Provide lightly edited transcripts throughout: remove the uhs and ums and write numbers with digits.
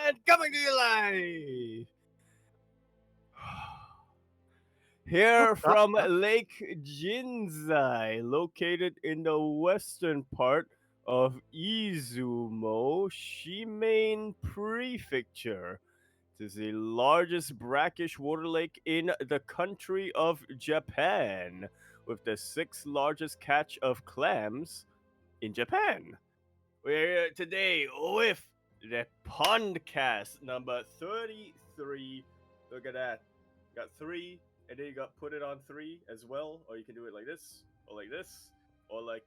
And coming to you live here from Lake Jinzai, located in the western part of Izumo, Shimain Prefecture. It is the largest brackish water lake in the country of Japan, with the sixth largest catch of clams in Japan. We're here today with the PondCast number 33. Look at that. Got three, and then you got put it on three as well. Or you can do it like this, or like this, or like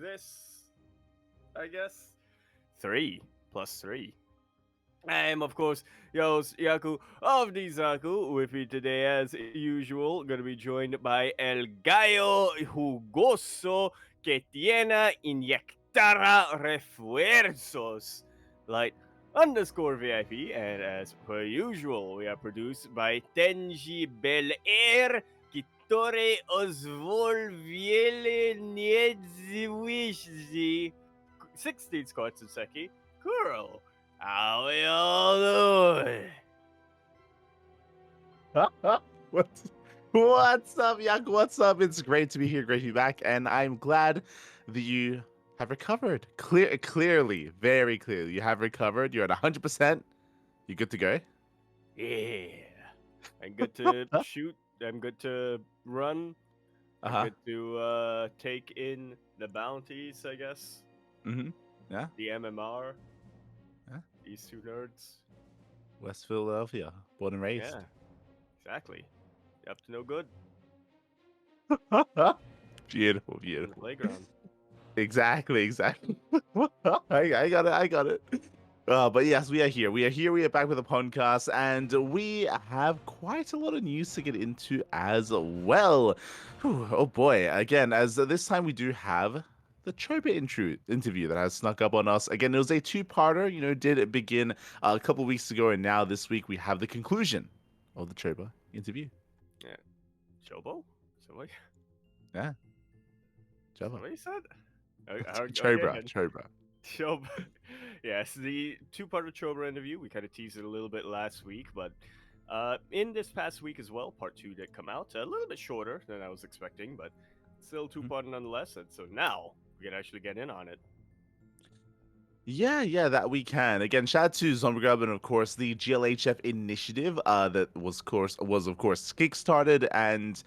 this, I guess. Three plus three. I am, of course, your host, Yaku of Nizaku. With me today, as usual, going to be joined by El Gallo Jugoso que tiene inyectara refuerzos. Light underscore VIP. And as per usual, we are produced by Tenji Belair, Kitore Osvolviele Niedziwishi, 16 Seki, Kuro. How we all doing? what's what's up, Yak? What's up? It's great to be here, great to be back, and I'm glad that you have recovered. Clearly, very clearly, you have recovered. You're at 100%. You're good to go. Yeah. I'm good to shoot. I'm good to run. I'm Uh-huh. good to take in the bounties, I guess. Mm-hmm. Yeah. The MMR. Yeah. These two nerds. West Philadelphia, born and raised. Yeah, exactly. Up to no good Beautiful, in the beautiful. playground. Exactly. I got it. I got it. But yes, we are here. We are here. We are back with a podcast, and we have quite a lot of news to get into as well. Whew, oh boy! Again, as this time we do have the Chobra interview that has snuck up on us. Again, it was a two-parter. Did it begin a couple weeks ago, and now this week we have the conclusion of the Chobra interview. Yeah. Chobo? So what? Yeah, So Chobra. what you said? Okay, Chobra. then. Chobra. Chobra. Yes, the two-part of Chobra interview. We kind of teased it a little bit last week, but in this past week as well, part two did come out. A little bit shorter than I was expecting, but still two-part nonetheless. And so now we can actually get in on it. Yeah, that we can. Again, shout out to Zombigrub and of course the GLHF initiative that was of course kickstarted, and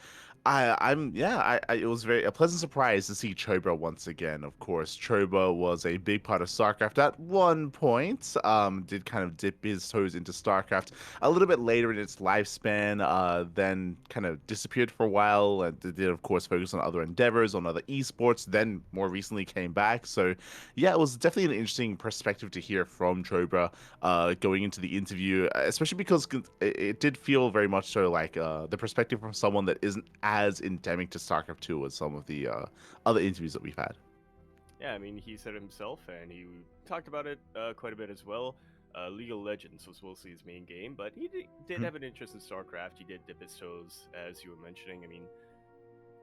it was very a pleasant surprise to see Chobra once again. Of course, Chobra was a big part of StarCraft at one point. Did kind of dip his toes into StarCraft a little bit later in its lifespan, then kind of disappeared for a while, and did of course focus on other endeavors, on other esports, then more recently came back. So yeah, it was definitely an interesting perspective to hear from Chobra going into the interview, especially because it did feel very much so like the perspective from someone that isn't as endemic to StarCraft 2 as some of the other interviews that we've had. Yeah, I mean, he said it himself, and he talked about it quite a bit as well. League of Legends was mostly his main game, but he did Mhm. have an interest in StarCraft. He did dip his toes, as you were mentioning. I mean,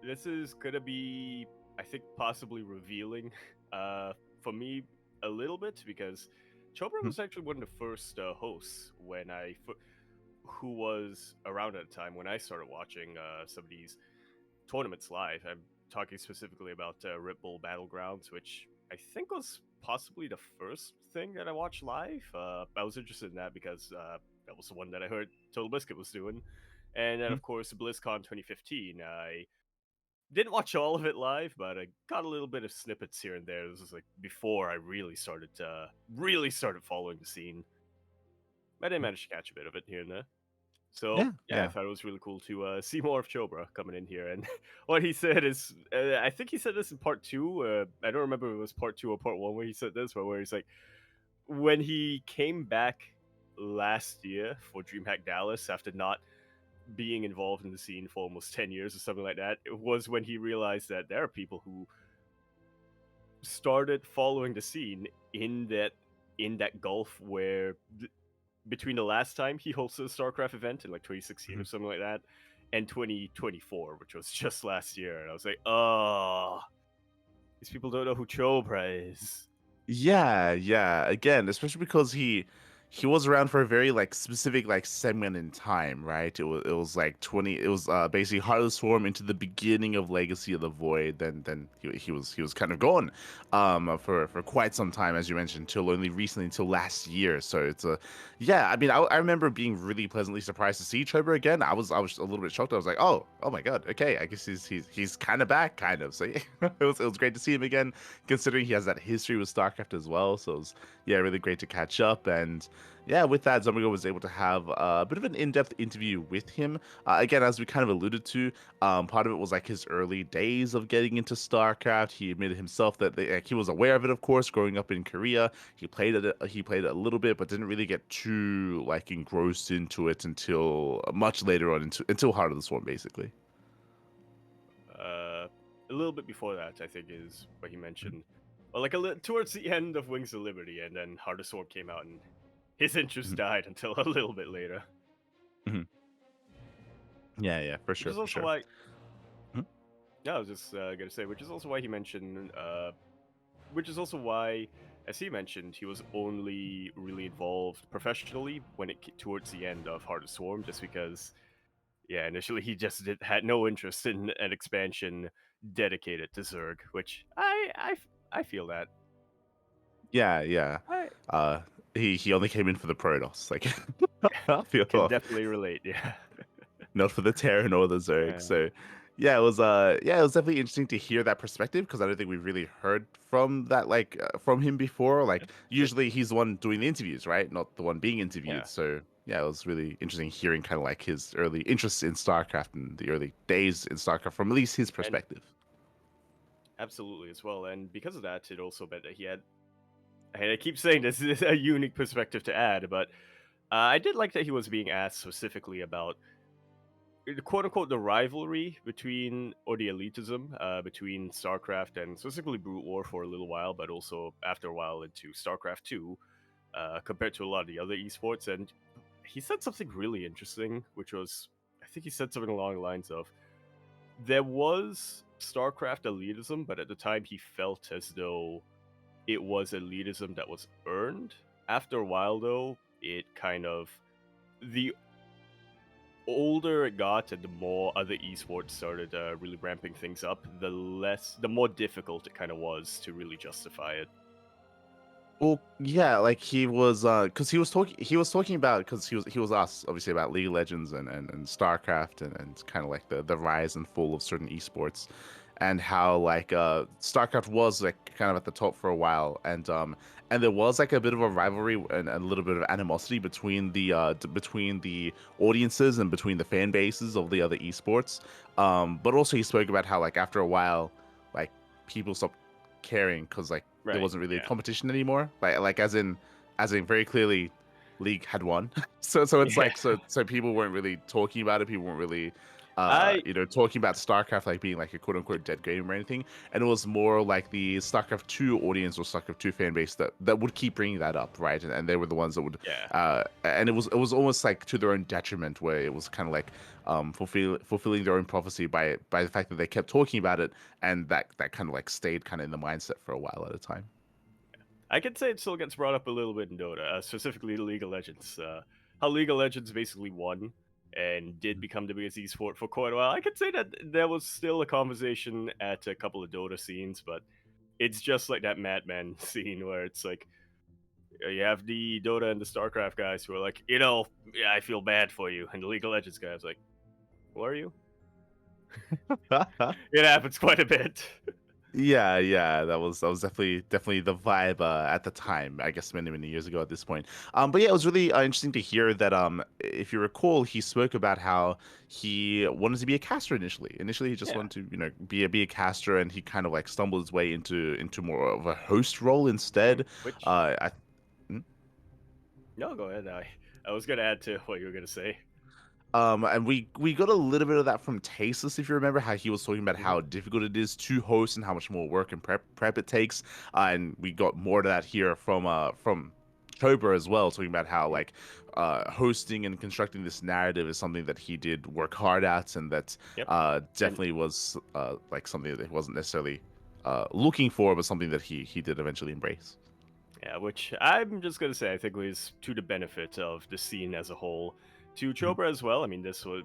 this is gonna be, I think, possibly revealing for me a little bit because Chopra Mhm. was actually one of the first hosts who was around at the time when I started watching some of these tournaments live. I'm talking specifically about Red Bull Battlegrounds, which I think was possibly the first thing that I watched live. I was interested in that because that was the one that I heard Total Biscuit was doing. And then, Mhm. of course, BlizzCon 2015. I didn't watch all of it live, but I got a little bit of snippets here and there. This was like before I really started following the scene. I did manage to catch a bit of it here and there. So Yeah, yeah, I yeah. thought it was really cool to see more of Chobra coming in here. And what he said is, I think he said this in part two. I don't remember if it was part two or part one where he said this, but where he's like, when he came back last year for DreamHack Dallas after not being involved in the scene for almost 10 years or something like that, it was when he realized that there are people who started following the scene in that gulf where between the last time he hosted a StarCraft event in like 2016 or Mhm. something like that, and 2024, which was just last year. And I was like, oh, these people don't know who Chobra is. Yeah, yeah. Again, especially because he was around for a very like specific like segment in time, right? It was like 20. It was basically Heart of the Swarm into the beginning of Legacy of the Void. Then he was kind of gone, for quite some time, as you mentioned, till only recently, until last year. So it's a yeah. I mean, I remember being really pleasantly surprised to see Chobra again. I was a little bit shocked. I was like, oh my god, okay. I guess he's kind of back, kind of. So yeah, it was great to see him again, considering he has that history with StarCraft as well. So it was, yeah, really great to catch up. And yeah, with that, Zombigo was able to have a bit of an in-depth interview with him. Again, as we kind of alluded to, part of it was like his early days of getting into StarCraft. He admitted himself that like, he was aware of it, of course, growing up in Korea. He played it a little bit, but didn't really get too like engrossed into it until much later on, until Heart of the Swarm, basically. Uh, a little bit before that, I think, is what he mentioned. Well, like towards the end of Wings of Liberty, and then Heart of Sword came out, and his interest Mhm, died until a little bit later. mhm. Yeah, yeah, for Which sure, is for also sure. why. Mhm. Yeah, I was just gonna say, which is also why he mentioned. Which is also why, as he mentioned, he was only really involved professionally when towards the end of Heart of Swarm, just because. Yeah, initially he just had no interest in an expansion dedicated to Zerg, which I feel that. Yeah, yeah. I Uh, he only came in for the Protoss, like I can feel definitely relate. Yeah. not for the Terran or the Zerg. Uh, So yeah, it was definitely interesting to hear that perspective, because I don't think we've really heard from that like from him before. yeah. Like usually he's the one doing the interviews, right? Not the one being interviewed. Yeah. So yeah, it was really interesting hearing kind of like his early interests in StarCraft and the early days in StarCraft from at least his And perspective. absolutely as well. And because of that, it also meant that he had. And I keep saying this is a unique perspective to add, but I did like that he was being asked specifically about quote unquote the rivalry between or the elitism between StarCraft and specifically Brute War for a little while, but also after a while into StarCraft 2, compared to a lot of the other esports. And he said something really interesting, which was I think he said something along the lines of there was StarCraft elitism, but at the time he felt as though it was elitism that was earned. After a while, though, it kind of the older it got and the more other esports started really ramping things up, the more difficult it kind of was to really justify it. Well, yeah, like he was, because he was talking about, because he was asked obviously about League of Legends and StarCraft and kind of like the rise and fall of certain esports, and how like StarCraft was like kind of at the top for a while, and there was like a bit of a rivalry and a little bit of animosity between the audiences and between the fan bases of the other esports. But also he spoke about how like after a while, like people stopped caring, because like there Right. wasn't really a Yeah. competition anymore. Like as in very clearly, League had won. So it's Yeah. like so people weren't really talking about it. People weren't really I talking about StarCraft like being like a quote unquote dead game or anything. And it was more like the StarCraft 2 audience or StarCraft 2 fan base that would keep bringing that up, right? And they were the ones that would yeah. and it was almost like to their own detriment, where it was kind of like fulfilling their own prophecy by the fact that they kept talking about it, and that kind of like stayed kind of in the mindset for a while at a time. I can say it still gets brought up a little bit in Dota, specifically League of Legends. How League of Legends basically won and did become the biggest esport for quite a while. I could say that there was still a conversation at a couple of Dota scenes, but it's just like that Madman scene where it's like you have the Dota and the StarCraft guys who are like, yeah, I feel bad for you, and the League of Legends guys like, who are you? It happens quite a bit. Yeah, yeah, that was definitely the vibe at the time. I guess many years ago at this point. But yeah, it was really interesting to hear that. If you recall, he spoke about how he wanted to be a caster initially. Initially, he just Yeah. wanted to be a caster, and he kind of like stumbled his way into more of a host role instead. Which I no, go ahead. I was gonna add to what you were gonna say. And we got a little bit of that from Tasteless, if you remember, how he was talking about Hmm. how difficult it is to host and how much more work and prep it takes. And we got more of that here from Chobra as well, talking about how like hosting and constructing this narrative is something that he did work hard at, and that Yep. And definitely was like something that he wasn't necessarily looking for, but something that he did eventually embrace. Yeah, which I'm just gonna say I think was to the benefit of the scene as a whole. To Mhm. Chobra as well. I mean, this was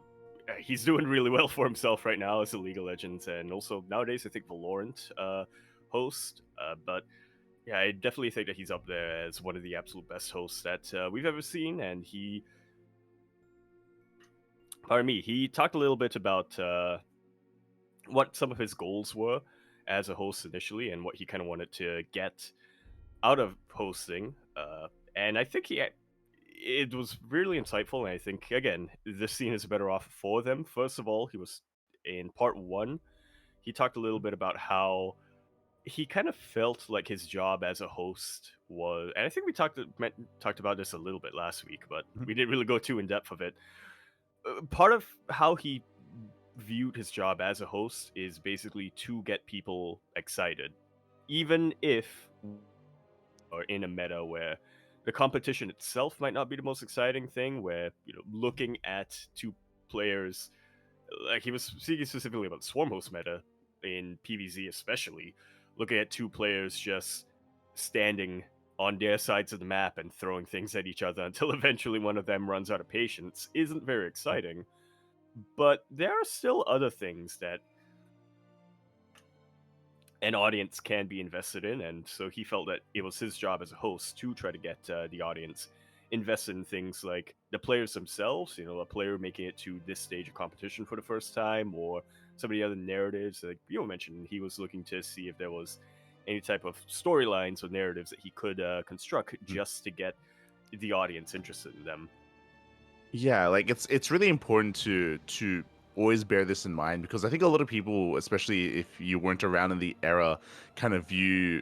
he's doing really well for himself right now as a League of Legends, and also nowadays I think Valorant host. But yeah, I definitely think that he's up there as one of the absolute best hosts that we've ever seen. And pardon me, he talked a little bit about what some of his goals were as a host initially, and what he kind of wanted to get out of hosting. And I think it was really insightful. And I think again, this scene is better off for them. First of all, he was in part one. He talked a little bit about how he kind of felt like his job as a host was, and I think we talked about this a little bit last week, but Mhm. we didn't really go too in depth of it. Part of how he viewed his job as a host is basically to get people excited, even if or in a meta where the competition itself might not be the most exciting thing, where looking at two players, like he was speaking specifically about the swarm host meta in PvZ especially, looking at two players just standing on their sides of the map and throwing things at each other until eventually one of them runs out of patience isn't very exciting. But there are still other things that an audience can be invested in, and so he felt that it was his job as a host to try to get the audience invested in things like the players themselves. A player making it to this stage of competition for the first time, or some of the other narratives. Like you mentioned, he was looking to see if there was any type of storylines or narratives that he could construct Mhm. just to get the audience interested in them. Yeah, like it's really important to always bear this in mind because I think a lot of people, especially if you weren't around in the era, kind of view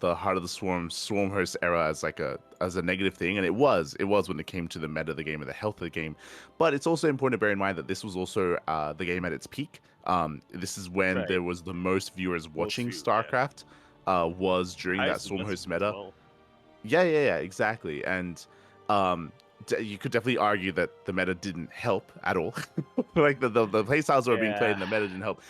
the Heart of the Swarm host era as like a negative thing, and it was when it came to the meta of the game and the health of the game. But it's also important to bear in mind that this was also the game at its peak. This is when Right. there was the most viewers Most watching viewed, yeah. StarCraft. Was during that Highest Swarm host investment as meta. well. Yeah, exactly. And um, you could definitely argue that the meta didn't help at all. Like the playstyles that were being played Yeah. in the meta didn't help.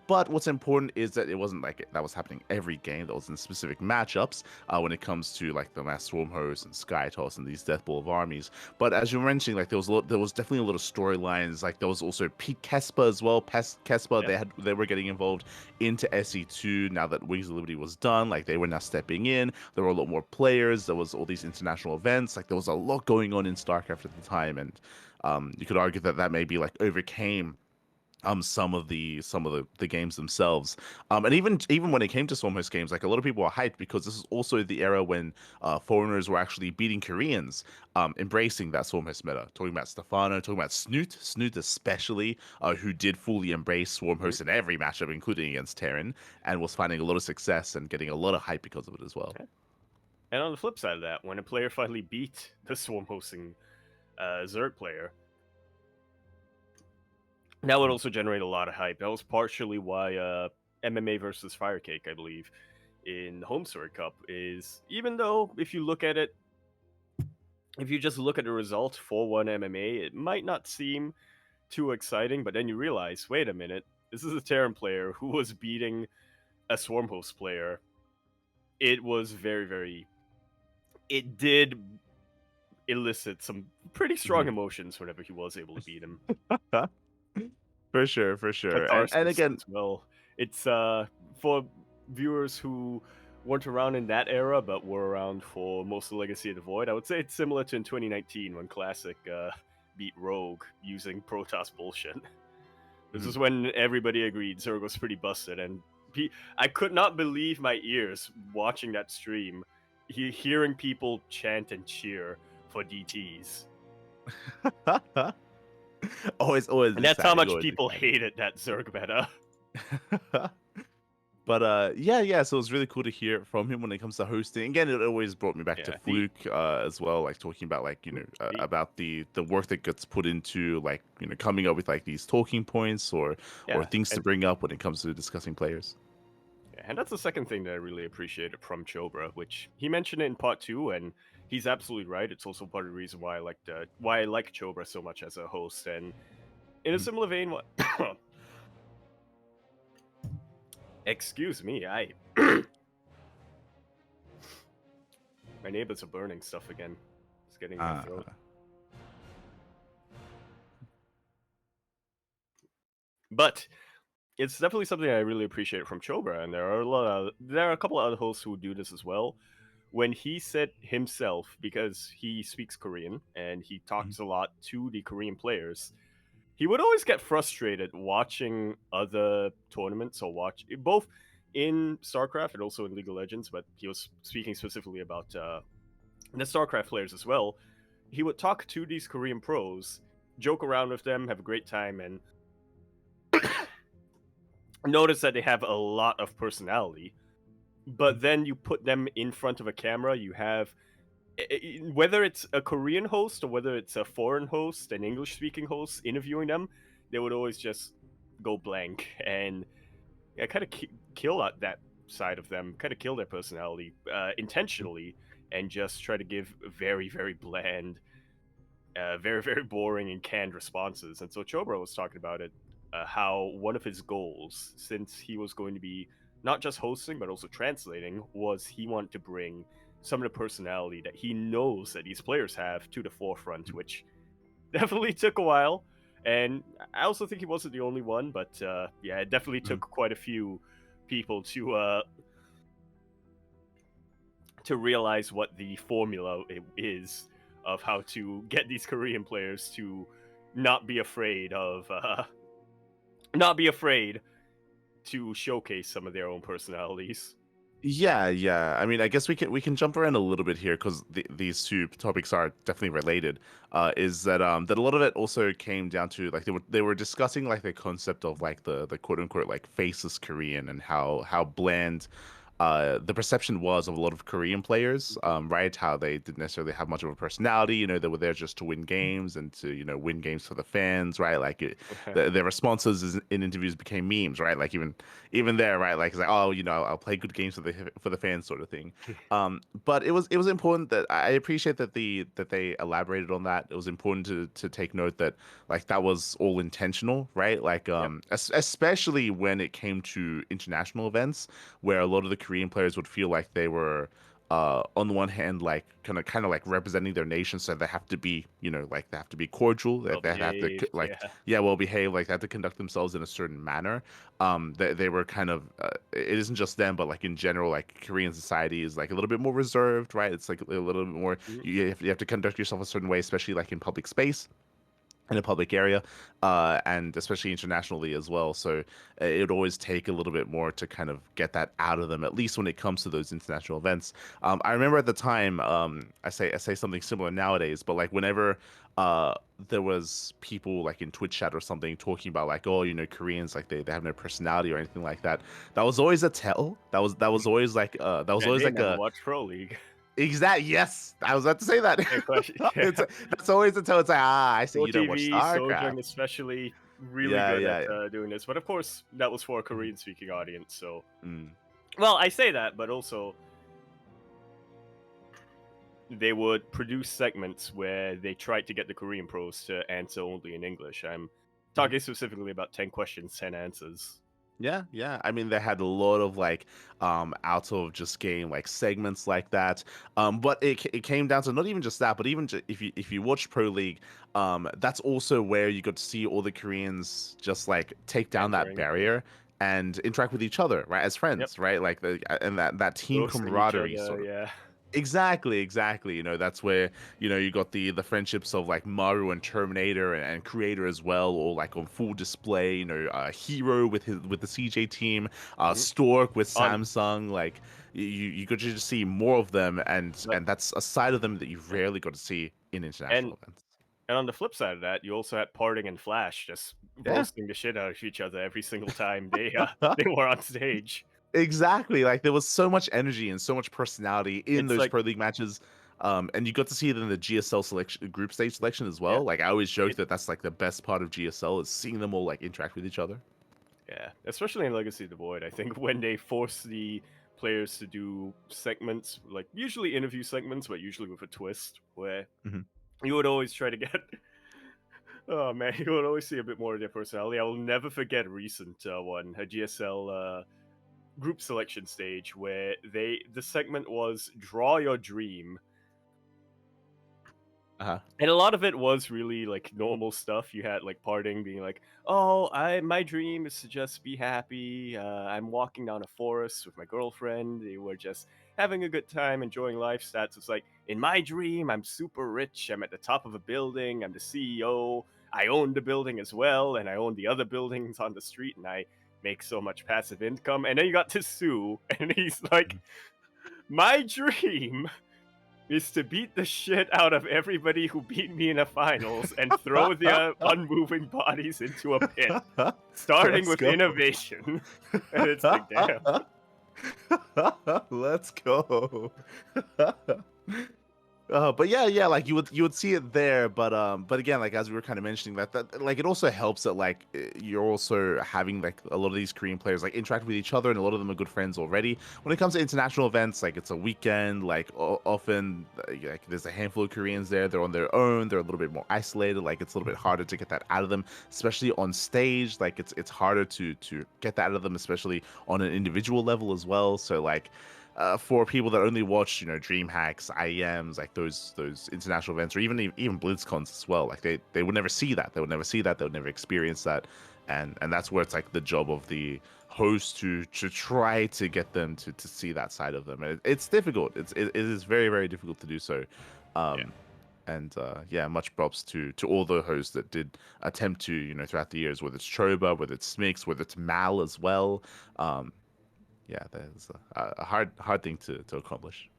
But what's important is that it wasn't like that was happening every game. That was in specific matchups when it comes to like the Mass Swarm Host and Sky Toss and these Death Ball of armies. But as you were mentioning, like there was definitely a lot of storylines. Like there was also Pete Kesper as well. Kesper, Yeah. they were getting involved into SE2 now that Wings of Liberty was done. Like they were now stepping in. There were a lot more players. There was all these international events. Like there was a lot going on in StarCraft at the time, and you could argue that that maybe like overcame some of the games themselves, and even when it came to Swarmhost games, like a lot of people were hyped because this is also the era when foreigners were actually beating Koreans, embracing that Swarmhost meta. Talking about Stefano, talking about Snoot especially, who did fully embrace Mhm. Swarmhost in every matchup, including against Terran, and was finding a lot of success and getting a lot of hype because of it as well. And on the flip side of that, when a player finally beat the swarm hosting Zerg player, that would Mhm. also generate a lot of hype. That was partially why MMA versus Firecake, I believe, in Home Story Cup is, even though if you look at it, if you just look at the result for one MMA, it might not seem too exciting, but then you realize, wait a minute, this is a Terran player who was beating a Swarm host player. It was very, very. It did elicit some pretty strong Mhm. emotions whenever he was able to beat him. For sure, for sure. And Catharsis again, as well. It's for viewers who weren't around in that era but were around for most of the Legacy of the Void. I would say it's similar to in 2019 when Classic beat Rogue using Protoss bullshit. This mhm. is when everybody agreed Zerg was pretty busted, and I could not believe my ears watching that stream, hearing people chant and cheer for DTs. Always And that's how exciting, much always people exciting. hated that Zerg meta. But yeah, so it was really cool to hear from him when it comes to hosting. Again, it always brought me back to Yeah, Fluke as well, like talking about like the about the work that gets put into like coming up with like these talking points or yeah, things to bring up when it comes to discussing players. and that's the second thing that I really appreciated from Chobra, which he mentioned it in part two, and he's absolutely right. It's also part of the reason why I like Chobra so much as a host. And in a Mhm. similar vein, what excuse me, I My neighbors are burning stuff again. It's getting in my throat. Uh, But it's definitely something I really appreciate from Chobra, and there are a couple of other hosts who do this as well. When he said himself, because he speaks Korean and he mhm, talks a lot to the Korean players, he would always get frustrated watching other tournaments or watch both in StarCraft and also in League of Legends. But he was speaking specifically about the StarCraft players as well. He would talk to these Korean pros, joke around with them, have a great time, and notice that they have a lot of personality. mhm, But then you put them in front of a camera, you have whether it's a Korean host or whether it's a foreign host, an English speaking host interviewing them, they would always just go blank and yeah, kind of kill that side of them, kind of kill their personality intentionally, and just try to give very, very bland, very, very boring and canned responses. And so Chobra was talking about it, how one of his goals, since he was going to be not just hosting but also translating, was he wanted to bring some of the personality that he knows that these players have to the forefront, which definitely took a while. And I also think he wasn't the only one, but yeah, it definitely mhm. took quite a few people to realize what the formula is of how to get these Korean players to not be afraid of not be afraid to showcase some of their own personalities. Yeah, yeah. I mean, I guess we can jump around a little bit here because these two topics are definitely related. Is that a lot of it also came down to like they were discussing like the concept of like the quote unquote like faceless Korean and how bland the perception was of a lot of Korean players, right? How they didn't necessarily have much of a personality. They were there just to win games and to win games for the fans, right? Like their responses in interviews became memes, right? Like even there, right? Like it's like, oh, I'll play good games for the fans, sort of thing. But it was important that I appreciate that they elaborated on that. It was important to take note that like that was all intentional, right? Like Yep. especially when it came to international events where a lot of the Korean players would feel like they were on the one hand like kind of like representing their nation, so they have to be like they have to be cordial, Well they have to behaved, like yeah. yeah, well behave, like they have to conduct themselves in a certain manner. They were kind of it isn't just them, but like in general, like Korean society is like a little bit more reserved, right? It's like a little bit more, Mhm. you have to conduct yourself a certain way, especially like in public space, in a public area, and especially internationally as well. So it would always take a little bit more to kind of get that out of them, at least when it comes to those international events. I remember at the time, I say something similar nowadays, but like whenever there was people like in Twitch chat or something talking about like, oh, Koreans like they have no personality or anything like that. That was always a tell. That was always like that was Yeah, always they like never a watched Pro League. exact. Yes, I was about to say that. Yeah, question. Yeah. That's always a tell. It's like, I see Pro you don't watch TV, Sojung StarCraft. especially, really Yeah, good yeah, at yeah. doing this. But of course, that was for a Mhm. Korean speaking audience. So, Mm. well, I say that, but also they would produce segments where they tried to get the Korean pros to answer only in English. I'm Mhm. talking specifically about 10 questions, 10 answers. Yeah, yeah. I mean, they had a lot of like out of just game like segments like that. But it came down to not even just that, but even if you watch Pro League, that's also where you got to see all the Koreans just like take down that Bantering. Yeah. barrier and interact with each other, right, as Yep. friends, right? Like and that team Roasting each camaraderie other. sort of. Yeah. Exactly, exactly. That's where you got the friendships of like Maru and Terminator and Creator as well, all like on full display. Hero with the CJ team, Mhm. Stork with On Samsung. Like you got to just see more of them, and but that's a side of them that you rarely got to see in and international events. and on the flip side of that, you also had Parting and Flash just Yeah. roasting the shit out of each other every single time they were on stage. Exactly. Like there was so much energy and so much personality in It's those like pro league matches. And you got to see it in the GSL selection group stage selection as yeah, well. Like I always joke it that that's like the best part of GSL is seeing them all like interact with each other. yeah, especially in Legacy of the Void, I think when they force the players to do segments, like usually interview segments, but usually with a twist, where Mhm. you would always try to get. Oh man, you would always see a bit more of their personality. I will never forget a recent one, a GSL group selection stage where the segment was draw your dream Uh-huh. And a lot of it was really like normal stuff. You had like parting being like, "Oh, I my dream is to just be happy. I'm walking down a forest with my girlfriend. They were just having a good time, enjoying life." Stats was like, "In my dream, I'm super rich. I'm at the top of a building. I'm the CEO. I own the building as well, and I own the other buildings on the street, and I make so much passive income." And then you got to Sue, and he's like, "My dream is to beat the shit out of everybody who beat me in the finals and throw their unmoving bodies into a pit, starting Let's with go. innovation." And it's like, damn. Let's go. But yeah, like you would see it there, but again, like as we were kind of mentioning that like it also helps that like you're also having like a lot of these Korean players like interact with each other, and a lot of them are good friends already. When it comes to international events, like it's a weekend, like often like there's a handful of Koreans there. They're on their own. They're a little bit more isolated. Like it's a little bit harder to get that out of them, especially on stage. Like it's harder to get that out of them, especially on an individual level as well. So like for people that only watch, Dream Hacks, IEMs, like those international events, or even BlizzCons as well, like they would never see that. They would never see that. They would never experience that, and that's where it's like the job of the host to try to get them to see that side of them. And it's difficult. It is very very difficult to do so. Yeah. And yeah, much props to all the hosts that did attempt to, throughout the years, whether it's Chobra, whether it's Smix, whether it's Mal as well. Yeah, that's a hard thing to accomplish.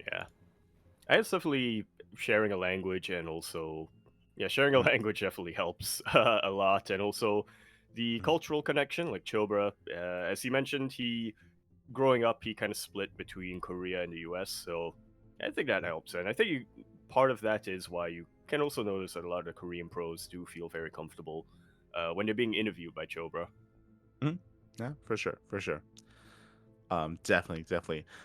Yeah. I guess definitely sharing a language and also, yeah, sharing a Mhm, language definitely helps a lot. And also the mhm, cultural connection, like Chobra, as he mentioned, growing up, he kind of split between Korea and the US. So I think that mhm, helps. And I think part of that is why you can also notice that a lot of the Korean pros do feel very comfortable when they're being interviewed by Chobra. mhm. Yeah, for sure, for sure. Definitely.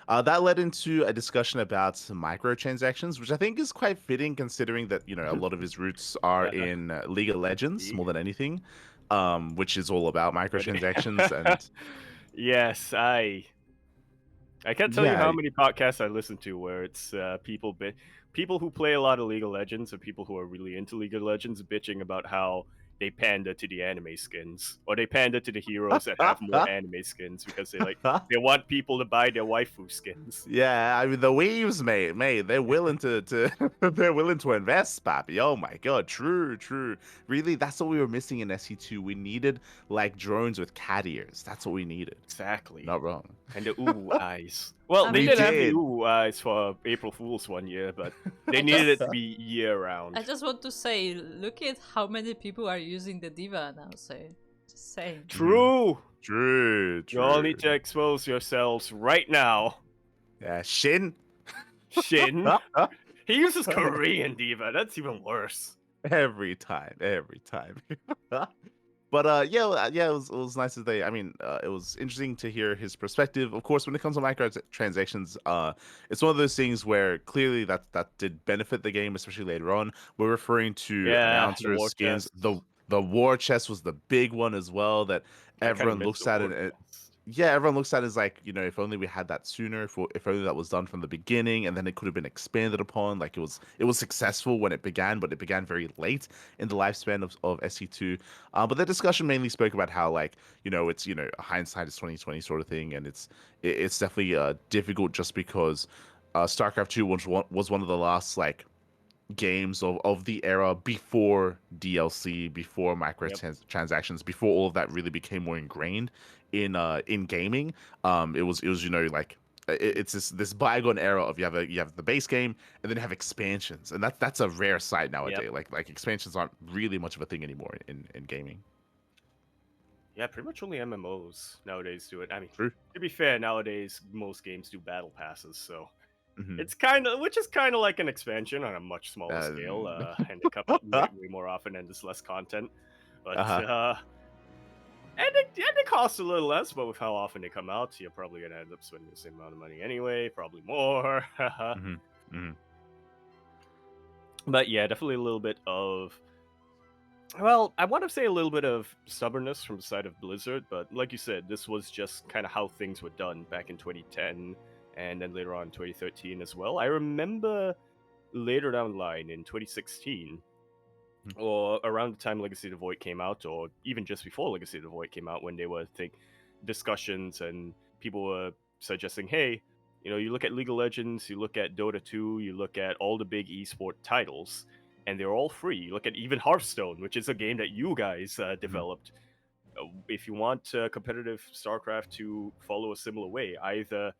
That led into a discussion about some microtransactions, which I think is quite fitting considering that, a lot of his roots are Uh, in League of Legends see? more than anything, which is all about But microtransactions. And yes, I can't tell you yeah, how many podcasts I listen to where it's people who play a lot of League of Legends and people who are really into League of Legends bitching about how they panda to the anime skins or they panda to the heroes that have more anime skins because they want people to buy their waifu skins. yeah, I mean the weaves, mate, they're willing to they're willing to invest, Pappy. Oh my god, true. Really, that's what we were missing in SE2. We needed like drones with cat ears. That's what we needed. Exactly. Not wrong. And the ooh eyes. Well, I they We mean, did have the did. ooh eyes for April Fools one year, but they I needed it to just be year I round. just want to say, look at how many people are using the diva now. So just saying. Mhm. True. You all need True. to expose yourselves right now. Yeah, Shin. Shin. He uses Korean diva. That's even worse. Every time. But yeah, yeah, it was nice that they. I mean, it was interesting to hear his perspective. Of course, when it comes to microtransactions, it's one of those things where clearly that did benefit the game, especially later on. We're referring to Yeah, the announcers, war skins. chest. The war chest was the big one as well that I kind of everyone miss looks the at war it. chest. Yeah, everyone looks at it as like, if only we had that sooner, if only that was done from the beginning, and then it could have been expanded upon. Like it was successful when it began, but it began very late in the lifespan of SC2. But the discussion mainly spoke about how like, it's hindsight is 2020 sort of thing, and it's definitely difficult just because StarCraft 2 was one of the last like games of the era before DLC, before Yep. transactions, before all of that really became more ingrained in gaming. It was like it's this bygone era of you have the base game and then you have expansions, and that's a rare sight Yep. nowadays. Like expansions aren't really much of a thing anymore in gaming. Yeah, pretty much only MMOs nowadays do it. I mean, True. to be fair, nowadays most games do battle passes, so Hmm. it's kind of, which is kind of like an expansion on a much smaller scale, and they come out way more often and there's less content. But Uh-huh. and it costs a little less, but with how often they come out, you're probably gonna end up spending the same amount of money anyway, probably more. Hmm. Hmm. But yeah, definitely a little bit of, well, I want to say a little bit of stubbornness from the side of Blizzard, but like you said, this was just kind of how things were done back in 2010 and then later on 2013 as well. I remember later down the line in 2016, or around the time Legacy of the Void came out, or even just before Legacy of the Void came out, when they were discussions and people were suggesting, hey, you look at League of Legends, you look at Dota 2, you look at all the big esport titles, and they're all free. You look at even Hearthstone, which is a game that you guys developed. If you want competitive StarCraft to follow a similar way, either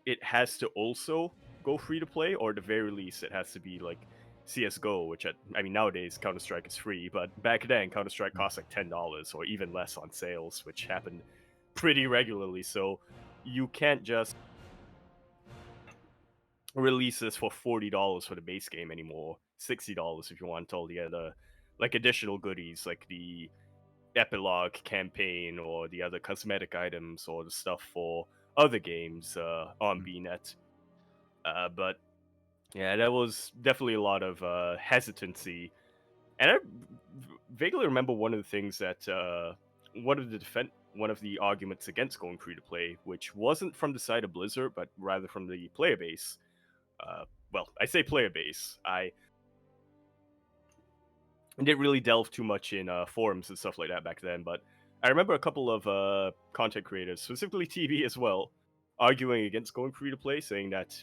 it has to also go free to play, or at the very least, it has to be like CS:GO, which nowadays Counter Strike is free, but back then Counter Strike cost like $10 or even less on sales, which happened pretty regularly. So you can't just release this for $40 for the base game anymore. $60 if you want all the other like additional goodies, like the epilogue campaign or the other cosmetic items or the stuff for other games on BNet. But yeah, that was definitely a lot of hesitancy, and I vaguely remember one of the things that one of the arguments against going free to play, which wasn't from the side of Blizzard, but rather from the player base. Well, I say player base. I didn't really delve too much in forums and stuff like that back then, but I remember a couple of content creators, specifically TV as well, arguing against going free to play, saying that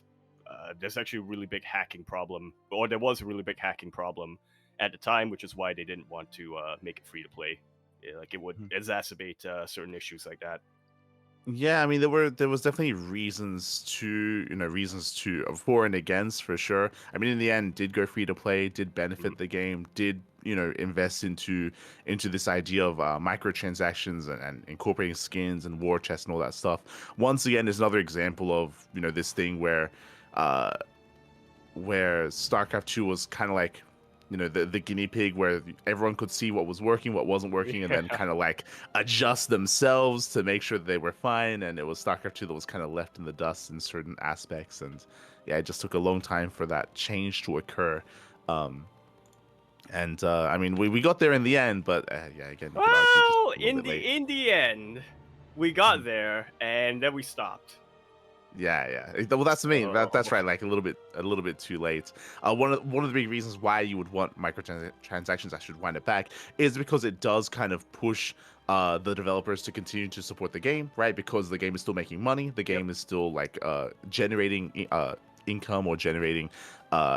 there's actually a really big hacking problem, or there was a really big hacking problem at the time, which is why they didn't want to make it free to play. Like it would exacerbate certain issues like that. Yeah, I mean there was definitely reasons to for and against for sure. I mean in the end did go free to play, did benefit the game, did invest into this idea of microtransactions and incorporating skins and war chests and all that stuff. Once again, is another example of this thing uh where StarCraft 2 was kind of like the guinea pig, where everyone could see what was working, what wasn't working, and then kind of like adjust themselves to make sure that they were fine. And it was StarCraft 2 that was kind of left in the dust in certain aspects. And yeah, it just took a long time for that change to occur. I mean, we got there in the end, but yeah, again, you could argue just Well, a little bit late. in the end, we got there, and then we stopped. Yeah. Well, that's the main. That's Oh. right. Like a little bit too late. One of the big reasons why you would want microtransactions, I should wind it back, is because it does kind of push the developers to continue to support the game, right? Because the game is still making money. The game is still like generating income or generating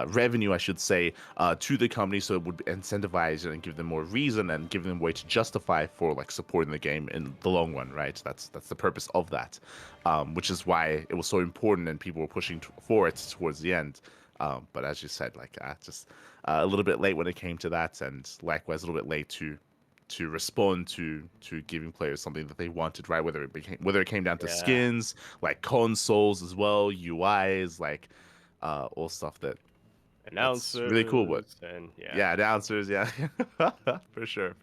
revenue, I should say, to the company. So it would incentivize and give them more reason and give them a way to justify for like supporting the game in the long run, right? That's the purpose of that, which is why it was so important and people were pushing for it towards the end. But as you said, like just a little bit late when it came to that, and likewise a little bit late to respond to giving players something that they wanted, right? Whether it came down to skins, like consoles as well, UIs, like all stuff that's Announcers really cool. But and yeah, announcers, yeah, for sure.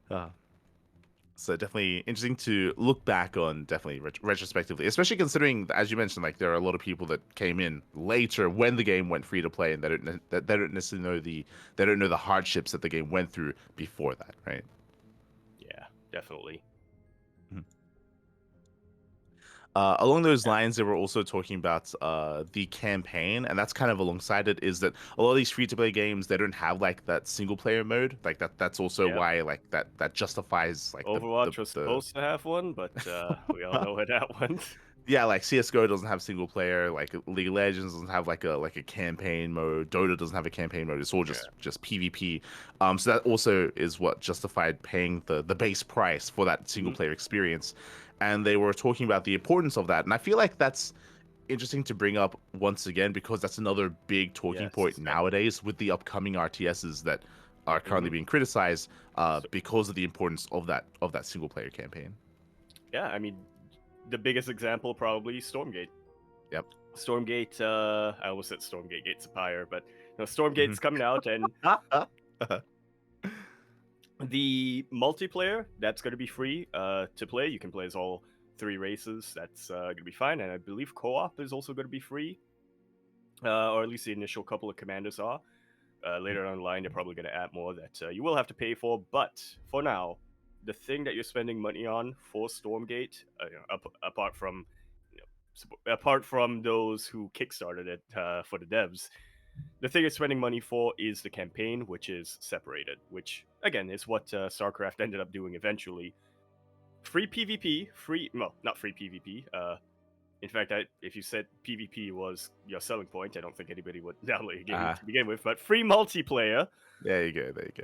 Uh, so definitely interesting to look back on, definitely retrospectively, especially considering, as you mentioned, like there are a lot of people that came in later when the game went free to play, and that they don't necessarily know the hardships that the game went through before that, right? Yeah, definitely. Along those lines, they were also talking about the campaign, and that's kind of alongside it. Is that a lot of these free-to-play games, they don't have like that single-player mode, like that's also why like that justifies like Overwatch was supposed to have one, but we all know where that went. Yeah, like CS:GO doesn't have single player, like League of Legends doesn't have like a campaign mode, Dota doesn't have a campaign mode. It's all just PvP. So that also is what justified paying the base price for that single player experience. And they were talking about the importance of that. And I feel like that's interesting to bring up once again, because that's another big talking point nowadays with the upcoming RTSs that are currently being criticized because of the importance of that single player campaign. Yeah, I mean, the biggest example probably Stormgate. Yep. Stormgate. I almost said Stormgate Gates of Fire, but Stormgate's coming out, and the multiplayer that's going to be free to play. You can play as all 3 races. That's going to be fine, and I believe co-op is also going to be free, or at least the initial couple of commanders are. Later on the line, they're probably going to add more that you will have to pay for, but for now, the thing that you're spending money on for Stormgate, apart from apart from those who kickstarted it for the devs, the thing it's spending money for is the campaign, which is separated, which again is what StarCraft ended up doing eventually. Free PvP, well, not free PvP. In fact, if you said PvP was your selling point, I don't think anybody would download your game Ah, to begin with. But free multiplayer there you go. There you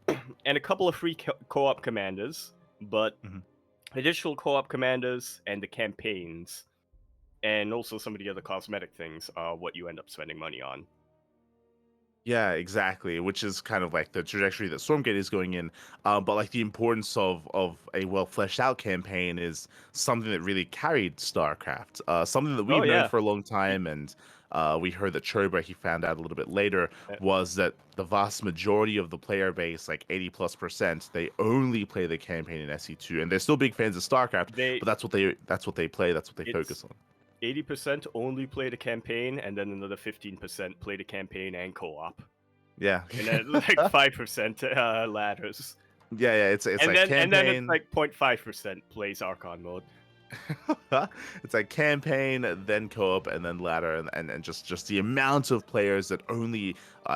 go. and a couple of free co-op commanders, but Mhm. additional co-op commanders and the campaigns, and also some of the other cosmetic things are what you end up spending money on. Yeah, exactly. Which is kind of like the trajectory that Stormgate is going in. But like the importance of a well fleshed out campaign is something that really carried StarCraft. Something that Oh we've known yeah, for a long time, and we heard that Chobra, he found out a little bit later, was that the vast majority of the player base, like 80+%, they only play the campaign in SE2, and they're still big fans of StarCraft. they But that's what they play. That's what they it's focus on. 80% only play the campaign, and then another 15% play the campaign and co-op, Yeah, and then like 5% ladders, yeah. It's and like then it's campaign. like 0.5% plays Archon mode. It's like campaign, then co-op, and then ladder, and just the amount of players that only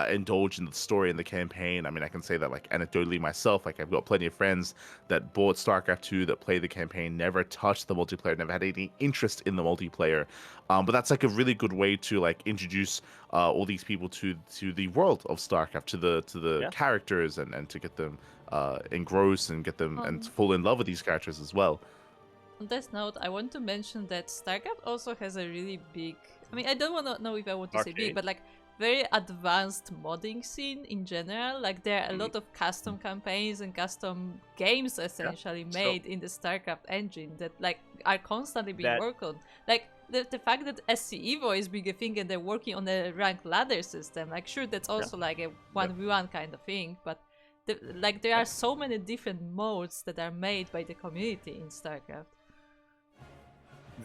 indulge in the story and the campaign. I mean, I can say that like anecdotally myself. Like I've got plenty of friends that bought StarCraft 2 that play the campaign, never touched the multiplayer, never had any interest in the multiplayer. But that's like a really good way to like introduce all these people to the world of StarCraft, to the Yeah, characters, and to get them engrossed and get them and On fall in love with these characters as well. on this note, I want to mention that StarCraft also has a really big. I mean, I don't want to know if I want to say big, arcade. but like very advanced modding scene in general. Like there are a Mhm. lot of custom campaigns and custom games essentially So made in the StarCraft engine that like are constantly being that worked on. Like the fact that SC Evo is being a thing and they're working on a ranked ladder system. Like sure, that's yeah, also like a yeah, 1v1 kind of thing, but like there yeah. are so many different modes that are made by the community in StarCraft.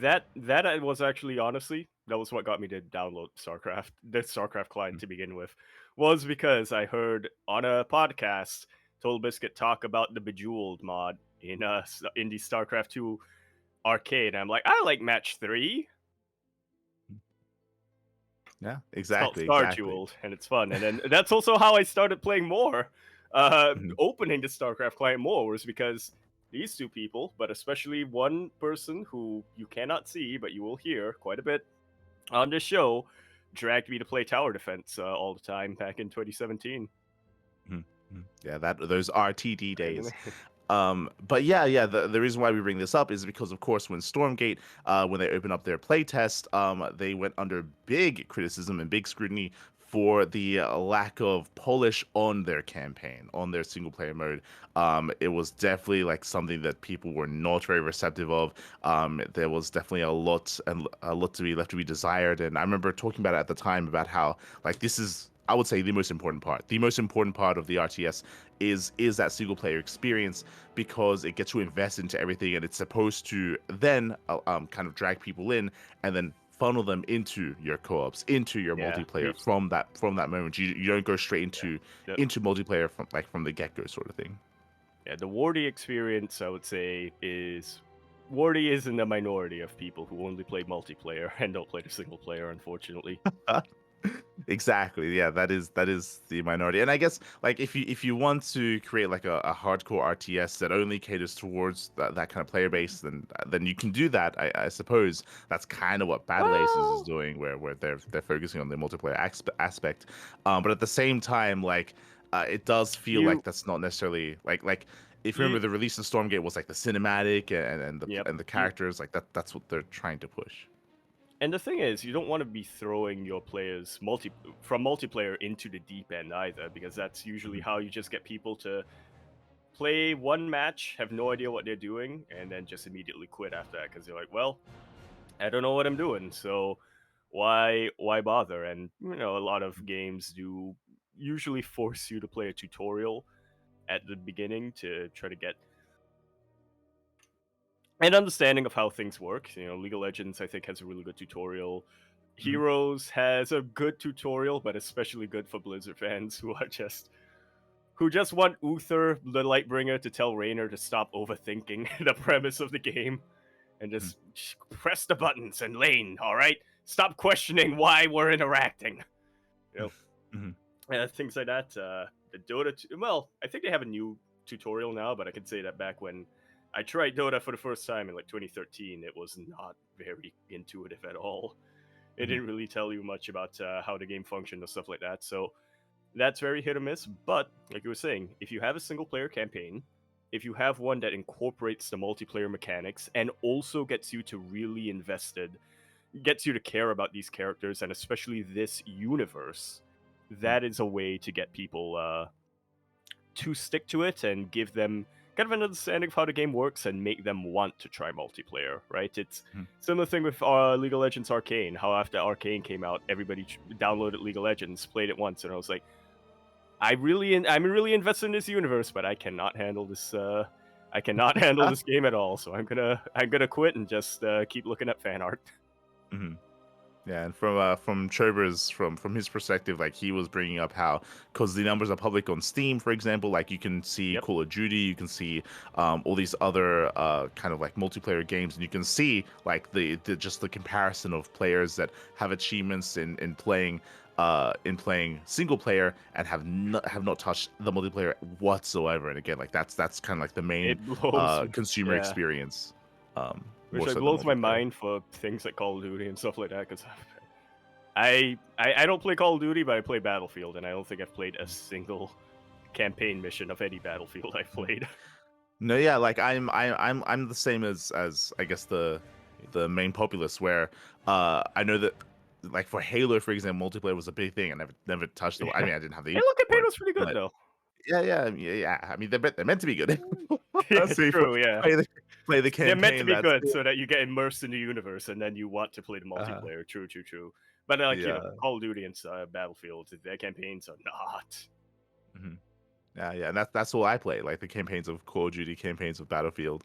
That I was actually honestly that was what got me to download StarCraft, the StarCraft client Mm. to begin with, was because I heard on a podcast Total Biscuit talk about the Bejeweled mod in the StarCraft 2 arcade. I'm like, I like match 3. Yeah, It's called exactly, Star exactly. Jeweled, and it's fun. And then that's also how I started playing more, Mhm. opening the StarCraft client more, was because these two people, but especially one person who you cannot see, but you will hear quite a bit on this show, dragged me to play tower defense all the time back in 2017. Mhm. Mhm. Yeah, that those RTD And days. But yeah. The reason why we bring this up is because, of course, when Stormgate, when they opened up their playtest, they went under big criticism and big scrutiny for the lack of polish on their campaign, on their single player mode. It was definitely like something that people were not very receptive of. There was definitely a lot to be left to be desired. And I remember talking about it at the time about how like this is, I would say, the most important part. The most important part of the RTS is that single player experience, because it gets you invested into everything, and it's supposed to then kind of drag people in and then funnel them into your co-ops, into your yeah, multiplayer from that moment. You don't go straight yeah, the, into multiplayer from the get-go sort of thing. yeah, the Wardy experience, I would say, is Wardy is in the minority of people who only play multiplayer and don't play the single player, unfortunately. Exactly. Yeah, that is the minority. And I guess like if you want to create like a hardcore RTS that only caters towards that kind of player base, then you can do that. I suppose that's kind of what Battle Aces is Well, doing, where they're focusing on the multiplayer aspect. But at the same time, like it does feel like you that's not necessarily like if you you remember, the release of Stormgate was like the cinematic and the yep, and the you characters, like that's what they're trying to push. and the thing is, you don't want to be throwing your players from multiplayer into the deep end either, because that's usually Mhm. how you just get people to play one match, have no idea what they're doing, and then just immediately quit after that because they're like, well, I don't know what I'm doing, so why bother? And a lot of games do usually force you to play a tutorial at the beginning to try to get an understanding of how things work. League of Legends, I think, has a really good tutorial. Mhm. Heroes has a good tutorial, but especially good for Blizzard fans who just want Uther, the Lightbringer, to tell Raynor to stop overthinking the premise of the game. and just press the buttons and lane. All right, stop questioning why we're interacting. You know, things like that. The Dota. Well, I think they have a new tutorial now, but I can say that back when I tried Dota for the first time in like 2013, it was not very intuitive at all. It didn't really tell you much about how the game functioned and stuff like that. So that's very hit or miss. But like you were saying, if you have a single player campaign, if you have one that incorporates the multiplayer mechanics and also gets you to really invested, gets you to care about these characters and especially this universe, that is a way to get people to stick to it and give them kind of an understanding of how the game works and make them want to try multiplayer, right? It's similar thing with League of Legends Arcane. How after Arcane came out, everybody downloaded League of Legends, played it once, and I was like, I'm really invested in this universe, but I cannot handle this. I cannot handle this game at all. So I'm gonna quit and just keep looking at fan art. Yeah, and from Chobra's from his perspective, like he was bringing up how because the numbers are public on Steam, for example, like you can see Call of Duty, you can see all these other kind of like multiplayer games, and you can see like the just the comparison of players that have achievements in playing single player and have not touched the multiplayer whatsoever. And again, like that's kind of like the main consumer experience. Which blows my mind for things like Call of Duty and stuff like that, because I don't play Call of Duty, but I play Battlefield, and I don't think I've played a single campaign mission of any Battlefield I've played. No, yeah, like I'm the same as I guess the main populace, where I know that like for Halo, for example, multiplayer was a big thing, and I never touched it. I mean, I didn't have the Halo campaign was pretty good though. Yeah. I mean, they're meant to be good. Yeah, true. Yeah, play the campaign. They're meant to be good so that you get immersed in the universe, and then you want to play the multiplayer. True. But like you know, Call of Duty and Battlefield, their campaigns are not. Yeah, and that's all I play, like the campaigns of Call of Duty, campaigns of Battlefield,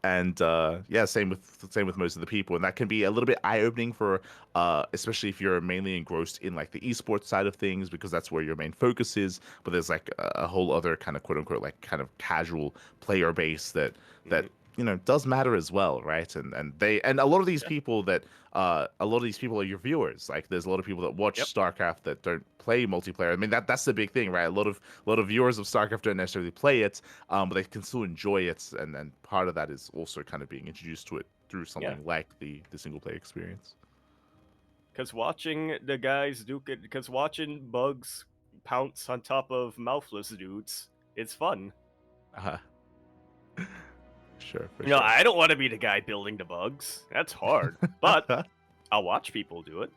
and same with most of the people, and that can be a little bit eye opening for, especially if you're mainly engrossed in like the esports side of things, because that's where your main focus is. But there's like a whole other kind of quote unquote like kind of casual player base that does matter as well, right? And a lot of these people are your viewers. Like there's a lot of people that watch StarCraft that don't play multiplayer. I mean that's the big thing, right? A lot of viewers of StarCraft don't necessarily play it, but they can still enjoy it, and part of that is also kind of being introduced to it through something like the single player experience. Because watching the guys because watching bugs pounce on top of mouthless dudes, it's fun. Sure. I don't want to be the guy building the bugs. That's hard. But I'll watch people do it.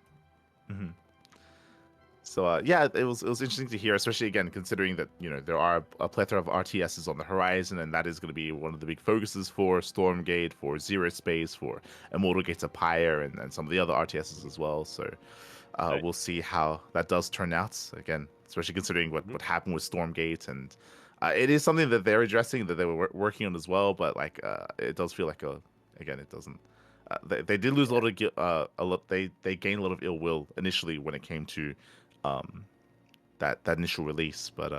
So it was interesting to hear, especially again considering that there are a plethora of RTSs on the horizon, and that is going to be one of the big focuses for Stormgate, for Zero Space, for Immortal Gates of Pyre, and some of the other RTSs as well. So we'll see how that does turn out. Again, especially considering what happened with Stormgate, and it is something that they're addressing, that they were working on as well. But like it does feel like it doesn't. They did lose a lot. They gained a lot of ill will initially when it came to that initial release, but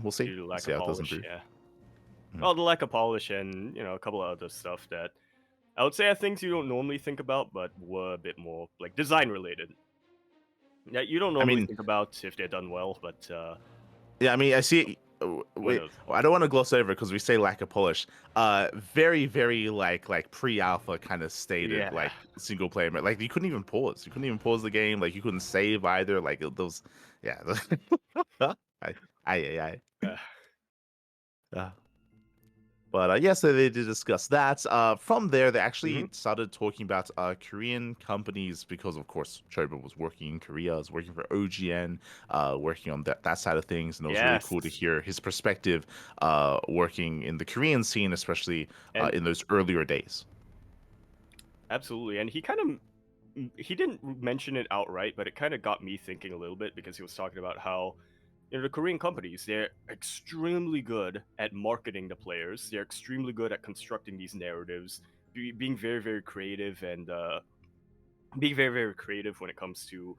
we'll see. We'll see how it does improve. Well, the lack of polish and a couple of other stuff that I would say are things you don't normally think about, but were a bit more like design related. Yeah, you don't normally think about if they're done well, but I see. I don't want to gloss over because we say lack of polish. Very, very like pre-alpha kind of stated like single player. Like you couldn't even pause. You couldn't even pause the game. Like you couldn't save either. Like those. Yeah. But so they did discuss that. From there, they actually started talking about Korean companies because, of course, Chobra was working in Korea, was working for OGN, working on that side of things, and it was really cool to hear his perspective working in the Korean scene, especially in those earlier days. Absolutely, and he didn't mention it outright, but it kind of got me thinking a little bit because he was talking about how the Korean companies, they're extremely good at marketing the players. They're extremely good at constructing these narratives, being very, very creative, and being very, very creative when it comes to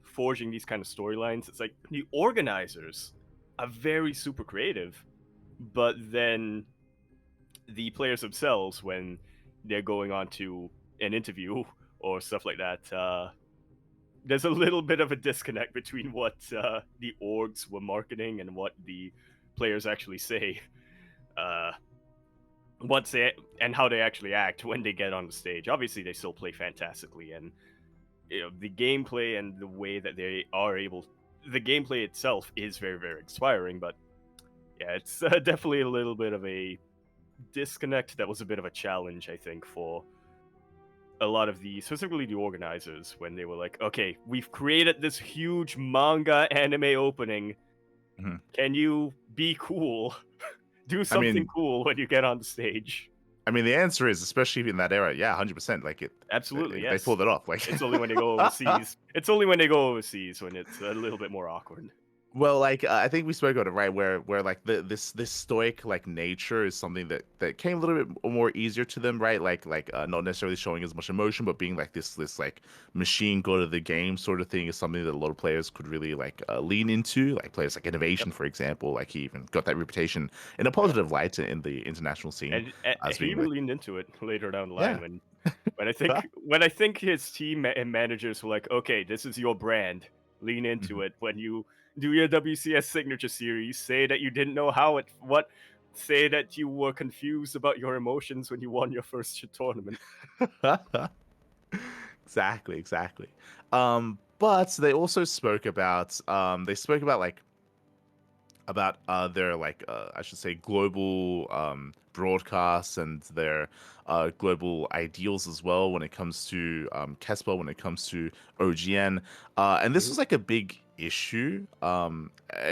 forging these kind of storylines. It's like the organizers are very super creative, but then the players themselves, when they're going on to an interview or stuff like that, there's a little bit of a disconnect between what the orgs were marketing and what the players actually say. Once they and how they actually act when they get on the stage. Obviously, they still play fantastically, and the gameplay and the way that they are able, the gameplay itself is very, very inspiring. But yeah, it's definitely a little bit of a disconnect. That was a bit of a challenge, I think, for a lot of specifically the organizers, when they were like, okay, we've created this huge manga anime opening. Mhm. Can you be cool? Do I something mean, cool when you get on the stage. the answer is, especially in that era, yeah, 100%. Like Absolutely, they yes. pulled it off. Like It's only when they go overseas. It's only when they go overseas when it's a little bit more awkward. Well, like I think we spoke about it, right? Where like this stoic like nature is something that came a little bit more easier to them, right? Like not necessarily showing as much emotion, but being like this like machine go to the game sort of thing is something that a lot of players could really like lean into. Like players like Yep. Innovation, for example, like he even got that reputation in a Yeah. positive light in the international scene And as he being like, leaned into it later down the yeah. line when I think his team and managers were like, okay, this is your brand. Lean into Mhm. it when you do your WCS signature series. Say that you didn't know say that you were confused about your emotions when you won your first tournament. Exactly. But they also spoke about like their like I should say global broadcasts and their global ideals as well when it comes to Kespa, when it comes to OGN, and this Mhm. was like a big issue, an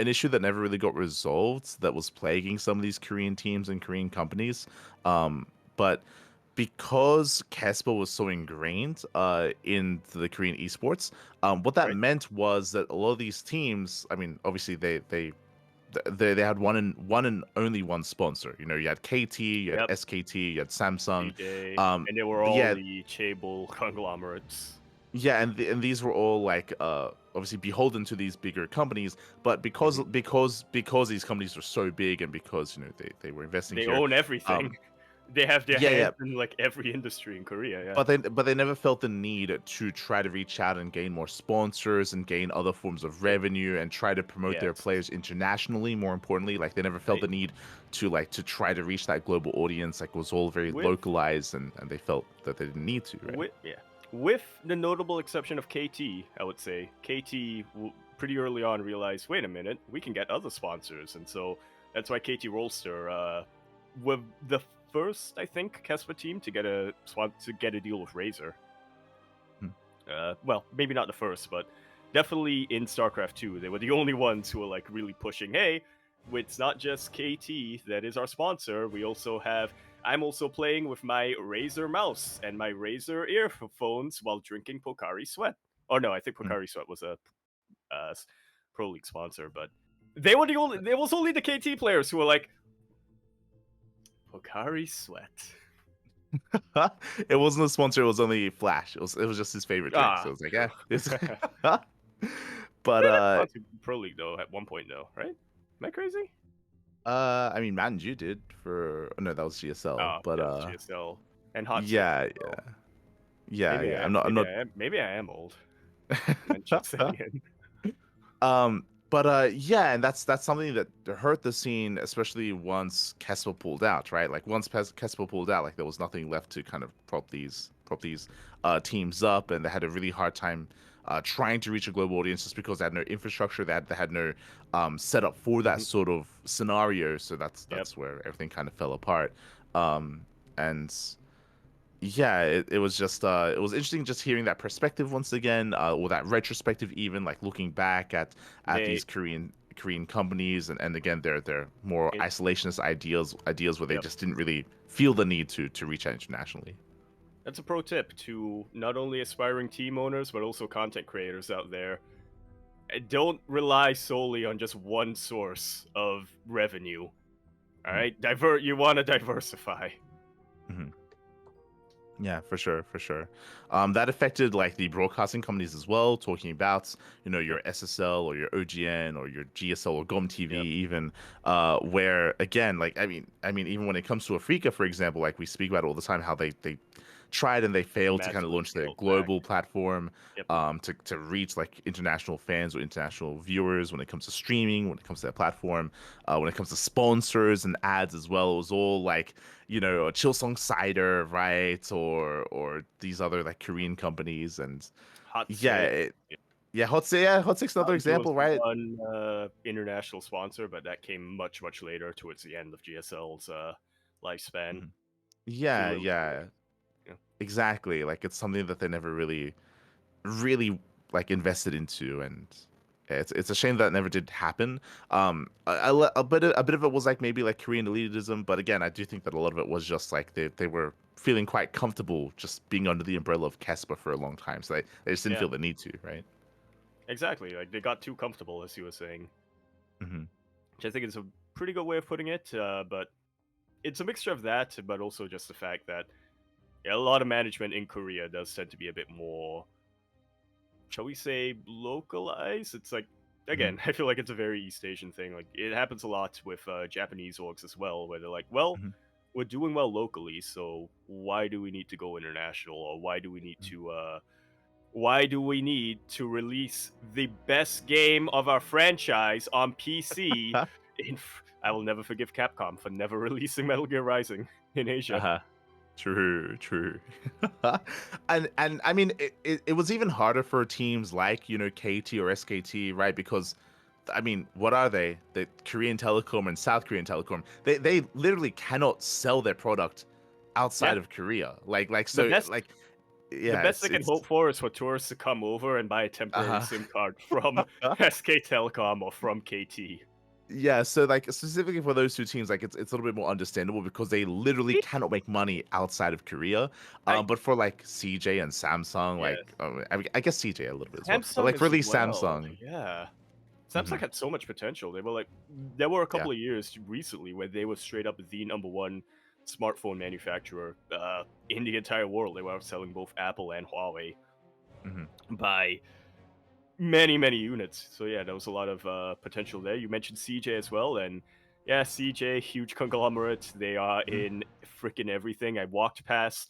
issue that never really got resolved, that was plaguing some of these Korean teams and Korean companies, but because Kespa was so ingrained in the Korean esports, what that Right? meant was that a lot of these teams, I mean, obviously they had one and only one sponsor. You know, you had KT, you had Yep. SKT, you had Samsung. DJ, and they were all Yeah, the Chable conglomerates. yeah, and these were all like obviously beholden to these bigger companies, but Mhm. because these companies were so big and because they were investing They here, own everything. um They have their yeah, hands in like every industry in Korea. Yeah. but they never felt the need to try to reach out and gain more sponsors and gain other forms of Right. revenue and try to promote their Yes. players internationally. More importantly, like they never felt Right. the need to try to reach that global audience. Like it was all very With localized, and they felt that they didn't need to, right? with the notable exception of KT, I would say KT pretty early on realized, wait a minute, we can get other sponsors, and so that's why KT Rolster were the first, I think, Kespa team to get a deal with Razer. Hmm. Well, maybe not the first, but definitely in StarCraft 2, they were the only ones who were like really pushing, hey, it's not just KT that is our sponsor. We also have. I'm also playing with my Razer mouse and my Razer earphones while drinking Pocari Sweat. Oh no, I think Hmm. Pocari Sweat was a uh, Pro League sponsor, but they were the only. There was only the KT players who were like Pocari Sweat. It wasn't a sponsor. It was only Flash. It was just his favorite drink. So Ah, it was like, true. yeah. But They had sponsored Pro League though at one point though, right? Am I crazy? I mean, Manju did for oh, no, that was GSL. Oh, But yeah, GSL and Hot Take. yeah, So yeah. I'm not. maybe I am old. I'm just saying. But yeah, and that's something that hurt the scene, especially once Kespa pulled out, right? Like once Kespa pulled out, like there was nothing left to kind of prop these teams up, and they had a really hard time trying to reach a global audience just because they had no infrastructure, they had no setup for that Mhm. sort of scenario. So that's Yep. that's where everything kind of fell apart. And yeah, it was just it was interesting just hearing that perspective once again, or that retrospective, even like looking back at They these Korean companies, and again their more it, isolationist ideas where they yep. just didn't really feel the need to reach out internationally. That's a pro tip to not only aspiring team owners but also content creators out there. Don't rely solely on just one source of revenue. All Mhm. right, you want to diversify. Mhm. Yeah, for sure, for sure. That affected like the broadcasting companies as well, talking about Yep. your SSL or your OGN or your GSL or GOM TV Yep. even, where again, like I mean, even when it comes to Africa, for example, like we speak about all the time, how they tried and they failed to kind of Massively launch their scaled back. global platform, Yep. to reach like international fans or international viewers when it comes to streaming, when it comes to their platform, when it comes to sponsors and ads as well. It was all like Chill Song Cider, right, or these other like Korean companies, and Hot yeah, six. Yeah, Hot Six another There was example, right? one international sponsor, but that came much, much later towards the end of GSL's lifespan. Mhm. Too Yeah, little too late. yeah, Yeah. exactly. Like it's something that they never really like invested into, and it's a shame that never did happen. A bit of it was like maybe like Korean elitism, but again, I do think that a lot of it was just like they were feeling quite comfortable just being under the umbrella of Casper for a long time, so they just didn't Yeah, feel the need to, right? exactly. Like they got too comfortable, as you were saying, Hmm. which I think is a pretty good way of putting it. But it's a mixture of that, but also just the fact that yeah, a lot of management in Korea does tend to be a bit more, shall we say, localized. It's like Hmm. again, I feel like it's a very East Asian thing. Like it happens a lot with Japanese orgs as well, where they're like, well, Hmm. we're doing well locally, so why do we need to go international, or why do we need to release the best game of our franchise on PC? I will never forgive Capcom for never releasing Metal Gear Rising in Asia. Uh-huh. True, true. And I mean it was even harder for teams like, KT or SKT, right? Because I mean, what are they? The Korean Telecom and South Korean Telecom. They literally cannot sell their product Yeah, outside of Korea. the So best like the yeah, best it's they can it's hope for is for tourists to come over and buy a temporary uh SIM card from SK Telecom or from KT. yeah, so like specifically for those two teams, like it's a little bit more understandable because they literally cannot make money outside of Korea. I But for like CJ and Samsung, Yeah, like I mean, I guess CJ a little bit as well, but Samsung like for as at least well. Samsung, Yeah. Samsung mhm, had so much potential. They were like, there were a yeah, couple of years recently where they were straight up the number one smartphone manufacturer in the entire world. They were outselling both Apple and Huawei hmm, by many, many units. So yeah, there was a lot of potential there. You mentioned CJ as well, and yeah, CJ, huge conglomerate. They are hmm, in freaking everything.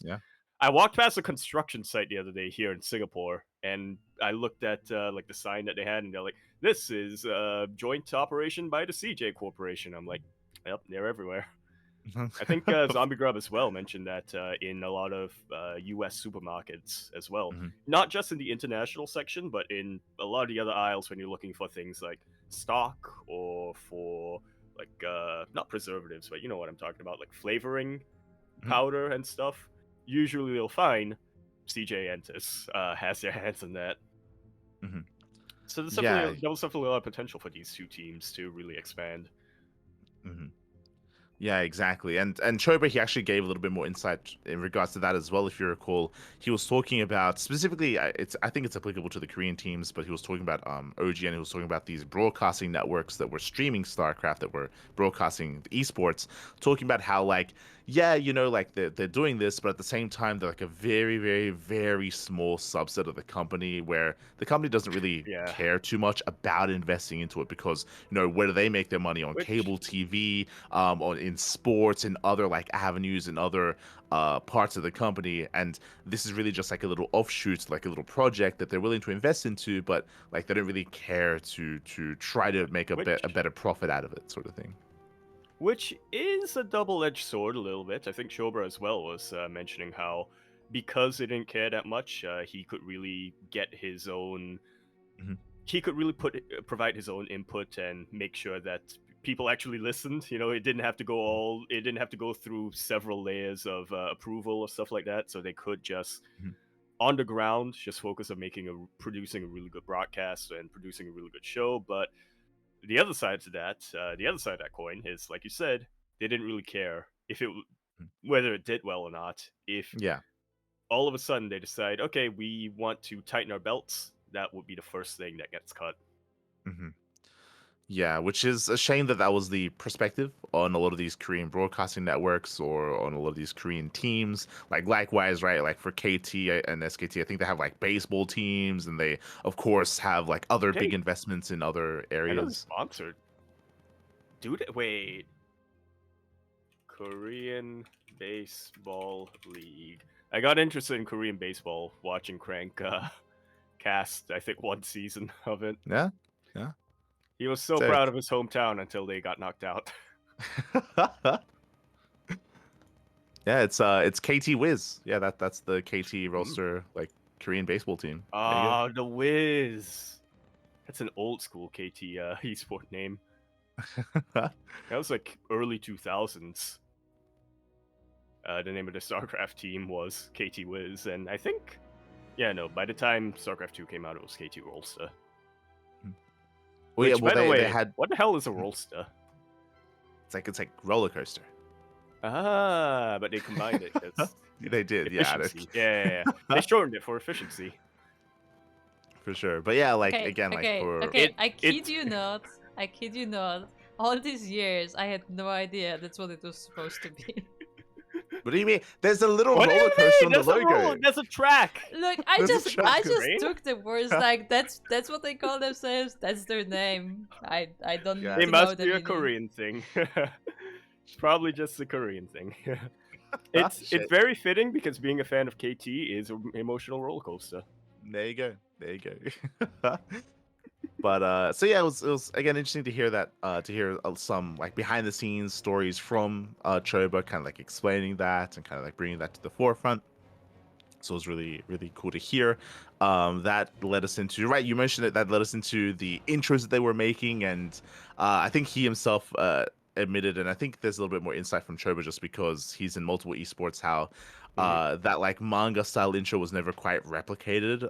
yeah, I walked past a construction site the other day here in Singapore, and I looked at like the sign that they had, and they're like, "This is joint operation by the CJ Corporation." I'm like, "Yep, they're everywhere." I think Zombie Grub as well mentioned that in a lot of U.S. supermarkets as well, mhm, not just in the international section, but in a lot of the other aisles when you're looking for things like stock or for like not preservatives, but you know what I'm talking about, like flavoring mhm, powder and stuff. Usually you'll find CJ Entis has their hands in that. mhm. So Yeah. there was definitely a lot of potential for these two teams to really expand. Mhm. Yeah, exactly. And Chobra, he actually gave a little bit more insight in regards to that as well. If you recall, he was talking about specifically, I think it's applicable to the Korean teams, but he was talking about OG, and he was talking about these broadcasting networks that were streaming StarCraft, that were broadcasting the esports, talking about how like yeah, like they're doing this, but at the same time they're like a very, very, very small subset of the company, where the company doesn't really Yeah, care too much about investing into it, because where do they make their money? On which cable TV, on in sports and other like avenues and other parts of the company. And this is really just like a little offshoot, like a little project that they're willing to invest into, but like they don't really care to try to make a which better profit out of it, sort of thing. which is a double-edged sword a little bit. I think Chobra as well was mentioning how because they didn't care that much, he could really get his own. Hmm. He could really provide his own input and make sure that people actually listened. You know, it didn't have to go through several layers of approval or stuff like that. So they could just Hmm. on the ground just focus on producing a really good broadcast and producing a really good show. But the other side of that coin is, like you said, they didn't really care if whether it did well or not. If Yeah. all of a sudden they decide, okay, we want to tighten our belts, that would be the first thing that gets cut. Hmm. Yeah, which is a shame that that was the perspective on a lot of these Korean broadcasting networks or on a lot of these Korean teams. Like likewise, right? Like for KT and SKT, I think they have like baseball teams, and they of course have like other big Hey, investments in other I know they're areas. sponsored. Dude, wait. Korean Baseball League. I got interested in Korean baseball watching Crank cast, I think, one season of it. Yeah, yeah. He was so So proud of his hometown until they got knocked out. yeah, it's KT Wiz. Yeah, that's the KT Mm. roster like Korean baseball team. There you Ah, the Wiz. That's an old school KT esport name. go. That was like early 2000s. The name of the StarCraft team was KT Wiz, and I think, yeah, no, by the time StarCraft 2 came out, it was KT Rolsta. Well, yeah, Which, well by the they way, had what the hell is a Rolsta? it's like roller coaster. Ah, but they combined it because They did, yeah, efficiency. Yeah. They shortened it for efficiency. for sure. But yeah, like Okay, again, like okay, for okay. It I kid it you not. I kid you not. All these years, I had no idea that's what it was supposed to be. what do you mean? There's a little What do roller you coaster mean? on the There's a logo. roll. There's a track. Look, There's a I track. just Rain? took the words like that's what they call themselves. That's their name. I don't Yeah. need It to know must the be a meaning. Korean thing. Probably just a Korean thing. It's Shit. very fitting because being a fan of KT is an emotional roller coaster. There you go. There you go. But so yeah, it was again interesting to hear that to hear some like behind the scenes stories from Chobra, kind of like explaining that and kind of like bringing that to the forefront. So it was really cool to hear. That led us into right. You mentioned it. That led us into the intros that they were making, and I think he himself admitted, and I think there's a little bit more insight from Chobra just because he's in multiple esports. How that like manga style intro was never quite replicated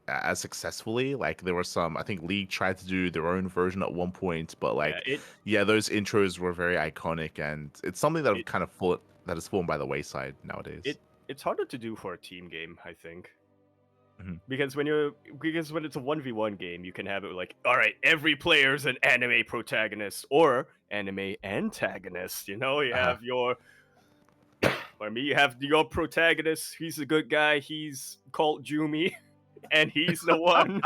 as successfully. Like there were some. I think League tried to do their own version at one point, but Yeah, like yeah, those intros were very iconic, and it's something that have it kind of fallen that has fallen by the wayside nowadays. it it's harder to do for a team game, I think. Mhm. Because when it's a 1v1 game, you can have it like, all right, every player's an anime protagonist or anime antagonist. You know, you Uh-huh. have your you have your protagonist, he's a good guy, he's called Jumi, and he's the one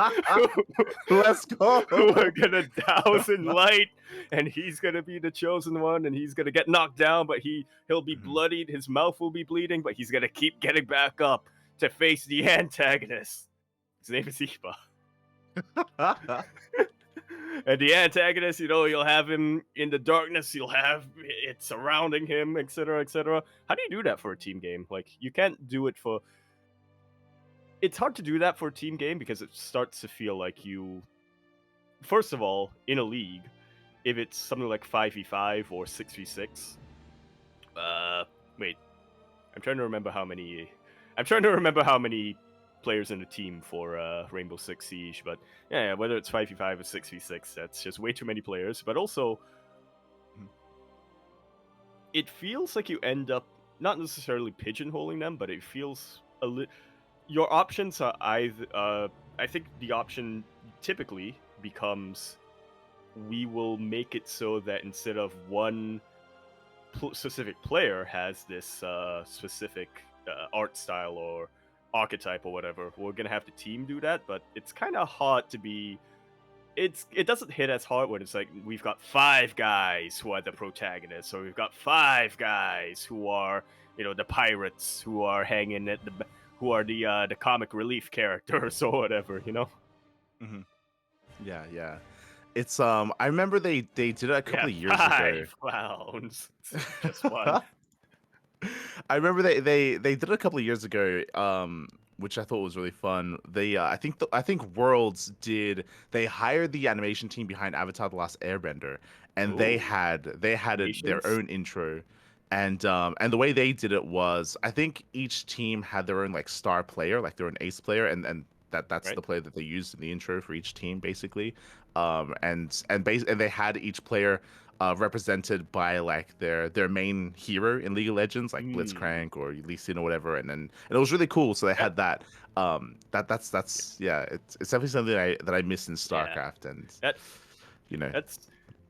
who, Let's go. who are gonna douse in light, and he's gonna be the chosen one, and he's gonna get knocked down, but he'll be Mhm. bloodied, his mouth will be bleeding, but he's gonna keep getting back up to face the antagonist. His name is Iba. And the antagonist, you'll have him in the darkness, you'll have it surrounding him, etc., etc. How do you do that for a team game? Like, you can't do it for. It's hard to do that for a team game because it starts to feel like you. First of all, in a league, if it's something like 5v5 or 6v6, wait, I'm trying to remember how many. I'm trying to remember how many players in the team for Rainbow Six Siege, but yeah, whether it's 5v5 or 6v6, that's just way too many players. But also, it feels like you end up not necessarily pigeonholing them, but it feels a little. Your options are either. I think the option typically becomes we will make it so that instead of one specific player has this specific art style or archetype or whatever, we're gonna have the team do that. But it's kind of hard to be. It doesn't hit as hard when it's like we've got 5 guys who are the protagonists, or we've got 5 guys who are the pirates who are hanging at who are the comic relief characters or whatever. Mhm. Yeah, yeah. It's I remember they did it a couple Yeah, of years ago. 5 clowns. Just one. I remember they did it a couple of years ago, which I thought was really fun. They I think Worlds did they hired the animation team behind Avatar: The Last Airbender, and they Ooh, had their patience. own intro, and the way they did it was I think each team had their own like star player, like their own ace player, and that's Right? the player that they used in the intro for each team basically, and they had each player represented by like their main hero in League of Legends, like Hmm. Blitzcrank or Lee Sin or whatever, and it was really cool. So they Yeah, had that. That's yeah, it's definitely something that I miss in yeah. StarCraft, and That you know.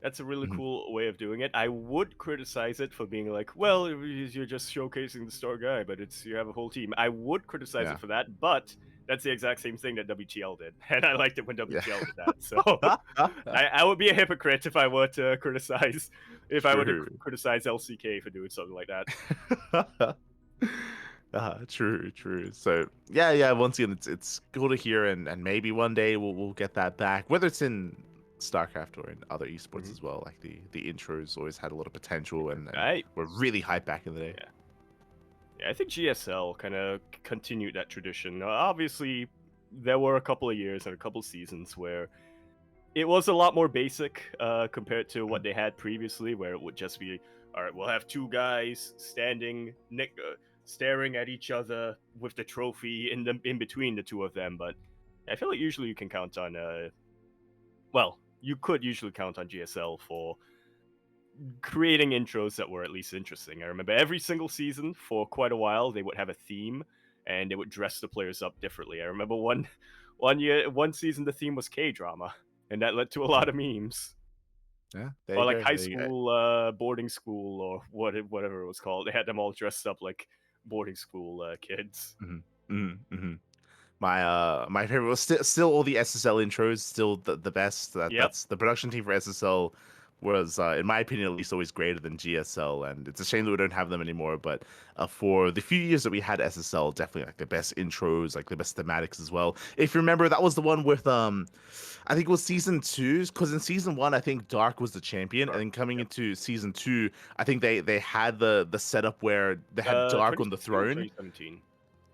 That's a really Mhm. cool way of doing it. I would criticize it for being like, well, you're just showcasing the star guy, but it's you have a whole team. I would criticize Yeah. it for that, but that's the exact same thing that WTL did, and I liked it when Yeah. WTL did that. So I would be a hypocrite if I were to criticize True. criticize LCK for doing something like that. True, true. So yeah, yeah. Once again, it's cool to hear, and maybe one day we'll get that back, whether it's in StarCraft or in other esports Mhm. as well. Like the intros always had a lot of potential, and I were really hyped back in the day. Yeah. Yeah, I think GSL kind of continued that tradition. Obviously, there were a couple of years and a couple of seasons where it was a lot more basic compared to what they had previously, where it would just be, all right, we'll have two guys standing, staring at each other with the trophy in between the two of them. But I feel like usually you can count on, well, you could usually count on GSL for creating intros that were at least interesting. I remember every single season for quite a while they would have a theme and they would dress the players up differently. I remember one season the theme was K drama, and that led to a lot of memes. Yeah, there Or you like go. high There you go. school boarding school or whatever it was called. They had them all dressed up like boarding school kids. My favorite was still all the SSL intros, still the best. Yep. That's the production team for SSL was, in my opinion, at least always greater than GSL, and it's a shame that we don't have them anymore. But for the few years that we had SSL, definitely like the best intros, like the best thematics as well. If you remember, that was the one with I think it was season two, because in season one I think Dark was the champion, and Dark. then coming Yep. into season two, I think they had the setup where they had Dark on the 2016 or throne. 2017?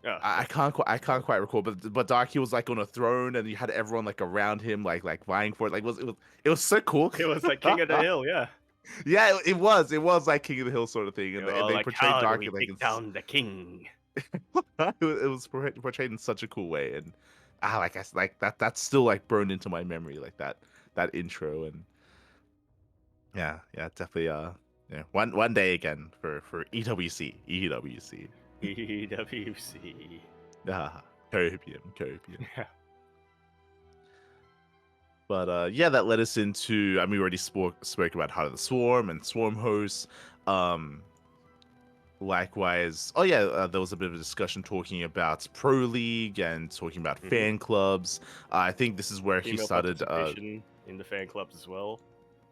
Yeah. I can't quite recall, but Darky was like on a throne, and you had everyone like around him, like vying for it. Like it was so cool. It was like King of the Hill, yeah. Yeah, it was like King of the Hill sort of thing, You and know, they like portrayed how do Darky we like take down the king? it was portrayed in such a cool way, and like like that's still like burned into my memory, like that intro, and yeah, definitely yeah, one day again for EWC. EWC. Ah, copium. Yeah. But yeah, that led us into. I mean, we already spoke about Heart of the Swarm and Swarm hosts. Um, Likewise, oh yeah, there was a bit of a discussion talking about Pro League and talking about Mm-hmm. fan clubs. I think this is where he Female started. participation in the fan clubs as well.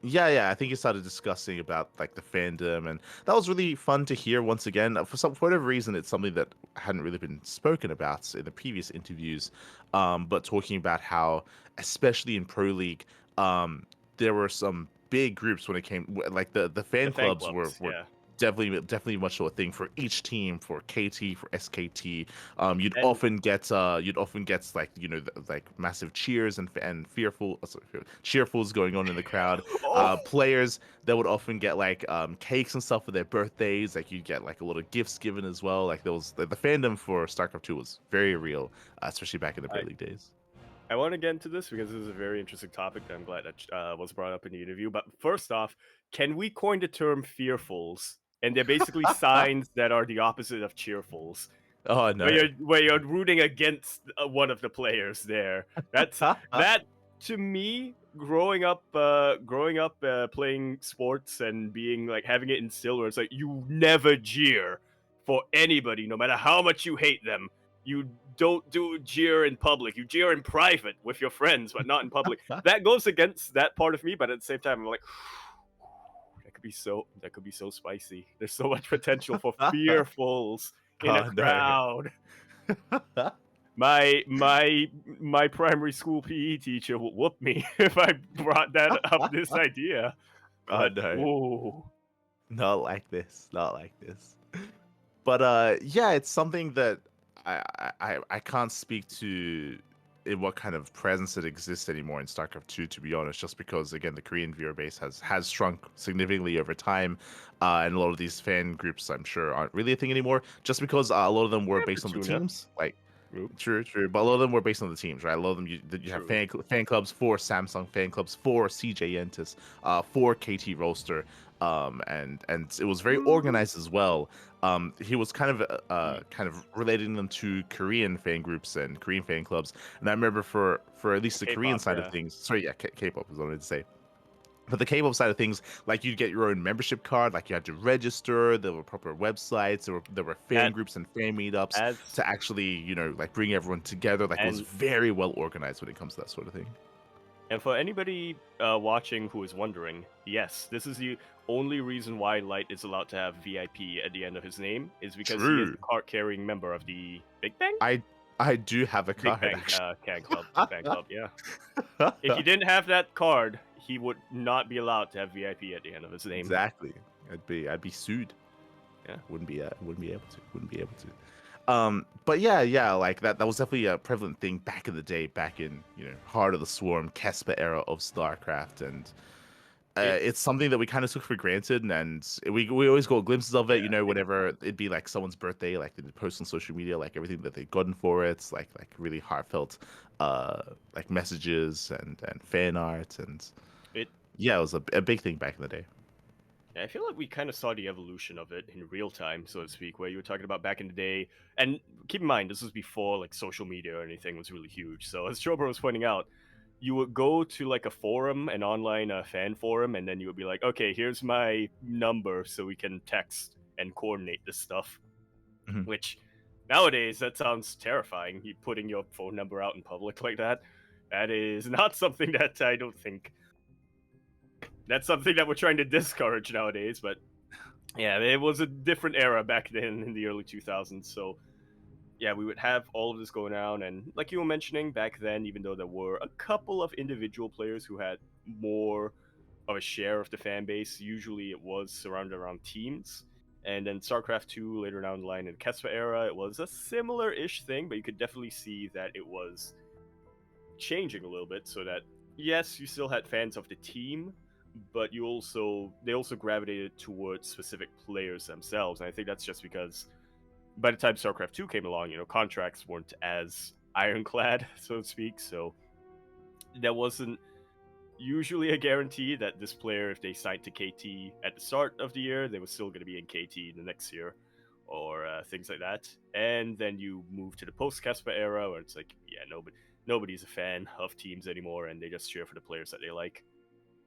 Yeah, I think he started discussing about like the fandom, and that was really fun to hear. Once again, for whatever reason, it's something that hadn't really been spoken about in the previous interviews. But talking about how, especially in Pro League, there were some big groups when it came, like the The fan fan clubs clubs, were yeah. definitely much of a thing for each team, for KT, for SKT. And You'd often get like, like massive cheers and cheerfuls going on in the crowd. oh, Players that would often get like cakes and stuff for their birthdays. Like you'd get like a lot of gifts given as well. Like there was the fandom for StarCraft 2 was very real, especially back in the Pro I, League days. I want to get into this because this is a very interesting topic that I'm glad that was brought up in the interview. But first off, can we coin the term fearfuls? And they're basically signs that are the opposite of cheerfuls. Oh no. Where you're rooting against one of the players there. That to me, growing up playing sports and being like having it instilled where it's like you never jeer for anybody, no matter how much you hate them. You don't do jeer in public. You jeer in private with your friends, but not in public. That goes against that part of me, but at the same time, I'm like, that could be so spicy. There's so much potential for fearfuls in a Oh no. crowd. My primary school PE teacher would whoop me if I brought that up this idea. Oh But no. ooh, Not like this. Not like this. But yeah, it's something that I can't speak to in what kind of presence it exists anymore in StarCraft 2, to be honest, just because again the Korean viewer base has shrunk significantly over time, and a lot of these fan groups I'm sure aren't really a thing anymore, just because a lot of them were yeah, based on the Fortuna. teams, like. Oop, True, but a lot of them were based on the teams, right? A lot of them you have true. fan clubs for Samsung, fan clubs for CJ Entis, for KT Roaster, and it was very organized as well. He was kind of relating them to Korean fan groups and Korean fan clubs, and I remember for at least the Korean K-pop, side of yeah. things. Sorry, yeah, K-pop is what I wanted to say. For the K-pop side of things, like you'd get your own membership card, like you had to register. There were proper websites. There were fan That groups and fan meetups as to actually, like bring everyone together. Like it was and very well organized when it comes to that sort of thing. And for anybody watching who is wondering, yes, this is the only reason why Light is allowed to have VIP at the end of his name is because he is True. a card-carrying member of the Big Bang? I do have a Big card Bang actually. fan club, yeah. If he didn't have that card, he would not be allowed to have VIP at the end of his name. Exactly. I'd be sued. Yeah. Wouldn't be able to. But yeah, like that was definitely a prevalent thing back in the day, back in, Heart of the Swarm, Kesper era of StarCraft, and it's something that we kind of took for granted, and we always got glimpses of it, Yeah. whenever it'd be like someone's birthday, like they'd post on social media, like everything that they'd gotten for it, like really heartfelt, like messages and fan art, and It yeah, it was a big thing back in the day. I feel like we kind of saw the evolution of it in real time, so to speak, where you were talking about back in the day. And keep in mind, this was before like social media or anything was really huge. So as Chobra was pointing out, you would go to like a forum, an online fan forum, and then you would be like, okay, here's my number so we can text and coordinate this stuff. Mhm. Which nowadays, that sounds terrifying. You putting your phone number out in public like that. That is not something that I don't think that's something that we're trying to discourage nowadays. But yeah, it was a different era back then in the early 2000s. So yeah, we would have all of this going on, and like you were mentioning back then, even though there were a couple of individual players who had more of a share of the fan base, usually it was surrounded around teams. And then StarCraft 2 later down the line in the Kesper era, it was a similar-ish thing, but you could definitely see that it was changing a little bit, so that yes, you still had fans of the team, but they also gravitated towards specific players themselves. And I think that's just because by the time StarCraft 2 came along, contracts weren't as ironclad, so to speak. So there wasn't usually a guarantee that this player, if they signed to KT at the start of the year, they were still going to be in KT the next year, or things like that. And then you move to the post-Casper era, where it's like, yeah, nobody's a fan of teams anymore, and they just cheer for the players that they like.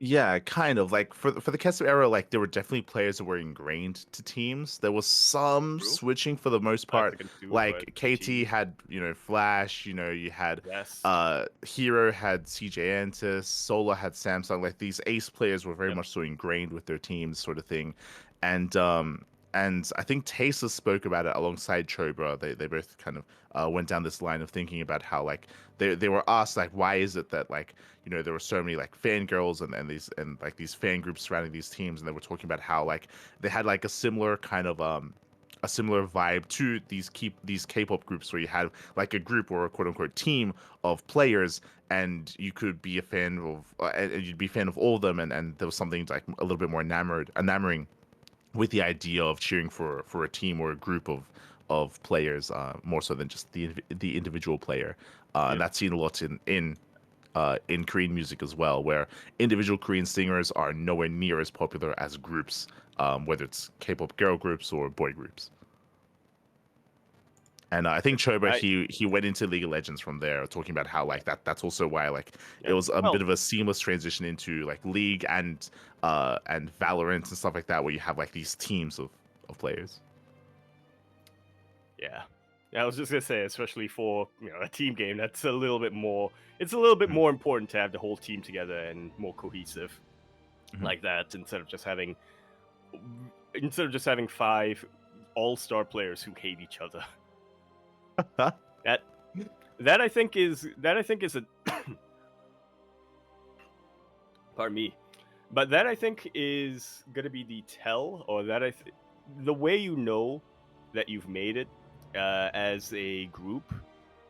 Yeah, kind of like for the Kessler era, like there were definitely players that were ingrained to teams. There was some True. switching for the most part. Classic and Stu, Like but KT had, Flash, you had yes, Hero had CJ Antis, Sola had Samsung. Like these ace players were very Yep. much so ingrained with their teams, sort of thing. And I think Tasa spoke about it alongside Chobra. They both kind of went down this line of thinking about how like they were asked like why is it that like there were so many like fangirls and like these fan groups surrounding these teams, and they were talking about how like they had like a similar kind of a similar vibe to these K-pop groups, where you had like a group or a quote unquote team of players, and you could be a fan of and you'd be a fan of all of them, and there was something like a little bit more enamoring with the idea of cheering for a team or a group of players, more so than just the individual player. And that's seen a lot in Korean music as well, where individual Korean singers are nowhere near as popular as groups, whether it's K-pop girl groups or boy groups. And I think Chobra, he went into League of Legends from there, talking about how like that's also why like it was a bit of a seamless transition into like League and Valorant and stuff like that, where you have like these teams of players. Yeah. I was just gonna say, especially for a team game, that's a little bit more. It's a little bit more important to have the whole team together and more cohesive, like that, instead of just having 5 all-star players who hate each other. that I think is a pardon me, but that I think is gonna be the tell, or that the way that you've made it as a group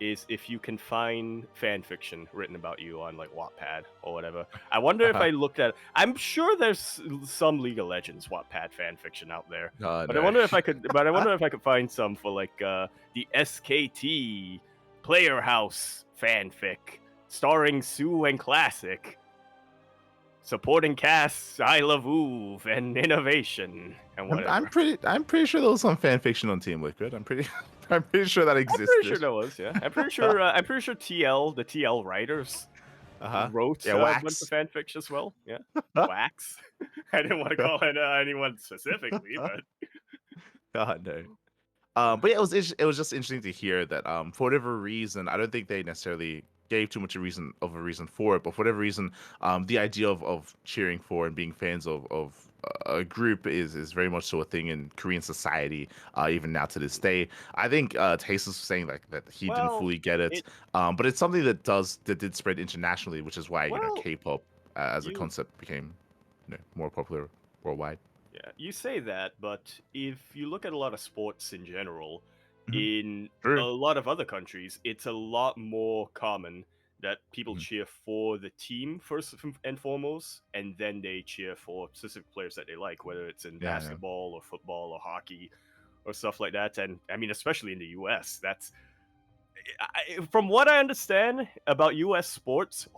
is if you can find fan fiction written about you on like Wattpad or whatever. I wonder if I looked at. I'm sure there's some League of Legends Wattpad fan fiction out there, but No. I wonder if I could. But I wonder if I could find some for like the SKT Player House fanfic starring Sue and Classic. Supporting casts I Love Oov and innovation and whatever. I'm pretty sure there was some fan fiction on Team Liquid. I'm pretty sure that existed. I'm pretty sure there was, yeah. I'm pretty sure TL, the TL writers, wrote Yeah, a bunch of wax. fanfics as well. Yeah, Wax. I didn't want to call it anyone specifically, but God no. But yeah, it was just interesting to hear that for whatever reason, I don't think they necessarily gave too much a reason for it, but for whatever reason, the idea of cheering for and being fans of a group is very much so a thing in Korean society, even now to this day. I think Taste was saying like that he didn't well, fully get it, it but it's something that did spread internationally, which is why well K-pop as a you concept became more popular worldwide. yeah, you say that, but if you look at a lot of sports in general, Hmm. in a True. lot of other countries, it's a lot more common that people Hmm. cheer for the team first and foremost, and then they cheer for specific players that they like, whether it's in Yeah, yeah. basketball or football or hockey or stuff like that. And I mean, especially in the US, from what I understand about US sports,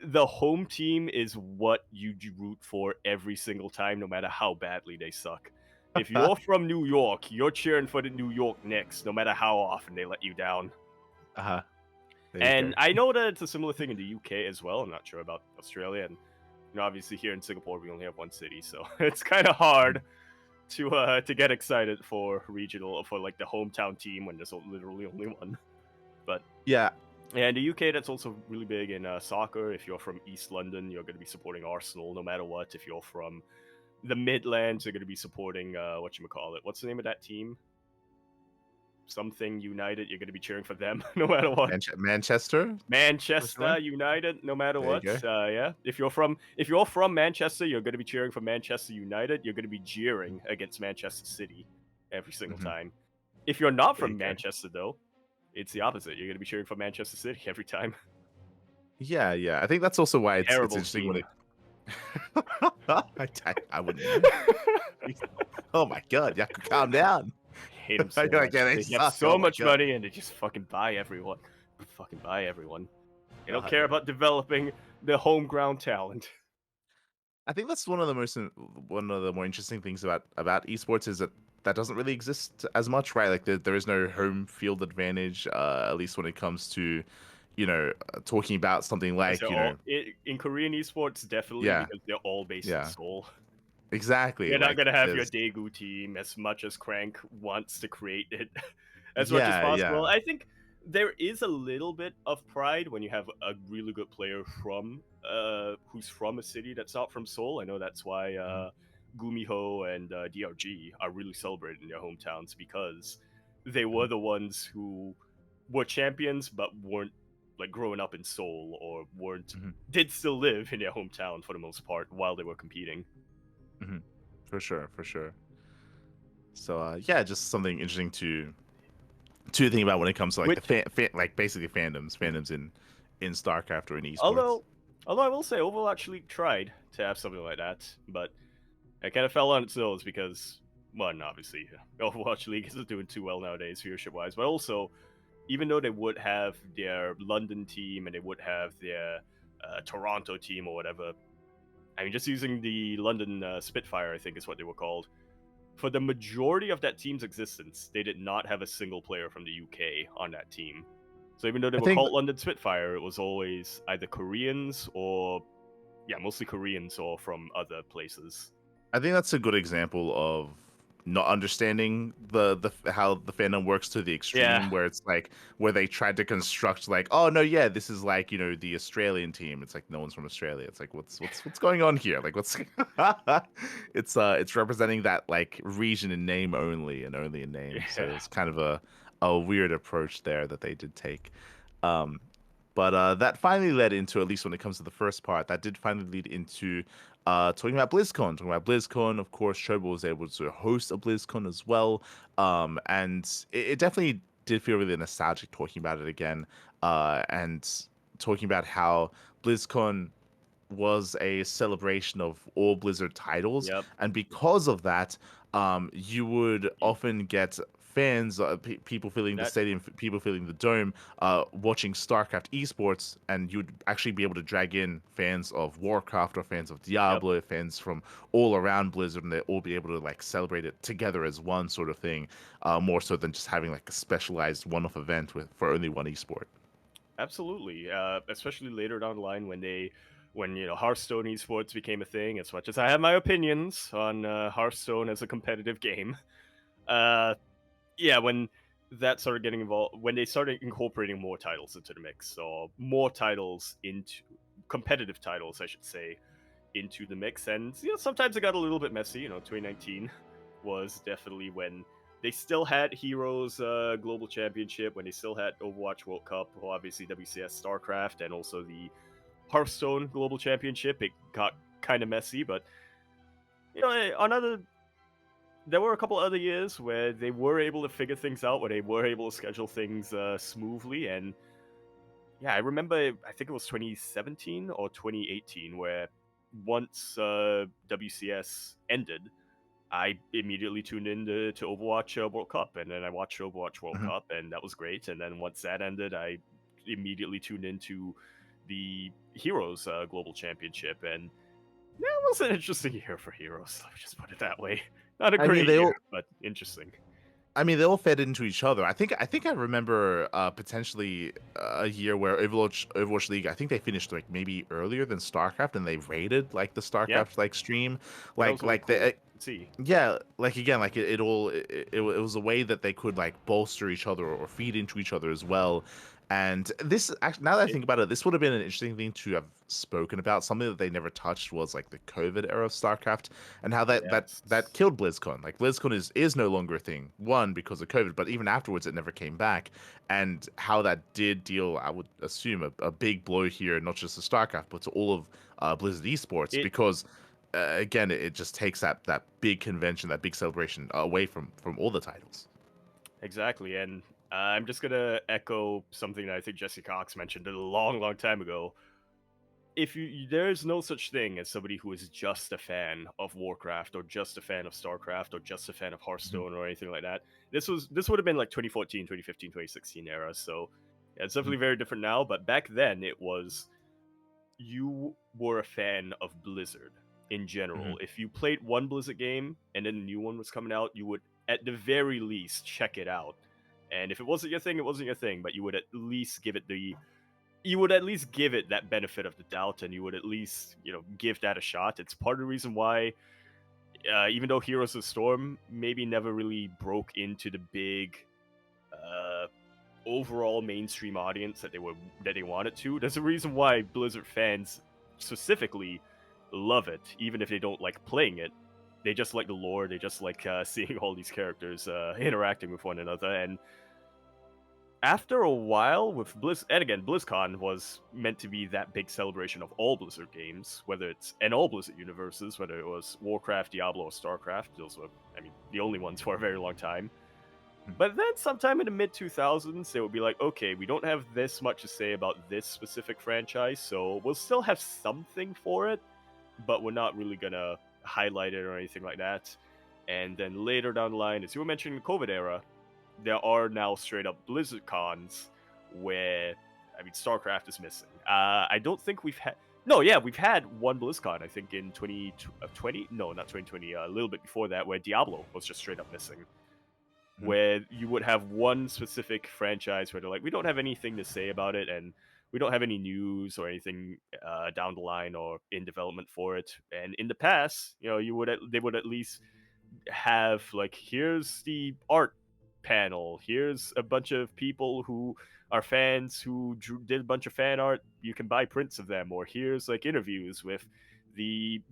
the home team is what you root for every single time, no matter how badly they suck. If you're from New York, you're cheering for the New York Knicks, no matter how often they let you down. Uh-huh. There you And go. I know that it's a similar thing in the UK as well. I'm not sure about Australia, and obviously here in Singapore we only have one city, so it's kind of hard to get excited for regional for like the hometown team when there's literally only one. But Yeah, yeah, in the UK, that's also really big in soccer. If you're from East London, you're going to be supporting Arsenal no matter what. If you're from the Midlands, you're going to be supporting whatchamacallit. What's the name of that team? Something United. You're going to be cheering for them no matter what. Manchester. That's Manchester right. United, no matter There you what. go. Yeah, if you're from Manchester, you're going to be cheering for Manchester United. You're going to be jeering against Manchester City every single Hmm. time. If you're not There you from go. Manchester, though, it's the opposite. You're going to be cheering for Manchester City every time. Yeah, yeah. I think that's also why it's Terrible interesting when team. it. I wouldn't know. Oh my god, you have to calm down. Hate them I so gotta much. get they They have suck. so Oh my much god. money and they just fucking buy everyone. Fucking buy everyone. They don't God, care no. about developing the home ground talent. I think that's one of the more interesting things about esports is that doesn't really exist as much, right? Like there is no home field advantage, at least when it comes to, talking about something Because like, they're all in Korean esports, definitely yeah, because they're all based in yeah, Seoul. exactly. You're not Like gonna have your there's, Daegu team as much as Crank wants to create it as much as yeah, possible. yeah. I think there is a little bit of pride when you have a really good player from who's from a city that's not from Seoul. I know that's why Mhm, Gumiho and DRG are really celebrated in their hometowns because they mhm, were the ones who were champions but weren't like growing up in Seoul or weren't mhm, did still live in their hometown for the most part while they were competing. mhm. For sure, for sure. So yeah, just something interesting to think about when it comes to like the Which like basically fandoms in StarCraft or in esports. Although, I will say, Overwatch actually tried to have something like that, but it kind of fell on its nose because, one, obviously, Overwatch League isn't doing too well nowadays, viewership-wise, but also, even though they would have their London team and they would have their Toronto team or whatever, I mean, just using the London Spitfire, I think is what they were called. For the majority of that team's existence, they did not have a single player from the UK on that team. So even though they I were think called London Spitfire, it was always either Koreans or, yeah, mostly Koreans or from other places. I think that's a good example of not understanding the how the fandom works to the Yeah, extreme, where it's like where they tried to construct like, oh no, yeah, this is like the Australian team. It's like no one's from Australia. It's like what's going on here? Like what's it's representing that like region in name only and only in name. So yeah. it's kind of a weird approach there that they did take. Um, but that finally led into, at least when it comes to the first part, that did finally lead into talking about BlizzCon. Talking about BlizzCon, of course, Chobra was able to host a BlizzCon as well. And it definitely did feel really nostalgic talking about it again. And talking about how BlizzCon was a celebration of all Blizzard titles, Yep. and because of that, you would You, often get fans, people filling the that stadium, people filling the dome, watching StarCraft esports, and you'd actually be able to drag in fans of Warcraft or fans of Yep. Diablo, fans from all around Blizzard, and they all be able to like celebrate it together as one sort of thing, more so than just having like a specialized one-off event with for only one esport. Absolutely. Especially later down the line when Hearthstone esports became a thing. As much as I have my opinions on Hearthstone as a competitive game, uh, yeah, when that started getting involved, when they started incorporating more titles into the mix, or more titles into competitive titles, I should say, into the mix, and sometimes it got a little bit messy. 2019 was definitely when they still had Heroes Global Championship, when they still had Overwatch World Cup, well, obviously WCS StarCraft, and also the Hearthstone Global Championship. It got kind of messy, but on other there were a couple other years where they were able to figure things out, where they were able to schedule things smoothly. And yeah, I remember, I think it was 2017 or 2018, where once WCS ended, I immediately tuned in to Overwatch World Cup, and then I watched Overwatch World Mhm. Cup, and that was great. And then once that ended, I immediately tuned into the Heroes Global Championship, and that was an interesting year for Heroes. Let me just put it that way. Not a I mean, great they year, all. but interesting. I mean, they all fed into each other. I think I remember potentially a year where Overwatch League. I think they finished like maybe earlier than StarCraft, and they rated like the Yeah, StarCraft like stream, yeah, that was really like cool. the Let's see. yeah, like again, like it was a way that they could like bolster each other or feed into each other as well. And this actually, now that I It, think about it, this would have been an interesting thing to have spoken about. Something that they never touched was like the COVID era of StarCraft and how that yes. killed BlizzCon. Like BlizzCon is no longer a thing. One, because of COVID, but even afterwards it never came back. And how that did deal, I would assume, a big blow here, not just to StarCraft, but to all of Blizzard Esports, It because again, it just takes that big convention, that big celebration away from all the titles. exactly, and I'm just gonna echo something that I think Jesse Cox mentioned a long, long time ago. If there's no such thing as somebody who is just a fan of Warcraft or just a fan of StarCraft or just a fan of Mhm, Hearthstone or anything like that. This would have been like 2014, 2015, 2016 era. So yeah, it's mhm, definitely very different now. But back then, it was you were a fan of Blizzard in mhm. general. If you played one Blizzard game and then a new one was coming out, you would at the very least check it out. And if it wasn't your thing, it wasn't your thing. But you would at least give it that benefit of the doubt, and you would at least give that a shot. It's part of the reason why, even though Heroes of the Storm maybe never really broke into the big uh, overall mainstream audience that they wanted to, there's a reason why Blizzard fans specifically love it, even if they don't like playing it. They just like the lore. They just like seeing all these characters interacting with one another. And after a while with and again, BlizzCon was meant to be that big celebration of all Blizzard games, whether it's and all Blizzard universes, whether it was Warcraft, Diablo, or StarCraft. Those were, I mean, the only ones for a very long time. But then sometime in the mid 2000s, they would be like, okay, we don't have this much to say about this specific franchise, so we'll still have something for it, but we're not really gonna highlight it or anything like that. And then later down the line, as you were mentioning the COVID era, there are now straight up Blizzard cons where, I mean, StarCraft is missing. I don't think we've had. No, yeah, we've had one BlizzCon, I think, in 2020. No, not 2020, a little bit before that, where Diablo was just straight up missing. Mhm. Where you would have one specific franchise where they're like, we don't have anything to say about it, and we don't have any news or anything down the line or in development for it. And in the past, they would at least have like, here's the art panel, here's a bunch of people who are fans who did a bunch of fan art, you can buy prints of them, or here's like interviews with the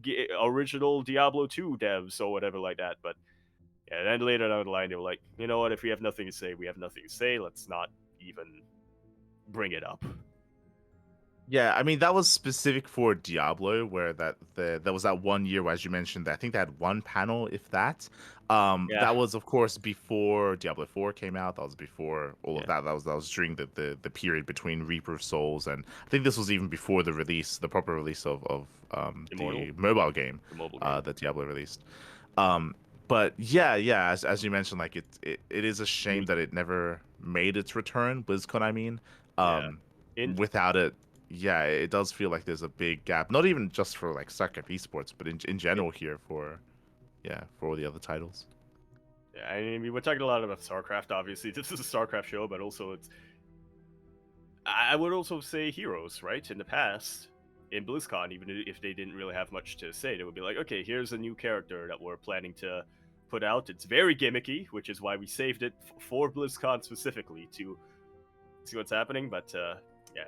original Diablo 2 devs or whatever like that. But yeah, then later down the line they were like, you know what, if we have nothing to say, we have nothing to say, let's not even bring it up. Yeah, I mean that was specific for Diablo, where there was that one year, as you mentioned, that I think they had one panel, if that. Yeah, That was of course before Diablo 4 came out. That was before all of yeah, that. That was during the period between Reaper of Souls, and I think this was even before the proper release of Immortal, the mobile game the mobile game. that Diablo released. Um, but yeah, as you mentioned, like it is a shame You, that it never made its return. BlizzCon, I mean, yeah, um, in without it, yeah, it does feel like there's a big gap. Not even just for like StarCraft esports, but in it, general here for for all the other titles. yeah, I mean, we were talking a lot about StarCraft. Obviously, this is a StarCraft show, but also I would also say heroes, right? In the past, in BlizzCon, even if they didn't really have much to say, they would be like, okay, here's a new character that we're planning to put out. It's very gimmicky, which is why we saved it for BlizzCon specifically to see what's happening. But yeah,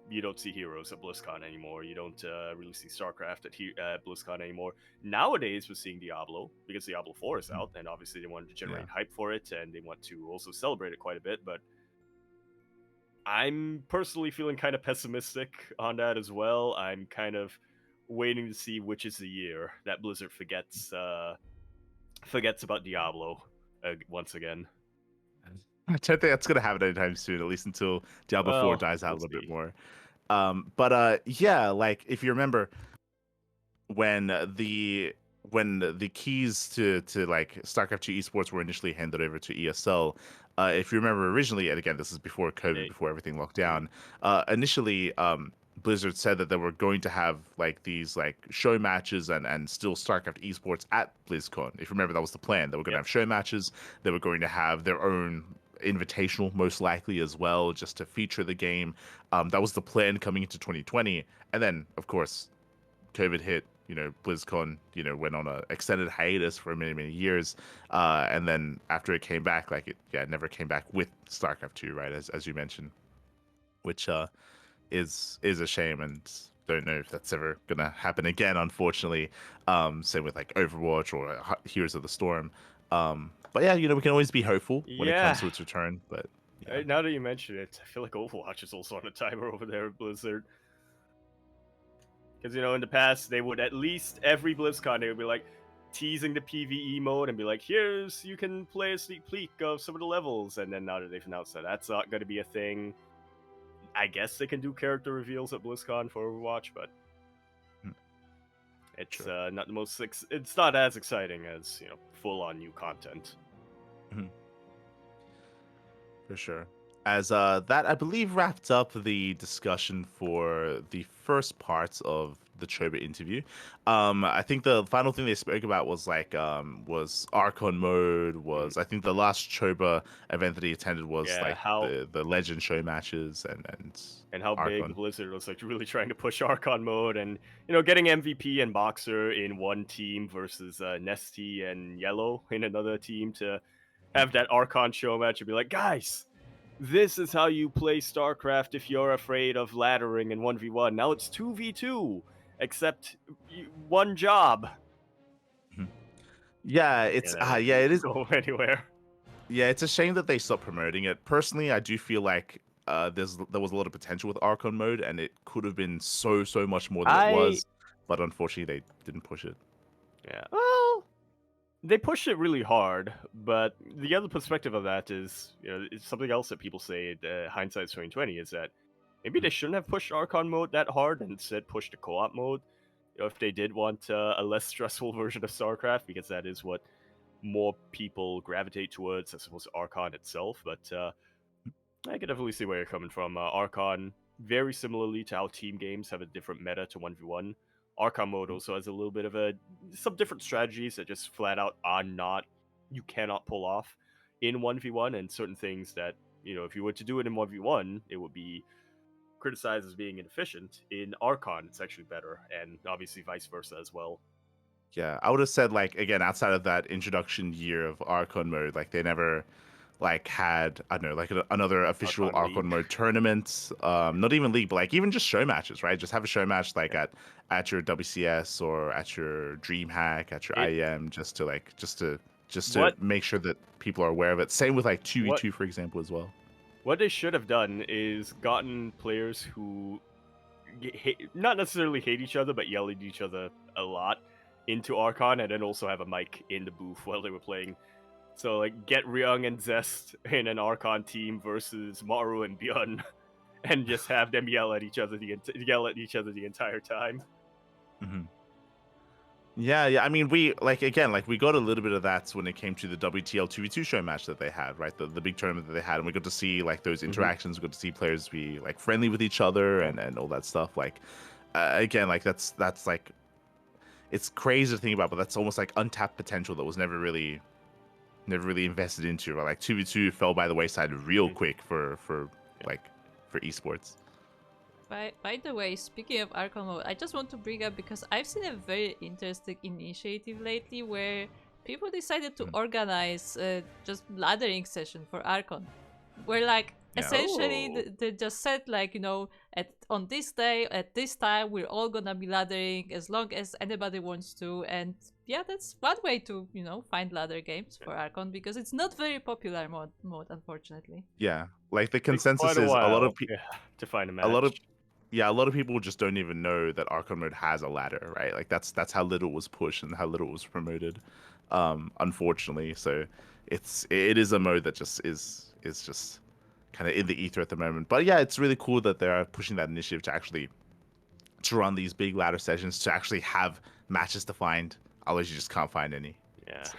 you don't see heroes at BlizzCon anymore. You don't really see StarCraft at BlizzCon anymore. Nowadays, we're seeing Diablo because Diablo 4 is out, and obviously they wanted to generate hype for it, and they want to also celebrate it quite a bit. But I'm personally feeling kind of pessimistic on that as well. I'm kind of waiting to see which is the year that Blizzard forgets about Diablo once again. I don't think that's gonna happen anytime soon, at least until Diablo 4 Well, dies out we'll a little bit see. more. But yeah, like if you remember when the keys to like StarCraft 2 Esports were initially handed over to ESL, if you remember originally, and again this is before COVID, Hey. before everything locked Mhm. down, initially Blizzard said that they were going to have like these like show matches and still StarCraft Esports at BlizzCon. If you remember, that was the plan. They were going to Yep. have show matches. They were going to have their own invitational, most likely as well, just to feature the game. That was the plan coming into 2020, and then of course COVID hit. BlizzCon, went on a extended hiatus for many, many years, and then after it came back, like it never came back with StarCraft 2, right? As you mentioned, which is a shame, and don't know if that's ever gonna happen again. Unfortunately, same with like Overwatch or Heroes of the Storm. But yeah, we can always be hopeful when it comes Yeah. to its return. But yeah, Now that you mention it, I feel like Overwatch is also on a timer over there at Blizzard. Because, in the past, they would at least every BlizzCon, they would be like teasing the PvE mode and be like, you can play a sneak peek of some of the levels. And then now that they've announced that that's not going to be a thing, I guess they can do character reveals at BlizzCon for Overwatch, but Hmm, it's sure. not the most. It's not as exciting as full on new content. Mhm. For sure. As that, I believe, wrapped up the discussion for the first parts of the Chobra interview. I think the final thing they spoke about was was Archon mode. Mhm. I think the last Chobra event that he attended was Yeah, like how the Legend show matches and how big Archon. Blizzard was like really trying to push Archon mode, and getting MVP and Boxer in one team versus Nesty and Yellow in another team to have that Archon show match and be like, guys, this is how you play StarCraft if you're afraid of laddering in 1v1. Now it's 2v2, except one job. Mhm. Yeah, Yeah, it's that yeah, it didn't is. go anywhere. Yeah, it's a shame that they stopped promoting it. Personally, I do feel like there was a lot of potential with Archon mode, and it could have been so much more than it I was, but unfortunately they didn't push it. Yeah. Well, they pushed it really hard, but the other perspective of that is, it's something else that people say. Hindsight's 2020 is that maybe they shouldn't have pushed Archon mode that hard and instead pushed the co-op mode. If they did want a less stressful version of StarCraft, because that is what more people gravitate towards as opposed to Archon itself. But I can definitely see where you're coming from. Archon, very similarly to how team games have a different meta to 1v1. Archon mode also has a little bit of some different strategies that just flat out are not, you cannot pull off in 1v1, and certain things that, if you were to do it in 1v1, it would be criticized as being inefficient. In Archon, it's actually better, and obviously vice versa as well. Yeah, I would have said like again outside of that introduction year of Archon mode, like they never like had I don't know like another official Archon Archon League. mode tournament. Not even league, but like even just show matches, right? Just have a show match like Yeah. at your WCS or at your DreamHack, at your It IEM, just to what make sure that people are aware of it. Same with like what 2v2 for example as well. what they should have done is gotten players who not necessarily hate each other, but yell at each other a lot into Archon, and then also have a mic in the booth while they were playing. So like, get Ryung and Zest in an Archon team versus Maru and Bjorn, and just have them yell at each other the entire time. Hmm. Yeah. I mean, we like again, like we got a little bit of that when it came to the WTL 2v2 show match that they had, right? The big tournament that they had, and we got to see like those Mm-hmm. interactions. We got to see players be like friendly with each other Yeah. and all that stuff. Like again, like that's like it's crazy to think about, but that's almost like untapped potential that was never really invested into. Right? Like 2v2 fell by the wayside real Mm-hmm. quick for Yeah. like for esports. By the way, speaking of Archon mode, I just want to bring up because I've seen a very interesting initiative lately where people decided to organize just laddering session for Archon, where like Yeah. essentially Oh. they just said like at on this day at this time we're all gonna be laddering as long as anybody wants to, and yeah, that's one way to find ladder games for Archon because it's not very popular mode unfortunately. Yeah, like the Takes consensus quite a is while, to find a a lot of match. yeah, a lot of people just don't even know that Archon mode has a ladder, right? Like that's how little was pushed and how little was promoted, unfortunately. So it is a mode that just is just kind of in the ether at the moment. But yeah, it's really cool that they're pushing that initiative to run these big ladder sessions to actually have matches to find. Otherwise, you just can't find any. Yeah. So,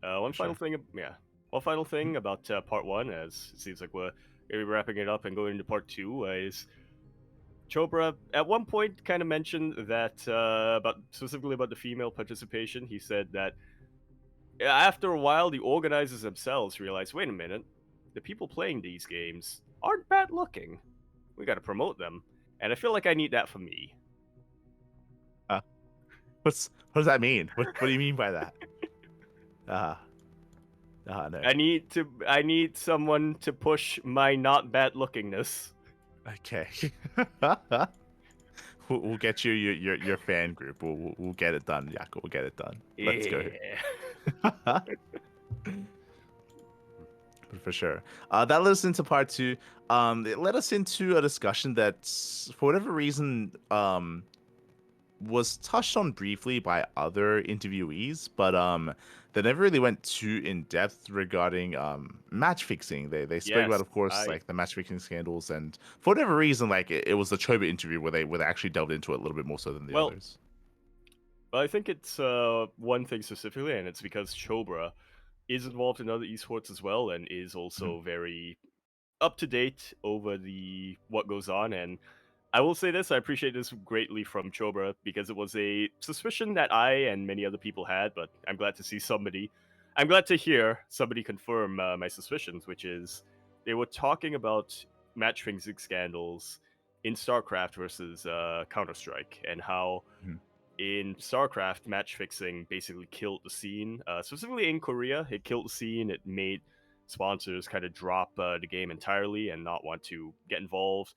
yeah. One final sure. thing. Yeah. One final thing about part one, as it seems like we're maybe wrapping it up and going into part two, is Chobra at one point kind of mentioned that about specifically about the female participation. He said that after a while, the organizers themselves realized, wait a minute, the people playing these games aren't bad looking. We got to promote them, and I feel like I need that for me. What does that mean? What do you mean by that? No. I need someone to push my not bad lookingness. Okay. We'll get you your fan group. We'll get it done, Yako. We'll get it done. Let's go. Yeah. For sure. That led us into part two. It led us into a discussion that, for whatever reason, was touched on briefly by other interviewees, but they never really went too in depth regarding match fixing. They spoke about, Yes, of course, like the match fixing scandals, and for whatever reason, like it was the Chobra interview where they actually delved into it a little bit more so than the well, others. I think it's one thing specifically, and it's because Chobra is involved in other esports as well, and is also very up to date over the what goes on. And I will say this: I appreciate this greatly from Chobra because it was a suspicion that I and many other people had, but I'm glad to see somebody. I'm glad to hear somebody confirm my suspicions, which is they were talking about match fixing scandals in StarCraft versus Counter Strike, and how Mhm. in StarCraft, match fixing basically killed the scene. Specifically in Korea, it killed the scene. It made sponsors kind of drop the game entirely and not want to get involved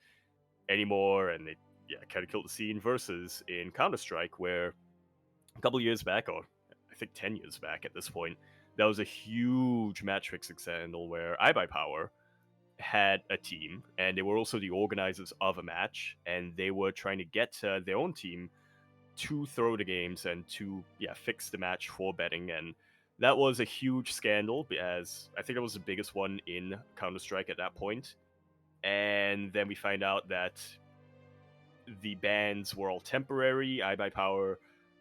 anymore, and it kind of killed the scene. Versus in Counter Strike, where a couple years back, or I think 10 years back at this point, that was a huge match fixing scandal where iBuyPower had a team, and they were also the organizers of a match, and they were trying to get their own team to throw the games and to fix the match for betting. And that was a huge scandal, as I think it was the biggest one in Counter-Strike at that point. And then we find out that the bans were all temporary. iBuyPower,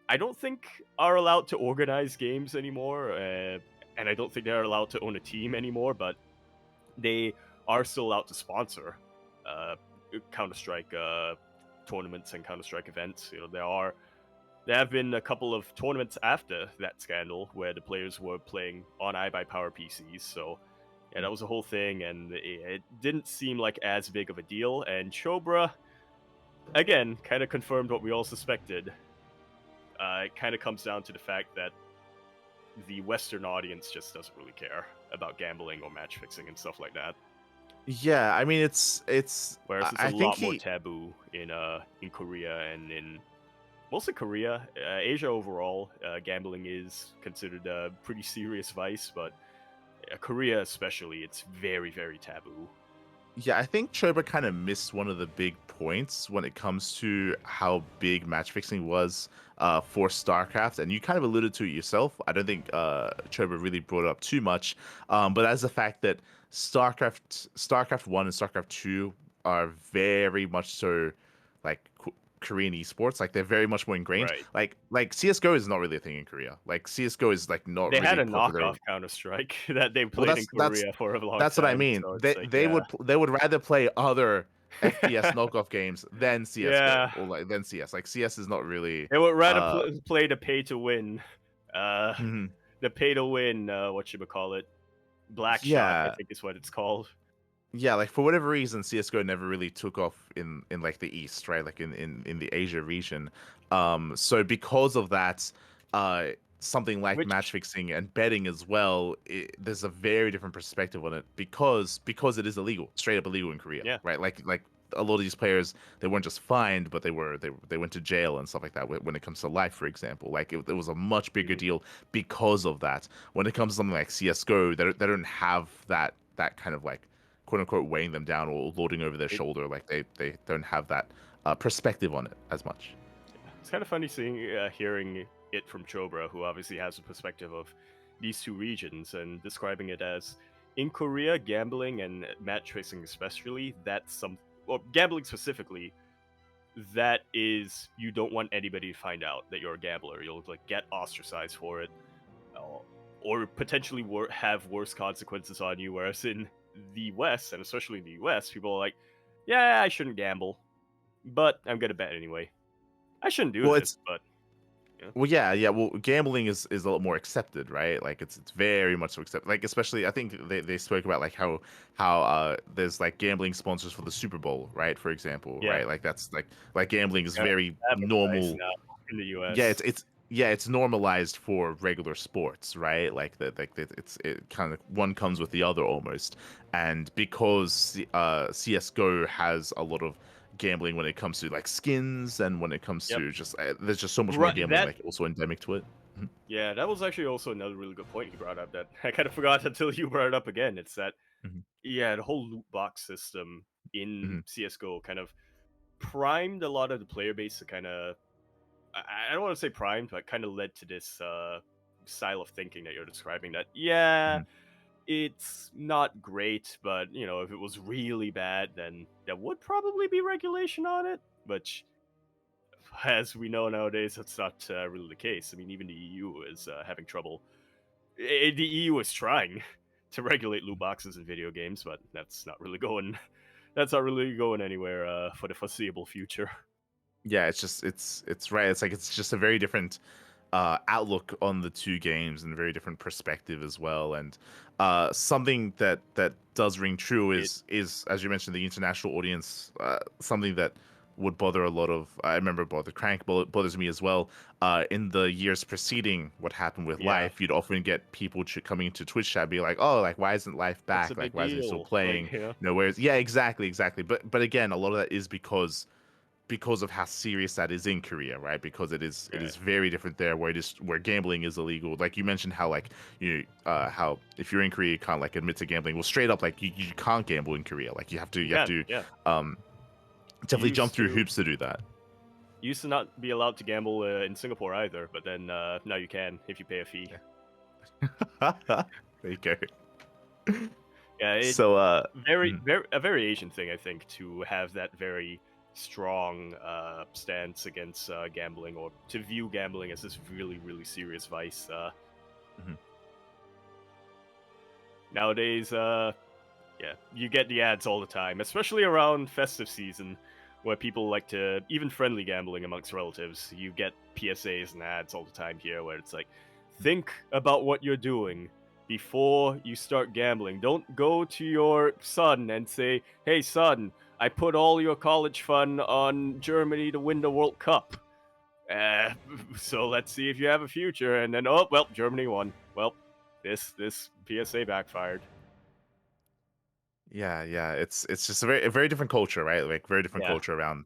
I don't think, are allowed to organize games anymore, and I don't think they're allowed to own a team anymore, but they are still allowed to sponsor uh, Counter-Strike tournaments and Counter-Strike events. There have been a couple of tournaments after that scandal where the players were playing on iBuyPower PCs. So, yeah, that was a whole thing, and it didn't seem like as big of a deal. And Chobra, again, kind of confirmed what we all suspected. It kind of comes down to the fact that the Western audience just doesn't really care about gambling or match fixing and stuff like that. Yeah, I mean it's Whereas it's a I think lot more taboo in Korea and in mostly Korea. Asia overall, gambling is considered a pretty serious vice, but Korea especially, it's very, very taboo. Yeah, I think Chobra kind of missed one of the big points when it comes to how big match fixing was for StarCraft, and you kind of alluded to it yourself. I don't think Chobra really brought it up too much, but as the fact that StarCraft 1 and StarCraft 2 are very much so like Korean esports, like they're very much more ingrained. Right. Like CS:GO is not really a thing in Korea. Like CS:GO is like not They had really a popular. knockoff Counter Strike that they Well, played in Korea for a long that's what I time. mean. So it's They like, they would they would rather play other FPS knockoff games than CS:GO yeah, or like than CS. Like CS is not really they would rather uh play the pay to win. Uh, mhm. the pay to win, what should we call it? Black shot, I Yeah. think is what it's called. yeah, like for whatever reason, CS:GO never really took off in like the East, right? Like in the Asia region. So because of that, uh, something like match Which fixing and betting as well, there's a very different perspective on it because it is illegal, straight up illegal in Korea, yeah, right? Like a lot of these players, they weren't just fined, but they went to jail and stuff like that. When it comes to life, for example, like it was a much bigger mhm. deal because of that. When it comes to something like CS:GO, they don't have that kind of like quote unquote weighing them down or loading over their it, shoulder. Like they don't have that perspective on it as much. it's kind of funny hearing it from Chobra, who obviously has a perspective of these two regions and describing it as in Korea, gambling and match fixing especially, that's some or gambling specifically, that is you don't want anybody to find out that you're a gambler. You'll like get ostracized for it, uh, or potentially have worse consequences on you. Whereas in the West, and especially in the US, people are like, "Yeah, I shouldn't gamble, but I'm gonna bet anyway. I shouldn't do Well, this, it's but yeah, yeah. Well, gambling is a lot more accepted, right? Like it's very much so accepted. Like especially, I think they spoke about like how there's like gambling sponsors for the Super Bowl, right? For example, yeah, right? Like that's like gambling is kind of very advertised normal. now in the Yeah, US." it's normalized for regular sports, right? It kind of one comes with the other almost. And because CS:GO has a lot of gambling when it comes to like skins and when it comes Yep, to just there's just so much more right. gambling That like also endemic to it. Mhm, yeah, that was actually also another really good point you brought up that I kind of forgot until you brought it up again. It's that mhm, yeah, the whole loot box system in mhm, CS:GO kind of primed a lot of the player base to kind of I don't want to say primed, but kind of led to this style of thinking that you're describing. That yeah, mhm. it's not great, but you know, if it was really bad, then there would probably be regulation on it. Which, as we know nowadays, that's not really the case. I mean, even the EU is having trouble. The EU is trying to regulate loot boxes in video games, but that's not really going. That's not really going anywhere for the foreseeable future. Yeah, it's just it's right. It's like it's just a very different outlook on the two games and a very different perspective as well. And something that does ring true It is as you mentioned the international audience. Something that would bother a lot of I remember bother Crank bothers me as well. In the years preceding what happened with yeah, Life, you'd often get people coming into Twitch chat be like, "Oh, like why isn't Life what's the back? Like big why isn't he still deal? playing?" Like, you know, Whereas yeah, exactly. But again, a lot of that is because of how serious that is in Korea, right? Because it right. is very different there, where gambling is illegal. Like you mentioned, how like how if you're in Korea, you can't like admit to gambling. Well, straight up, like you can't gamble in Korea. Like You you have can, to yeah. um definitely jump Used through to hoops to do that. used to not be allowed to gamble in Singapore either, but then now you can if you pay a fee. There you go. Yeah, it So mhm, very a very Asian thing, I think, to have that very strong stance against gambling or to view gambling as this really really serious vice. mhm. Nowadays, yeah, you get the ads all the time, especially around festive season, where people like to even friendly gambling amongst relatives. You get PSAs and ads all the time here, where it's like, think about what you're doing before you start gambling. Don't go to your son and say, "Hey, son, I put all your college fund on Germany to win the World Cup. Uh, so let's see if you have a future." And then, oh well, Germany won. Well, this PSA backfired. Yeah. It's just a very different culture, right? Like very different Yeah. culture around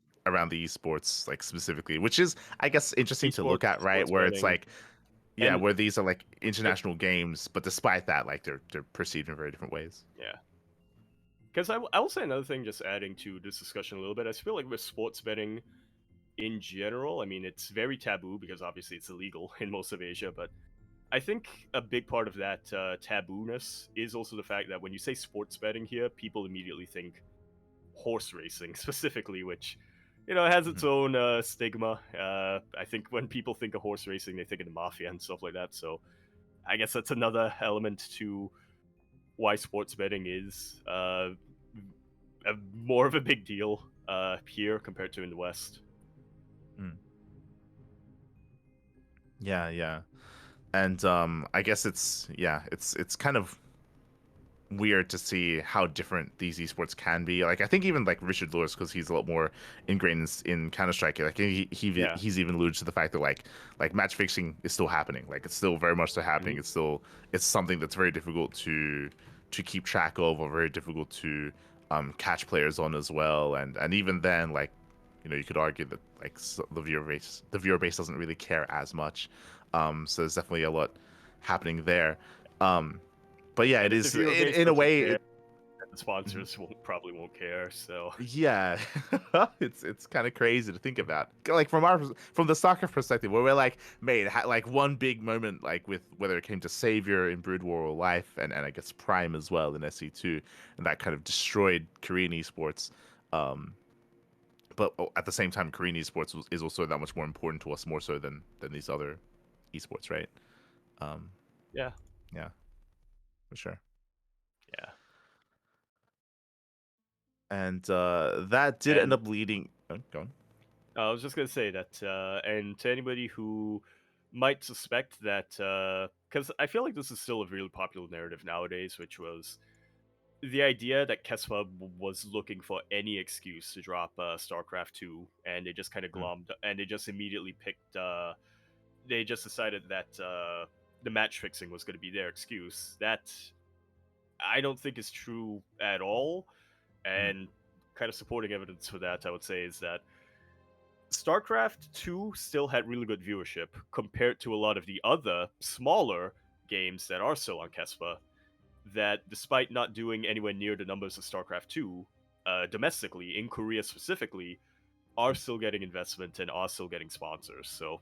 the esports, like specifically, which is I guess interesting to look Esports, at, right? sports Where it's betting, like yeah, and where these are like it, international games, but despite that, like they're perceived in very different ways. yeah. Because I will say another thing, just adding to this discussion a little bit. I feel like with sports betting in general, I mean, it's very taboo because obviously it's illegal in most of Asia. But I think a big part of that tabooness is also the fact that when you say sports betting here, people immediately think horse racing specifically, which has its Mhm. own stigma. I think when people think of horse racing, they think of the mafia and stuff like that. So I guess that's another element to why sports betting is more of a big deal here compared to in the West. Mm. Yeah. And I guess it's kind of weird to see how different these esports can be. Like I think even like Richard Lewis, because he's a lot more ingrained in Counter Strike. Like Yeah. he's even alluded to the fact that like match fixing is still happening. Like it's still very much so happening. Mhm. It's something that's very difficult to keep track of, or very difficult to catch players on as well. And even then, like you could argue that like the viewer base doesn't really care as much. So there's definitely a lot happening there. Um, but yeah, it And if the is viewer base in a doesn't way. care, then the sponsors probably won't care. So Yeah, it's kind of crazy to think about. Like from the soccer perspective, where we're like, mate, like one big moment, like with whether it came to Savior in Brood War or Life, and I guess Prime as well in SC2, and that kind of destroyed Korean esports. Um, but at the same time, Korean esports is also that much more important to us, more so than these other esports, right? Um, yeah, yeah, for sure. yeah. And that did end And up leading. Oh, go on. I was just gonna say that, and to anybody who might suspect that, because I feel like this is still a really popular narrative nowadays, which was the idea that Keswa was looking for any excuse to drop StarCraft 2, and they just kind of Mm, glommed, and they just immediately picked. They just decided that the match fixing was going to be their excuse. That I don't think is true at all, mm, and kind of supporting evidence for that, I would say, is that StarCraft 2 still had really good viewership compared to a lot of the other smaller games that are still on Kespa, that despite not doing anywhere near the numbers of StarCraft 2, domestically, in Korea specifically, are mm, still getting investment and are still getting sponsors. So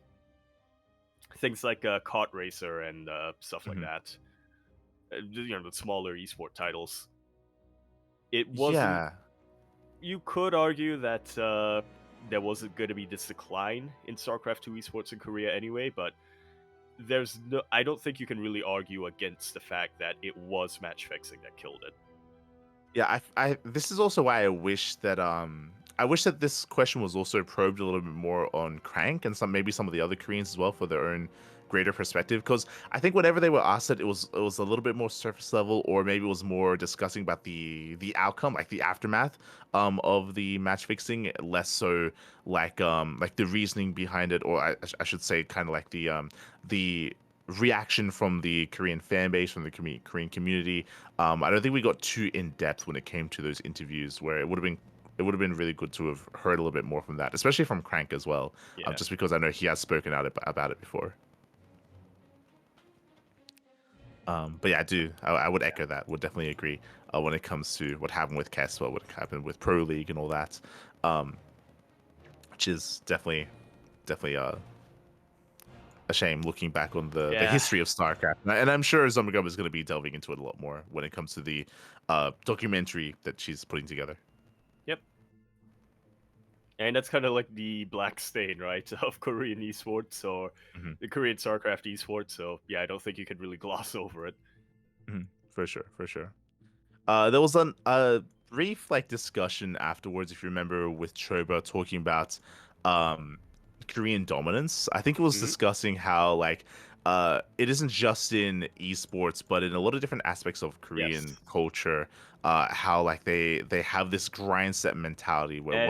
things like Kart Racer and stuff like mhm. that, the smaller esport titles. It wasn't. Yeah, You could argue that there wasn't going to be this decline in StarCraft 2 esports in Korea anyway, but there's no. I don't think you can really argue against the fact that it was match fixing that killed it. yeah. This is also why I wish that this question was also probed a little bit more on Crank and maybe some of the other Koreans as well for their own greater perspective. Because I think whenever they were asked it, it was a little bit more surface level, or maybe it was more discussing about the outcome, like the aftermath of the match fixing, less so like the reasoning behind it, or I should say kind of like the reaction from the Korean fan base, from the Korean community. I don't think we got too in depth when it came to those interviews, where it would have been really good to have heard a little bit more from that, especially from Crank as well, Yeah. just because I know he has spoken out about it before. But yeah, I would echo that. Would definitely agree when it comes to what happened with Keswa, what happened with Pro League and all that, um, which is definitely a shame looking back on the Yeah. history of StarCraft. And I'm sure Zomagub is going to be delving into it a lot more when it comes to the documentary that she's putting together. Yep. And that's kind of like the black stain, right, of Korean esports or Hmm. the Korean StarCraft esports. So yeah, I don't think you could really gloss over it. Hmm. For sure, for sure. There was a brief like discussion afterwards, if you remember, with Chobra talking about um, Korean dominance. I think it was Hmm. discussing how like it isn't just in esports, but in a lot of different aspects of Korean Yes. culture. How like they have this grind set mentality where And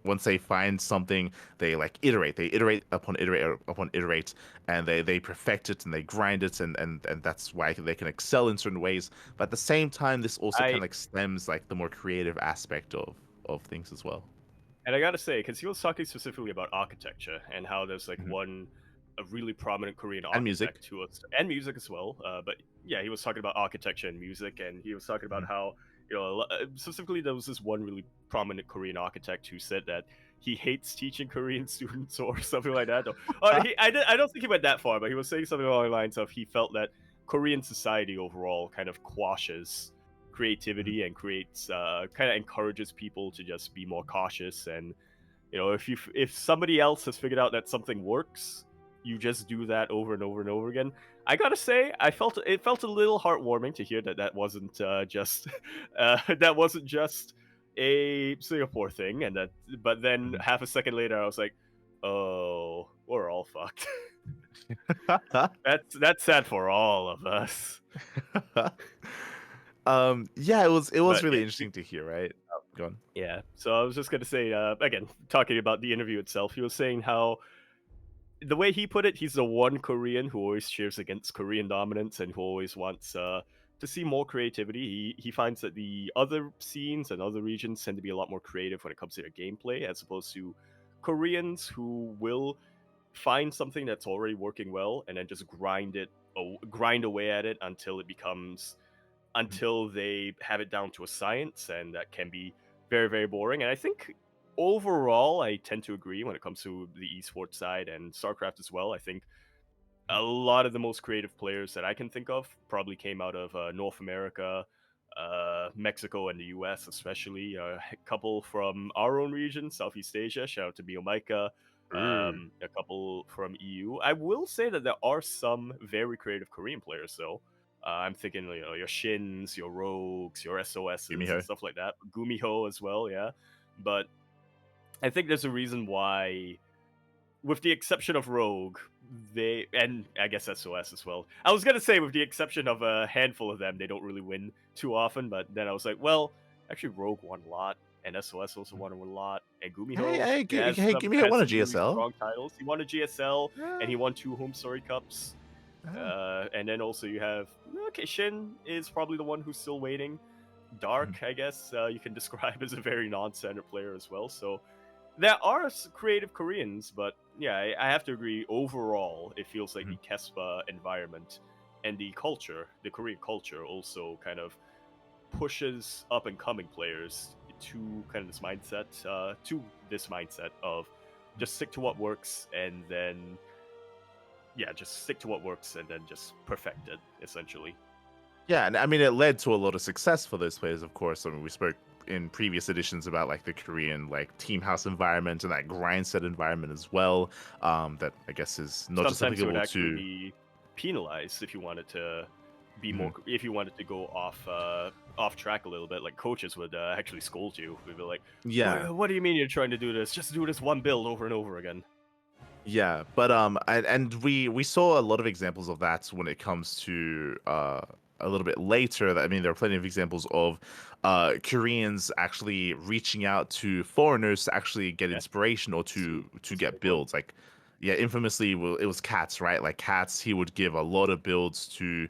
once they find something, they iterate upon iterate, and they perfect it and they grind it, and that's why they can excel in certain ways. But at the same time, this also kind I of like stems like the more creative aspect of things as well. And I gotta say, because he was talking specifically about architecture and how there's like Hmm. a really prominent Korean And music. architect who was, and music as well. But yeah, he was talking about architecture and music, and he was talking about Hmm. how specifically there was this one really prominent Korean architect who said that he hates teaching Korean students or something like that. Or I don't think he went that far, but he was saying something along the lines of he felt that Korean society overall kind of quashes Hmm. creativity and creates kind of encourages people to just be more cautious, and if somebody else has figured out that something works, you just do that over and over and over again. I gotta say, it felt a little heartwarming to hear that that wasn't just that wasn't just a Singapore thing, and that but then Hmm. half a second later I was like, oh, we're all fucked. That's sad for all of us. Yeah, it was But really yeah, interesting to hear, right? Go on. yeah. So I was just gonna say, again, talking about the interview itself, he was saying how the way he put it, he's the one Korean who always cheers against Korean dominance and who always wants to see more creativity. He finds that the other scenes and other regions tend to be a lot more creative when it comes to their gameplay, as opposed to Koreans who will find something that's already working well and then just grind away at it until it becomes until they have it down to a science, and that can be very, very boring. And I think overall, I tend to agree when it comes to the esports side and StarCraft as well. I think a lot of the most creative players that I can think of probably came out of North America, Mexico, and the US, especially. A couple from our own region, Southeast Asia. Shout out to Mio Micah. Ooh, A couple from EU. I will say that there are some very creative Korean players, though. I'm thinking, your Shins, your Rogues, your SOSs, and Gumiho. stuff like that. Gumiho as well, yeah. But I think there's a reason why, with the exception of Rogue, they and I guess SOS as well. I was gonna say with the exception of a handful of them, they don't really win too often. But then I was like, well, actually, Rogue won a lot, and SOS also won a lot, and Hey, Gumiho hey, give me has one of some really GSL. strong titles. He won a GSL, and Yeah. he won 2 Home Story Cups. Yeah. And then also you have Shin is probably the one who's still waiting. Dark, I guess you can describe as a very non-standard player as well. So there are creative Koreans, but yeah, I have to agree. Overall, it feels like Mhm. the Kespa environment and the culture, the Korean culture, also kind of pushes up and coming players to kind of this mindset of just stick to what works, and then just stick to what works and then just perfect it, essentially. Yeah, and I mean, it led to a lot of success for those players, of course. I mean, we spoke in previous editions about like the Korean like team house environment and that grind set environment as well. That I guess is not just Sometimes it would applicable actually to. be penalized if you wanted to be Mhm. more, if you wanted to go off track a little bit. Like coaches would actually scold you. They'd be like, Yeah, what do you mean you're trying to do this? Just do this one build over and over again." yeah, but and we saw a lot of examples of that when it comes to a little bit later. I mean, there are plenty of examples of Koreans actually reaching out to foreigners to actually get Yeah, inspiration or Sue, to that's a get big one. builds. Like, yeah, infamously, it was Cats, right? Like Cats, he would give a lot of builds to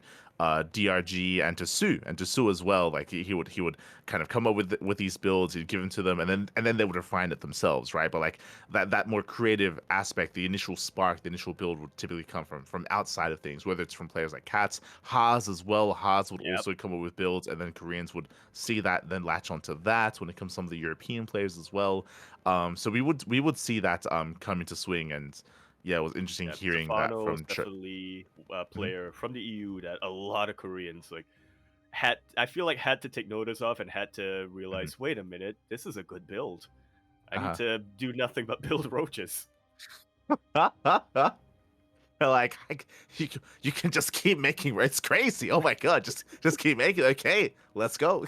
DRG and to Sue as well. Like he would kind of come up with these builds, he'd give them to them, and then they would refine it themselves, right? But like that more creative aspect, the initial spark, the initial build would typically come from outside of things, whether it's from players like Cats, Haas as well. Haas would Yep. also come up with builds, and then Koreans would see that, then latch onto that when it comes to some of the European players as well. So we would see that come into swing, and yeah, it was interesting Yeah, hearing that Stefano is from definitely a Mhm. player from the EU that a lot of Koreans like had. I feel like had to take notice of and had to Mhm. realize, wait a minute, this is a good build. I need Uh-huh. to do nothing but build roaches. Like you can just keep making it's crazy. Oh my god, just keep making. Okay, let's go.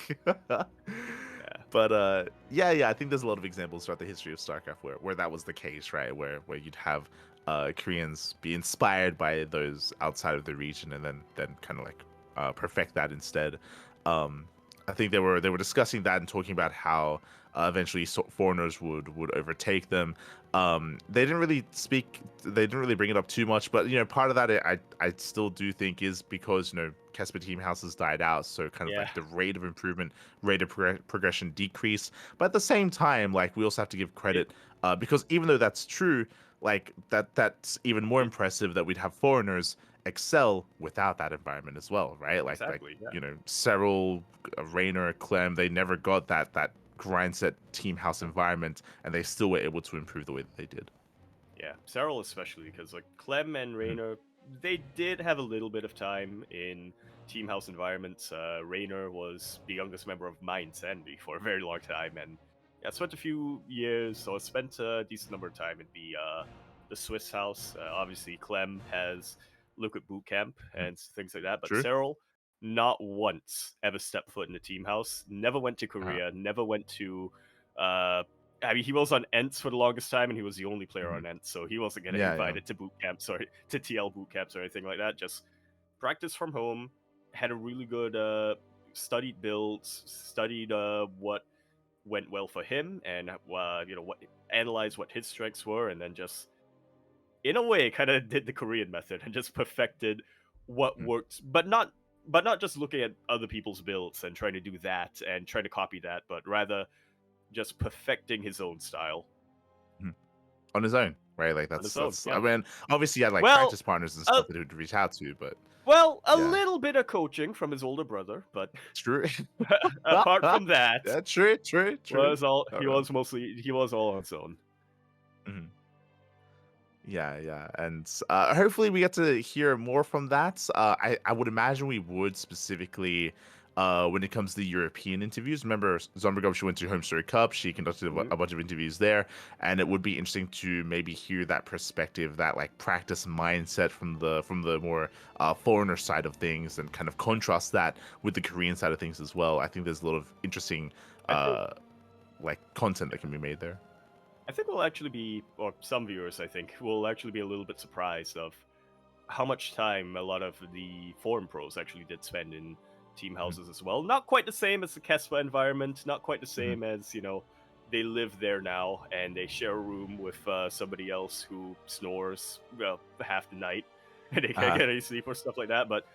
Yeah, But yeah, I think there's a lot of examples throughout the history of StarCraft where that was the case, right? Where you'd have Koreans be inspired by those outside of the region, and then kind of like perfect that instead. Um, I think they were discussing that and talking about how eventually foreigners would overtake them. They didn't really bring it up too much, but part of that I still do think is because Kesper Team House has died out, so kind of yeah, like the rate of improvement, rate of progression decreased. But at the same time, like we also have to give it, credit because even though that's true, like that's even more it impressive that we'd have foreigners excel without that environment as well, right? Like exactly. Yeah, Cyril, Raynor, Clem, they never got that grind set team house environment, and they still were able to improve the way that they did. yeah. Cyril especially because like Clem and Mhm. Raynor, they did have a little bit of time in team house environments. Raynor was the youngest member of my Insanity for a very long time, and yeah, spent a few years. So I spent a decent number of time in the Swiss house. Obviously, Clem has look at boot camp Mhm. and things like that, but True. Cyril not once ever stepped foot in the team house. Never went to Uh-huh. Korea. Never went to. I mean, he was on Ents for the longest time, and he was the only player Mhm. on Ents, so he wasn't getting Yeah, yeah. invited to boot camps or to TL boot camps or anything like that. Just practice from home. Had a really good studied builds, studied what went well for him, and what analyzed what his strengths were, and then just in a way kind of did the Korean method and just perfected what Mm. worked, but not just looking at other people's builds and trying to do that and trying to copy that, but rather just perfecting his own style Mhm. On his own, right? Like on his own. I Yeah. mean, obviously he had like Well, practice partners and uh, stuff that he would reach out to, but a yeah, little bit of coaching from his older brother, but true. apart from that, Yeah, true. was all All he right. was mostly he was all on his own. Mhm. Yeah, and hopefully we get to hear more from that. I would imagine we would specifically when it comes to the European interviews. Remember, Zombergov, she went to Home Story Cup. She conducted Mhm. a bunch of interviews there, and it would be interesting to maybe hear that perspective, that like practice mindset from the more foreigner side of things, and kind of contrast that with the Korean side of things as well. I think there's a lot of interesting I think like content that can be made there. I think we'll actually be, or some viewers, I think, will actually be a little bit surprised of how much time a lot of the foreign pros actually did spend in team Mhm. houses as well. Not quite the same as the Kespa environment, not quite the Mhm. same as, they live there now and they share a room with somebody else who snores half the night and they can't Uh-huh. get any sleep or stuff like that. But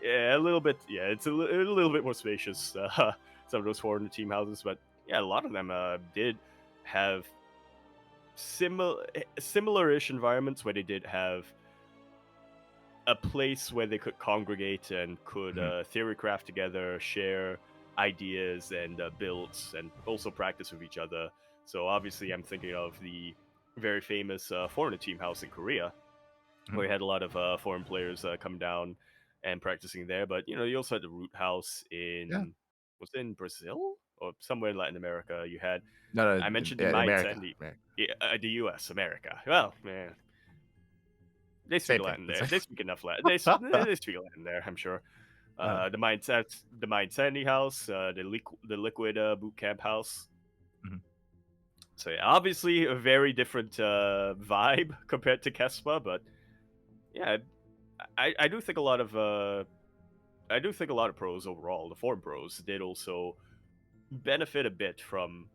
yeah, a little bit, yeah, it's a little bit more spacious, some of those foreign team houses. But yeah, a lot of them did have similar-ish environments where they did have a place where they could congregate and could Mhm. theorycraft together, share ideas and builds, and also practice with each other. So obviously, I'm thinking of the very famous foreigner team house in Korea, Mhm. where you had a lot of foreign players come down and practicing there. But you also had the root house Yeah. in was it in Brazil or somewhere in Latin America. You had No, I mentioned the in Mind America. Sandy, America. yeah, the U.S. America. Well, man, they speak Same thing. Latin It's there. like- They speak enough Latin. They speak Latin there, I'm sure. uh, The Mind Sandy house, the Liquid boot camp house. mhm. So yeah, obviously a very different vibe compared to Kespa, but yeah, I do think a lot of pros overall, the foreign pros, did also benefit a bit from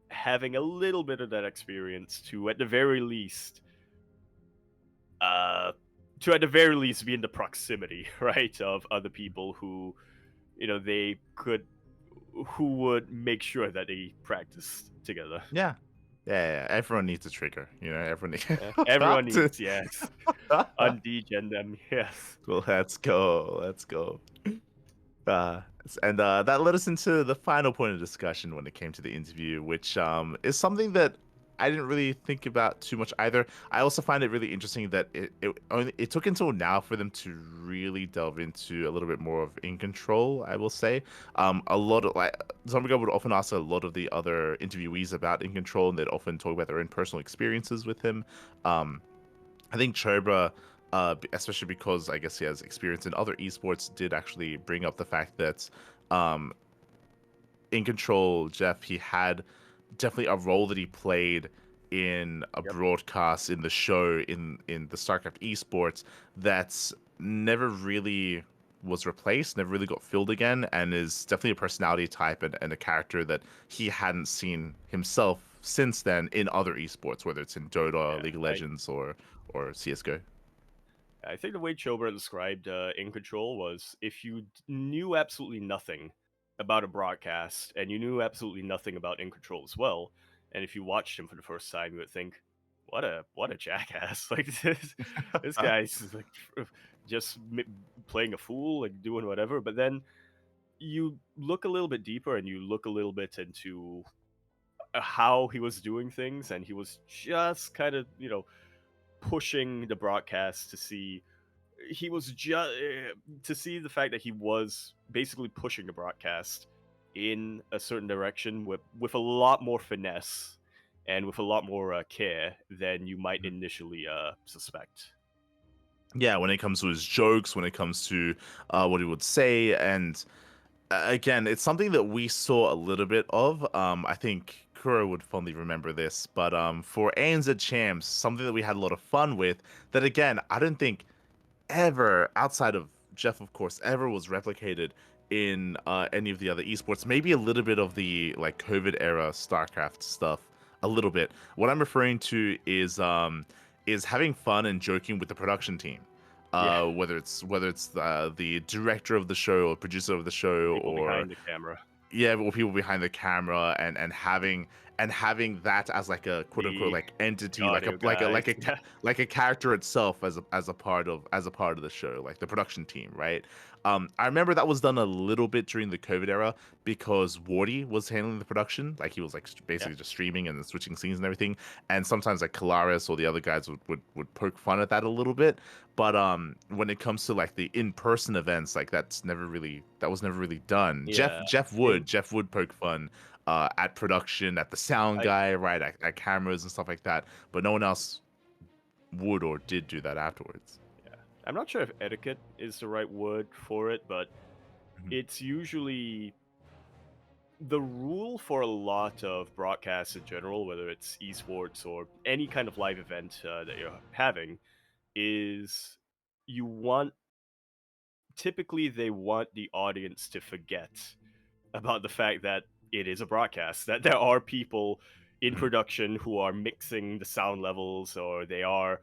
having a little bit of that experience to at the very least uh be in the proximity, right, of other people who they could who would make sure that they practiced together. Yeah. Yeah. Everyone needs a trigger. Everyone needs Yeah, everyone to. needs, yes, undegen them, yes. Well, let's go. Let's go. And that led us into the final point of discussion when it came to the interview, which is something that I didn't really think about too much either. I also find it really interesting that it took until now for them to really delve into a little bit more of In Control. I will say, a lot of like Zombiego would often ask a lot of the other interviewees about In Control, and they'd often talk about their own personal experiences with him. Um, I think Chobra, especially because I guess he has experience in other esports, did actually bring up the fact that um, in Control, Jeff, he had definitely a role that he played in a Yep. broadcast in the show in the StarCraft esports that's never really was replaced, never really got filled again, and is definitely a personality type and a character that he hadn't seen himself since then in other esports, whether it's in Dota, Yeah, League of I Legends, or CS:GO. I think the way Chobra described In Control was if you knew absolutely nothing about a broadcast and you knew absolutely nothing about In Control as well, and if you watched him for the first time, you would think, what a jackass! Like this guy's like just playing a fool, like doing whatever. But then you look a little bit deeper and you look a little bit into how he was doing things, and he was just kind of pushing the broadcast to see he was just to see the fact that he was basically pushing the broadcast in a certain direction with a lot more finesse and with a lot more care than you might initially suspect. Yeah, when it comes to his jokes, when it comes to what he would say, and again, it's something that we saw a little bit of. I think Kuro would fondly remember this, but for ANZ Champs, something that we had a lot of fun with. That again, I don't think ever outside of Jeff, of course, ever was replicated in any of the other esports. Maybe a little bit of the like COVID era StarCraft stuff, a little bit. What I'm referring to is having fun and joking with the production team. Yeah, Whether it's the director of the show or producer of the show, people or behind the camera, yeah, or people behind the camera, and having that as like a quote unquote the like entity, like a audio guys. Yeah, like a character itself as a part of the show, like the production team, right? I remember that was done a little bit during the COVID era because Wardy was handling the production, like he was like yeah, basically just streaming and then switching scenes and everything, and sometimes like Kalaris or the other guys would poke fun at that a little bit, but when it comes to like the in-person events, like that was never really done. yeah. In Jeff would poke fun at production, at the sound I guy, right, at cameras and stuff like that, but no one else would or did do that afterwards. yeah, I'm not sure if etiquette is the right word for it, but Mhm. it's usually the rule for a lot of broadcasts in general, whether it's esports or any kind of live event that you're having, is you want typically they want the audience to forget about the fact that it is a broadcast, that there are people in Mhm. production who are mixing the sound levels or they are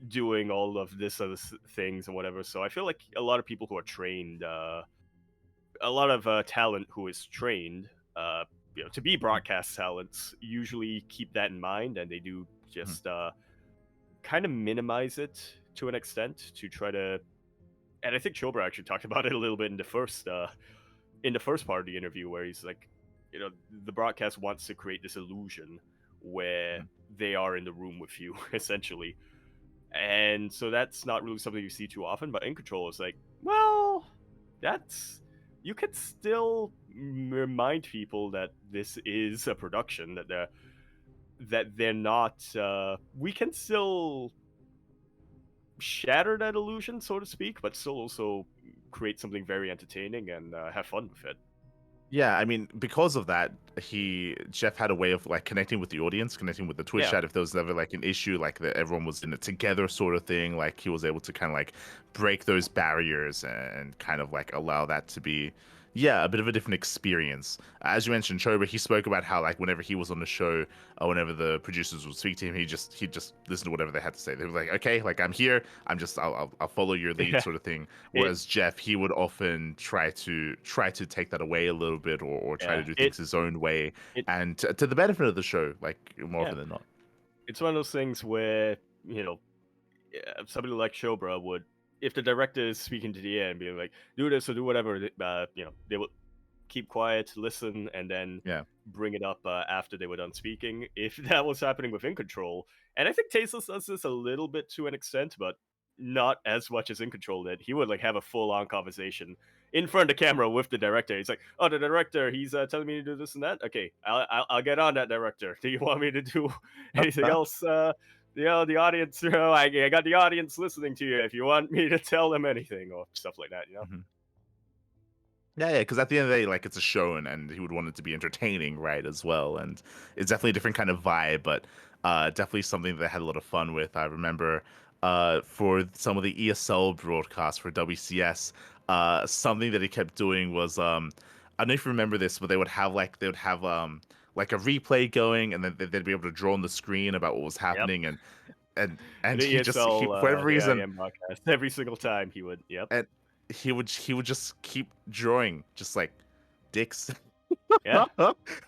doing all of this other things and whatever. So I feel like a lot of people who are trained, a lot of talent who is trained, uh, to be Mhm. broadcast talents, usually keep that in mind, and they do Mhm. just kind of minimize it to an extent to try to. And I think Chobra actually talked about it a little bit in the first part of the interview, where he's like, the broadcast wants to create this illusion where Mhm. they are in the room with you, essentially. And so that's not really something you see too often. But in control, it's like, well, that's you could still remind people that this is a production, that they're not. We can still shatter that illusion, so to speak, but still also create something very entertaining and have fun with it. Yeah, I mean, because of that, Jeff had a way of like connecting with the audience, connecting with the Twitch Yeah, chat. If there was ever like an issue, like that everyone was in it together, sort of thing, like he was able to kind of like break those barriers and kind of like allow that to be, yeah, a bit of a different experience. As you mentioned, Chobra, he spoke about how like whenever he was on the show, whenever the producers would speak to him, he'd just listen to whatever they had to say. They were like, okay, like I'm here, I'll follow your lead, yeah. sort of thing. It Whereas Jeff, he would often try to take that away a little bit, or try yeah to do it things his own way, it and to the benefit of the show, like more yeah. often than not. It's one of those things where somebody like Shobra would, if the director is speaking to the air and being like, "Do this or do whatever," they would keep quiet, listen, and then Yeah. bring it up after they were done speaking. If that was happening with In Control, and I think Tasteless does this a little bit to an extent, but not as much as In Control did. He would like have a full on conversation in front of the camera with the director. He's like, "Oh, the director, he's telling me to do this and that. Okay, I'll get on that, director. Do you want me to do anything else?" The audience, I got the audience listening to you. If you want me to tell them anything or stuff like that. Mhm. Yeah, because at the end of the day, like it's a show, and he would want it to be entertaining, right, as well. And it's definitely a different kind of vibe, but definitely something that I had a lot of fun with. I remember for some of the ESL broadcasts for WCS, something that he kept doing was I don't know if you remember this, but they would have like a replay going, and then they'd be able to draw on the screen about what was Yep. happening, and The he ESL, for whatever the reason, IM broadcast, every single time he would. Yep. and he would just keep drawing just like dicks. Yeah.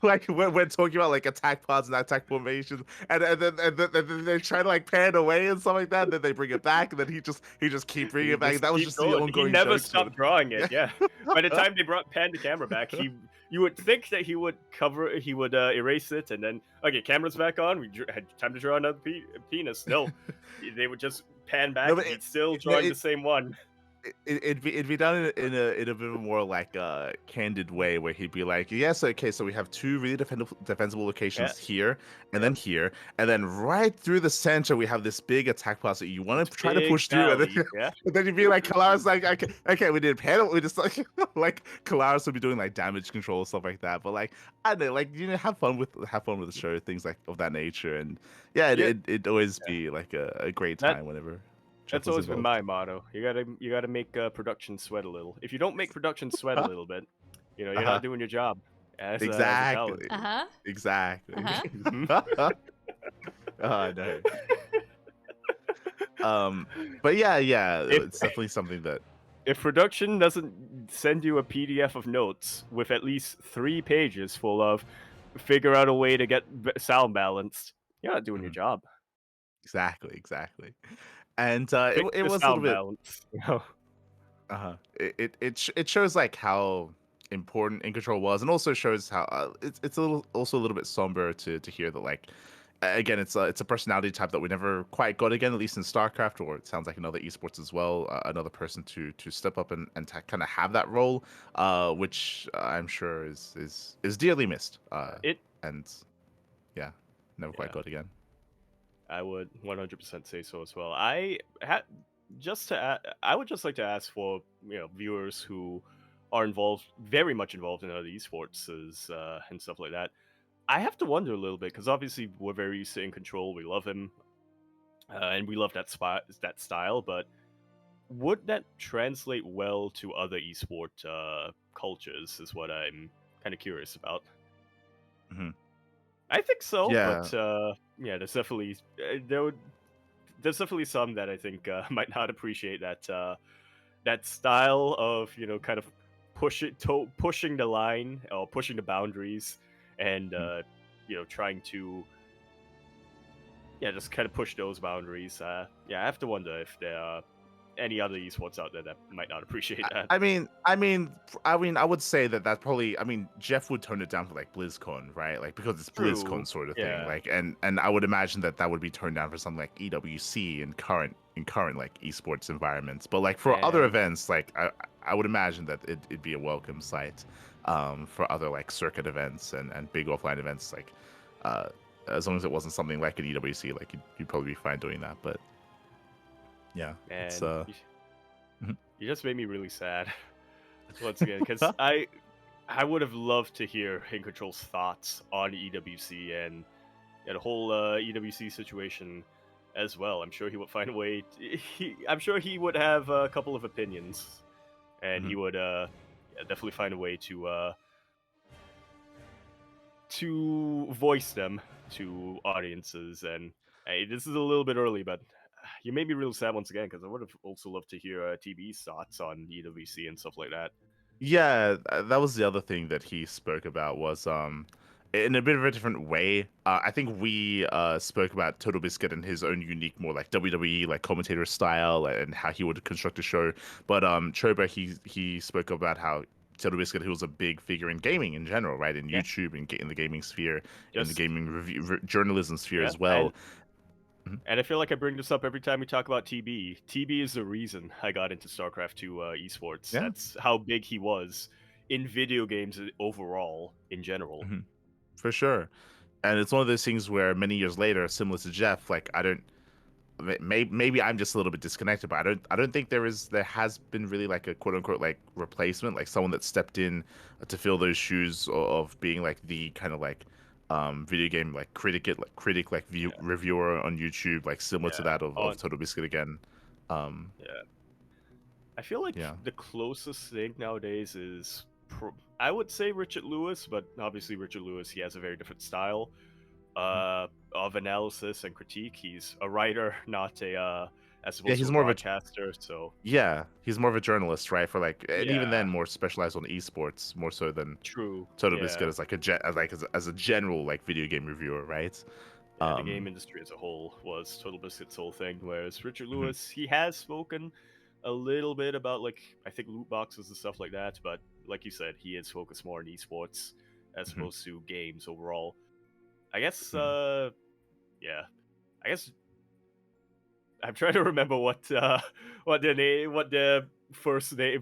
Like when talking about like attack pods and attack formations, and then they try to like pan away and stuff like that, and then they bring it back, and then he just keep bringing He it back. just That was keep just the going. He ongoing never joke sort stopped of. drawing it. Yeah. Yeah. By the time they brought pan the camera back, you would think that he would erase it, and then okay, camera's back on. We had time to draw another penis. No, they would just pan No, back, but and he'd still no, drawing the same one. it'd be done in a bit of a more like candid way, where he'd be like, yes, okay, so we have two really defensible Yeah. locations here Yep. here, and then right through the center we have this big attack pass that you want This to try to big push through, and then valley. Yeah. and then you'd be like, Kalaris like, okay, we did panel, we just like like Kalaris would be doing like damage control stuff like that, but like I don't know, like have fun with the show, things like of that nature, and yeah, Yeah. it'd always Yeah. be like a great That time whenever. Jeff That's was always been involved. my motto. You gotta make production sweat a little. If you don't make production sweat a little bit, you're Uh-huh. not doing your job as a talent. Exactly. Uh huh. Uh Exactly. huh. Mhm. Oh no. Um, but yeah, if it's definitely something that. if production doesn't send you a PDF of notes with at least 3 pages full of figure out a way to get sound balanced, you're not doing your Mhm. job. Exactly. And Fix it the was a little sound bit. balance. It shows like how important In Control was, and also shows how it's a little also a little bit somber to hear that like again it's a personality type that we never quite got again, at least in StarCraft, or it sounds like another esports as well, another person to step up and to kind of have that role, which I'm sure is dearly missed, It and yeah, never quite yeah. got again. I would 100% say so as well. I would just like to ask for viewers who are involved, very much involved in other esports and stuff like that. I have to wonder a little bit because obviously we're very used to In Control. We love him, and we love that style. But would that translate well to other esport cultures? Is what I'm kind of curious about. Hmm. I think so, Yeah. but yeah, there's definitely some that I think might not appreciate that style of kind of pushing the line or pushing the boundaries and Mhm. trying to just kind of push those boundaries. Yeah, I have to wonder if there are any other esports out there that might not appreciate that. I would say that that's probably. I mean, Jeff would tone it down for like BlizzCon, right? Like because it's BlizzCon True. sort of thing. Yeah. Like, and I would imagine that that would be toned down for something like EWC in current like esports environments. But like for other And events, like I would imagine that it'd be a welcome sight, for other like circuit events and big offline events. Like, uh, as long as it wasn't something like an EWC, like you'd probably be fine doing that. But yeah, it's and mhm. you just made me really sad once again because I would have loved to hear In Control's thoughts on EWC and the whole EWC situation as well. I'm sure he would find a way. I'm sure he would have a couple of opinions, and he Mhm. would definitely find a way to voice them to audiences. And hey, this is a little bit early, but you made me real sad once again because I would have also loved to hear TB's thoughts on EWC and stuff like that. Yeah, that was the other thing that he spoke about was in a bit of a different way. I think we spoke about Total Biscuit and his own unique, more like WWE like commentator style and how he would construct a show. But Chobra he spoke about how Total Biscuit he was a big figure in gaming in general, right? In Yeah, YouTube and in the gaming sphere, in the just gaming journalism sphere yeah, as well. Mhm. and I feel like I bring this up every time we talk about TB. TB is the reason I got into StarCraft 2 esports. Yeah. That's how big he was in video games overall, in general. Hmm. For sure. And it's one of those things where many years later, similar to Jeff, like I don't. Maybe I'm just a little bit disconnected, but I don't think there has been really like a quote unquote like replacement, like someone that stepped in to fill those shoes of being like the kind of like video game like critic like Yeah, reviewer on YouTube, like similar to yeah, that of Total Biscuit again. Um yeah. I feel like yeah. the closest thing nowadays is, I would say Richard Lewis, but obviously Richard Lewis, he has a very different style of analysis and critique. He's a writer, not as Yeah, opposed to he's a more of a broadcaster. So he's more of a journalist, right? For like and even yeah, then more specialized on esports more so than true. Total Biscuit Yeah, as like as a general like video game reviewer, right? yeah. The game Um industry as a whole was Total Biscuit's whole thing, whereas Richard mhm, Lewis, he has spoken a little bit about like I think loot boxes and stuff like that, but like you said, he is focused more on esports as mhm, opposed to games overall. I guess mhm. yeah. I guess I'm trying to remember what the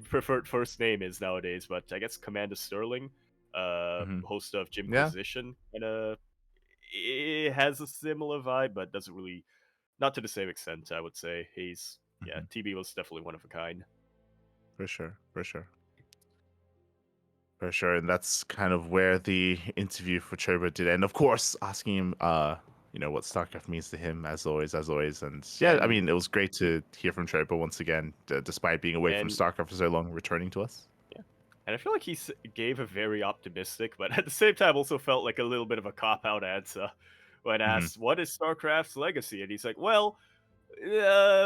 preferred first name is nowadays, but I guess Commander Sterling, Mhm. host of Yeah. Jimquisition, and it has a similar vibe, but doesn't really, not to the same extent. I would say he's yeah, Mhm. TB was definitely one of a kind. For sure. For sure. For sure. And that's kind of where the interview for Chobra did end. Of course, asking him what StarCraft means to him, as always, And yeah, I And mean, it was great to hear from Chobra once again, despite being away from and StarCraft for so long, returning to us. yeah, and I feel like gave a very optimistic, but at the same time also felt like a little bit of a cop out answer when Hmm. asked, "What is StarCraft's legacy?" And he's like, "Well,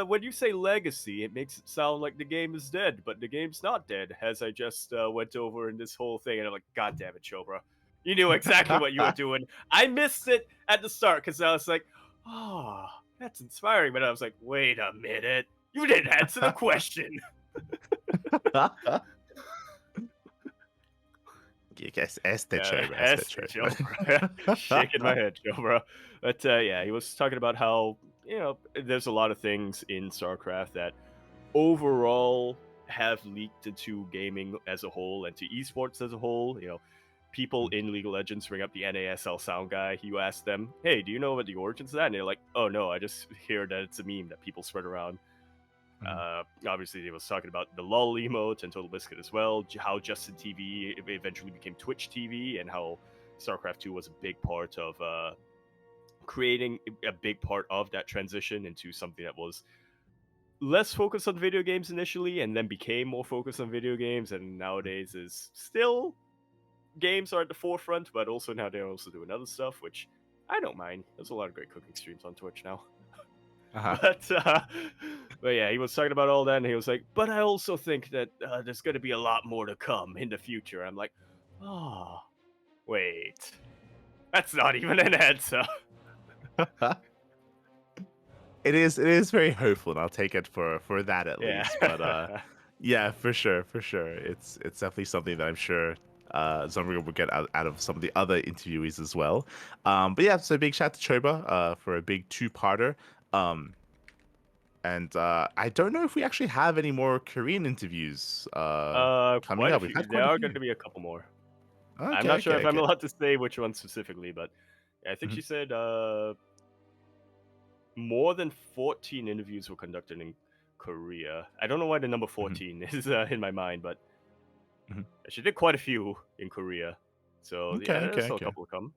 when you say legacy, it makes it sound like the game is dead, but the game's not dead, as I just went over in this whole thing." And I'm like, God damn it, Chobra. You knew exactly what you were doing. I missed it at the start because I was like, oh, that's inspiring. But I was like, wait a minute. You didn't answer the question. Yes, este Chobra, este Yes, Chobra. Shaking my Chobra. head, Chobra. But yeah, he was talking about how, there's a lot of things in StarCraft that overall have leaked into gaming as a whole and to esports as a whole. People in League of Legends bring up the NASL sound guy. You ask them, "Hey, do you know what the origins of that?" And they're like, "Oh no, I just hear that it's a meme that people spread around." Mhm, Obviously, they was talking about the LOL emote and Total Biscuit as well. How Justin TV eventually became Twitch TV, and how StarCraft 2 was a big part of creating a big part of that transition into something that was less focused on video games initially and then became more focused on video games, and nowadays is still games are at the forefront, but also now they're also doing other stuff, which I don't mind. There's a lot of great cooking streams on Twitch now. uh-huh. but uh, but yeah, he was talking about all that, and he was like, "But I also think that there's going to be a lot more to come in the future." I'm like, "Oh, wait, that's not even an answer." It is very hopeful, and I'll take it for that at Yeah. least. But yeah, for sure, for sure, it's definitely something that I'm sure Zomri will get out of some of the other interviewees as well. But yeah, so big shout to Choba for a big two-parter. Um, and I don't know if we actually have any more Korean interviews coming Quite a up. We've few. had There quite a are going few. to be a couple more. I'm Okay, not sure okay, if I'm okay. allowed to say which one specifically, but I think Mhm, she said more than 14 interviews were conducted in Korea. I don't know why the number mhm, 14 is in my mind, but mhm. she did quite a few in Korea. So Okay, yeah, okay, there's still a okay. couple to come.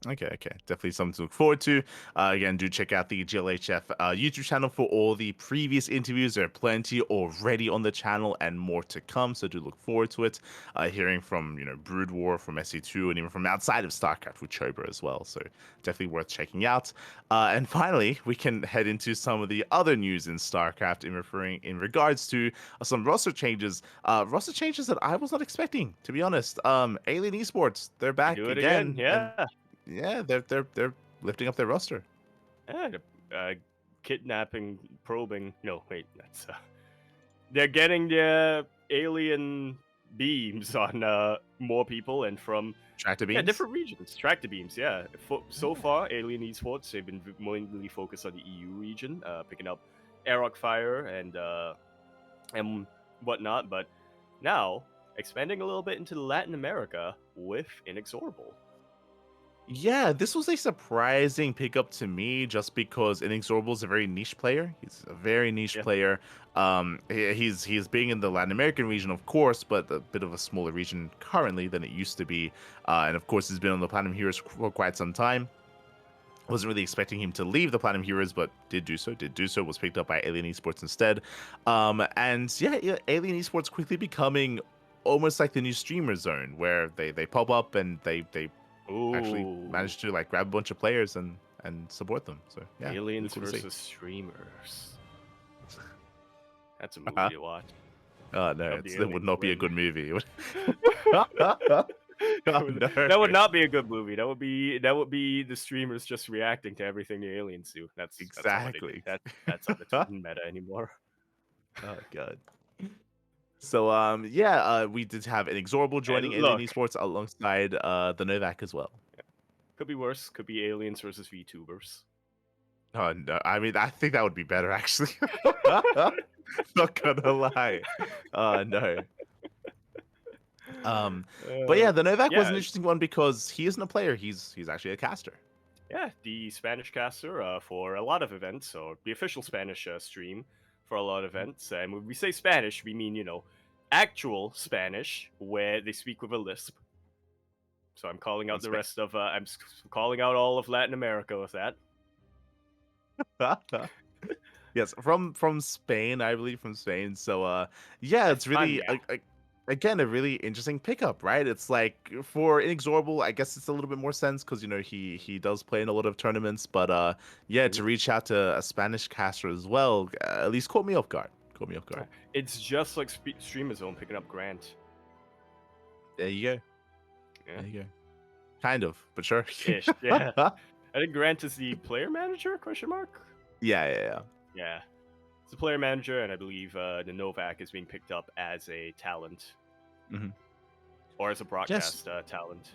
Okay, okay. Definitely something to look forward to. Again, do check out the GLHF YouTube channel for all the previous interviews. There are plenty already on the channel and more to come, so do look forward to it. Hearing from, Brood War, from SE2, and even from outside of StarCraft with Chobra as well, so definitely worth checking out. And finally, we can head into some of the other news in StarCraft in regards to some roster changes that I was not expecting, to be honest. Alien Esports, they're They back do it again, again, and yeah. yeah, they're lifting up their roster. Yeah, kidnapping, probing. No, wait, that's they're getting their alien beams on more people and from Tractor beams. different regions. Tractor beams, yeah. So far, Alien Esports, they've been mainly focused on the EU region, picking up Aeroc Fire and whatnot. But now expanding a little bit into Latin America with Inexorable. Yeah, this was a surprising pickup to me, just because Inexorable is a very niche player. He's a very niche Yeah. player. He's being in the Latin American region, of course, but a bit of a smaller region currently than it used to be. And of course, he's been on the Platinum Heroes for quite some time. Wasn't really expecting him to leave the Platinum Heroes, but did do so. Did do so. Was picked up by Alien Esports instead. And yeah, Alien Esports quickly becoming almost like the new streamer zone, where they pop up and they actually Ooh, manage to like grab a bunch of players and support them. So yeah, really aliens cool to see. versus streamers. That's a movie Uh-huh. to watch. No, Hope the it would aliens not be a win. good movie. That Oh, would no. that would not be a good movie. That would be the streamers just reacting to everything the aliens do. That's not what they did. Exactly. That's not the meta anymore. Oh god. So yeah, we did have Inexorable And joining Alien look, Esports alongside the Novak as well. could be worse. Could be aliens versus VTubers. Oh no, I mean I think that would be better actually. Not gonna lie. No. Um, but Uh, yeah, the Novak was yeah, an interesting one because he isn't a player. He's actually a caster. yeah. The Spanish caster for a lot of events, or the official Spanish stream for a lot of events. And when we say Spanish, we mean actual Spanish, where they speak with a lisp. So I'm calling out the Spain. rest of calling out all of Latin America with that. Yes, from Spain, I believe from Spain. So yeah, it's really España. again a really interesting pickup, right? It's like for Inexorable, I guess it's a little bit more sense because he does play in a lot of tournaments, but yeah, Mhm. to reach out to a Spanish caster as well, at least caught me off guard. Caught me off guard. It's just like Streamer Zone picking up Grant. There you go. Yeah. There you go. Kind of, but sure. Ish. Yeah. I think Grant is the player manager? Question mark. Yeah. Yeah. It's the player manager, and I believe the Novak is being picked up as a talent. Mhm. Or as a Yes. broadcast talent.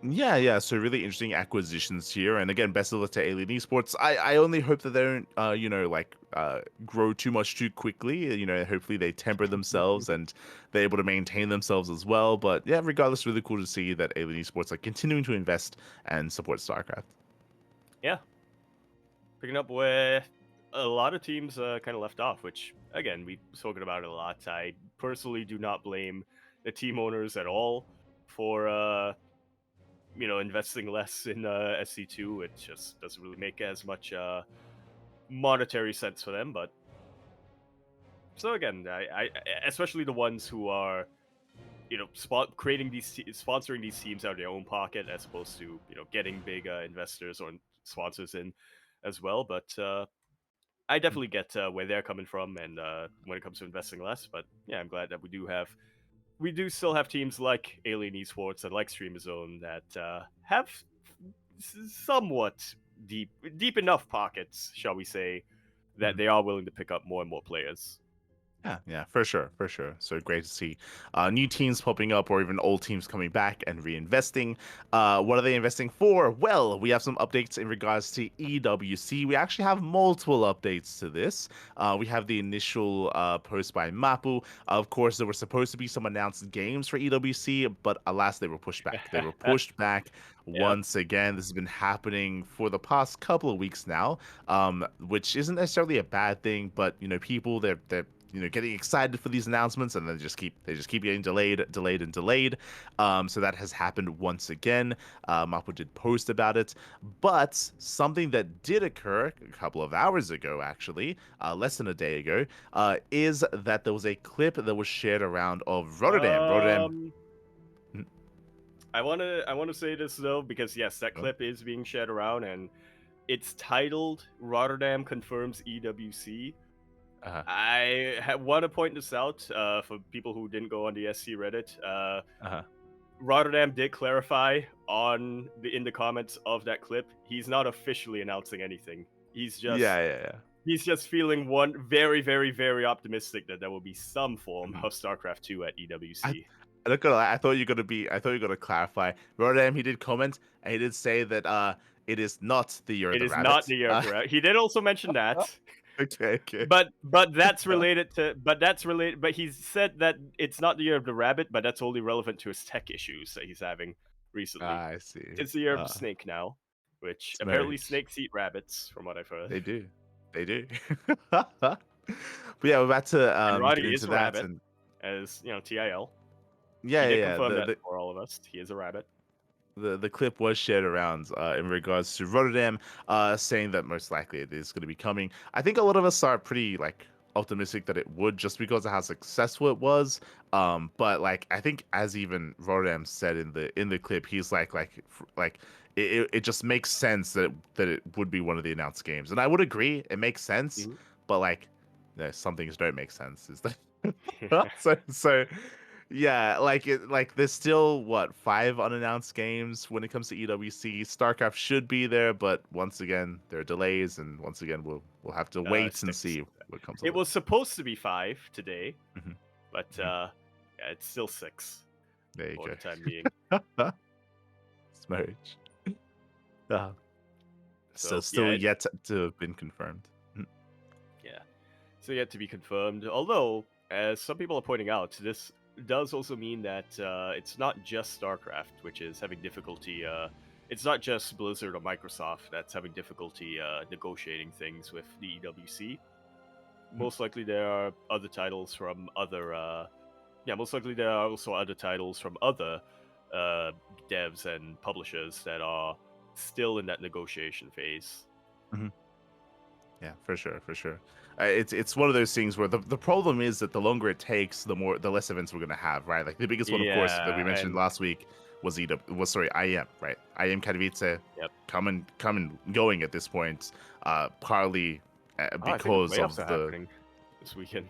Yeah. So really interesting acquisitions here, and again, best of luck to Alien Esports. I only hope that they don't, grow too much too quickly. Hopefully they temper themselves and they're able to maintain themselves as well. But yeah, regardless, really cool to see that Alien Esports are continuing to invest and support StarCraft. Yeah. Picking up where a lot of teams kind of left off, which, again, we've spoken about it a lot. I personally do not blame the team owners at all for, investing less in SC2. It just doesn't really make as much monetary sense for them. But so again, I especially the ones who are creating sponsoring these teams out of their own pocket as opposed to getting big investors or sponsors in as well. But I definitely get where they're coming from, and when it comes to investing less. But yeah, I'm glad that we do still have teams like Alien Esports and like Streamer Zone that have somewhat deep enough pockets, shall we say, that they are willing to pick up more and more players. Yeah, for sure. So great to see new teams popping up or even old teams coming back and reinvesting. What are they investing for? Well, we have some updates in regards to EWC. We actually have multiple updates to this. We have the initial post by Mapu. Of course, there were supposed to be some announced games for EWC, but alas, they were pushed back. They were pushed back Yep. once again. This has been happening for the past couple of weeks now, which isn't necessarily a bad thing, but people they're getting excited for these announcements, and then they just keep getting delayed. So that has happened once again. Mapo did post about it, but something that did occur a couple of hours ago, actually, less than a day ago, is that there was a clip that was shared around of Rotterdam. Hmm, I wanna say this though, because yes, that oh, clip is being shared around, and it's titled "Rotterdam confirms EWC." uh-huh, I want to point this out for people who didn't go on the SC Reddit. uh-huh. Rotterdam did clarify in the comments of that clip. He's not officially announcing anything. Yeah. He's just feeling very, very, very optimistic that there will be some form Mhm. of StarCraft 2 at I, EWC. I look at I thought you're gonna clarify. Rotterdam, he did comment and he did say that it is not the Year of It the is not Rabbit. the year of the rabbit. He did also mention that. Okay. But that's related to but he's said that it's not the year of the rabbit, but that's only relevant to his tech issues that he's having recently. I see. It's the year of the snake now, which It's apparently marriage. snakes eat rabbits, from what I've heard. They do. They do. But yeah, we're about to And get Roddy is into a that, rabbit, and as TIL. yeah, He yeah, did yeah. confirm that for all of us. He is a rabbit. The clip was shared around in regards to Rotterdam, saying that most likely it is going to be coming. I think a lot of us are pretty optimistic that it would, just because of how successful it was. But I think, as even Rotterdam said in the clip, he's it just makes sense that it would be one of the announced games, and I would agree, it makes sense. Mhm. But some things don't make sense. Is that so? Yeah, there's still what, 5 unannounced games when it comes to EWC. StarCraft should be there, but once again there are delays, and once again we'll have to wait and 6. see what comes of It it. was supposed to be 5 today, Hmm. but Hmm. yeah, it's still 6 There you for the time being. go. It's marriage. Uh, so So yeah, still yet to have been confirmed. Mhm. yeah. So yet to be confirmed. Although, as some people are pointing out, this does also mean that it's not just StarCraft which is having difficulty. It's not just Blizzard or Microsoft that's having difficulty negotiating things with the EWC. Mhm. Most likely, there are other titles from other. Yeah, most likely there are also other titles from other devs and publishers that are still in that negotiation phase. Mhm. Yeah, for sure, for sure. It's one of those things where the problem is that the longer it takes, the less events we're gonna have, right? Like the biggest one, of course, that we Yeah, mentioned and last week was IEM, right? IEM Katowice yep. coming going at this point, partly Oh, I think the because playoffs of are the happening this weekend.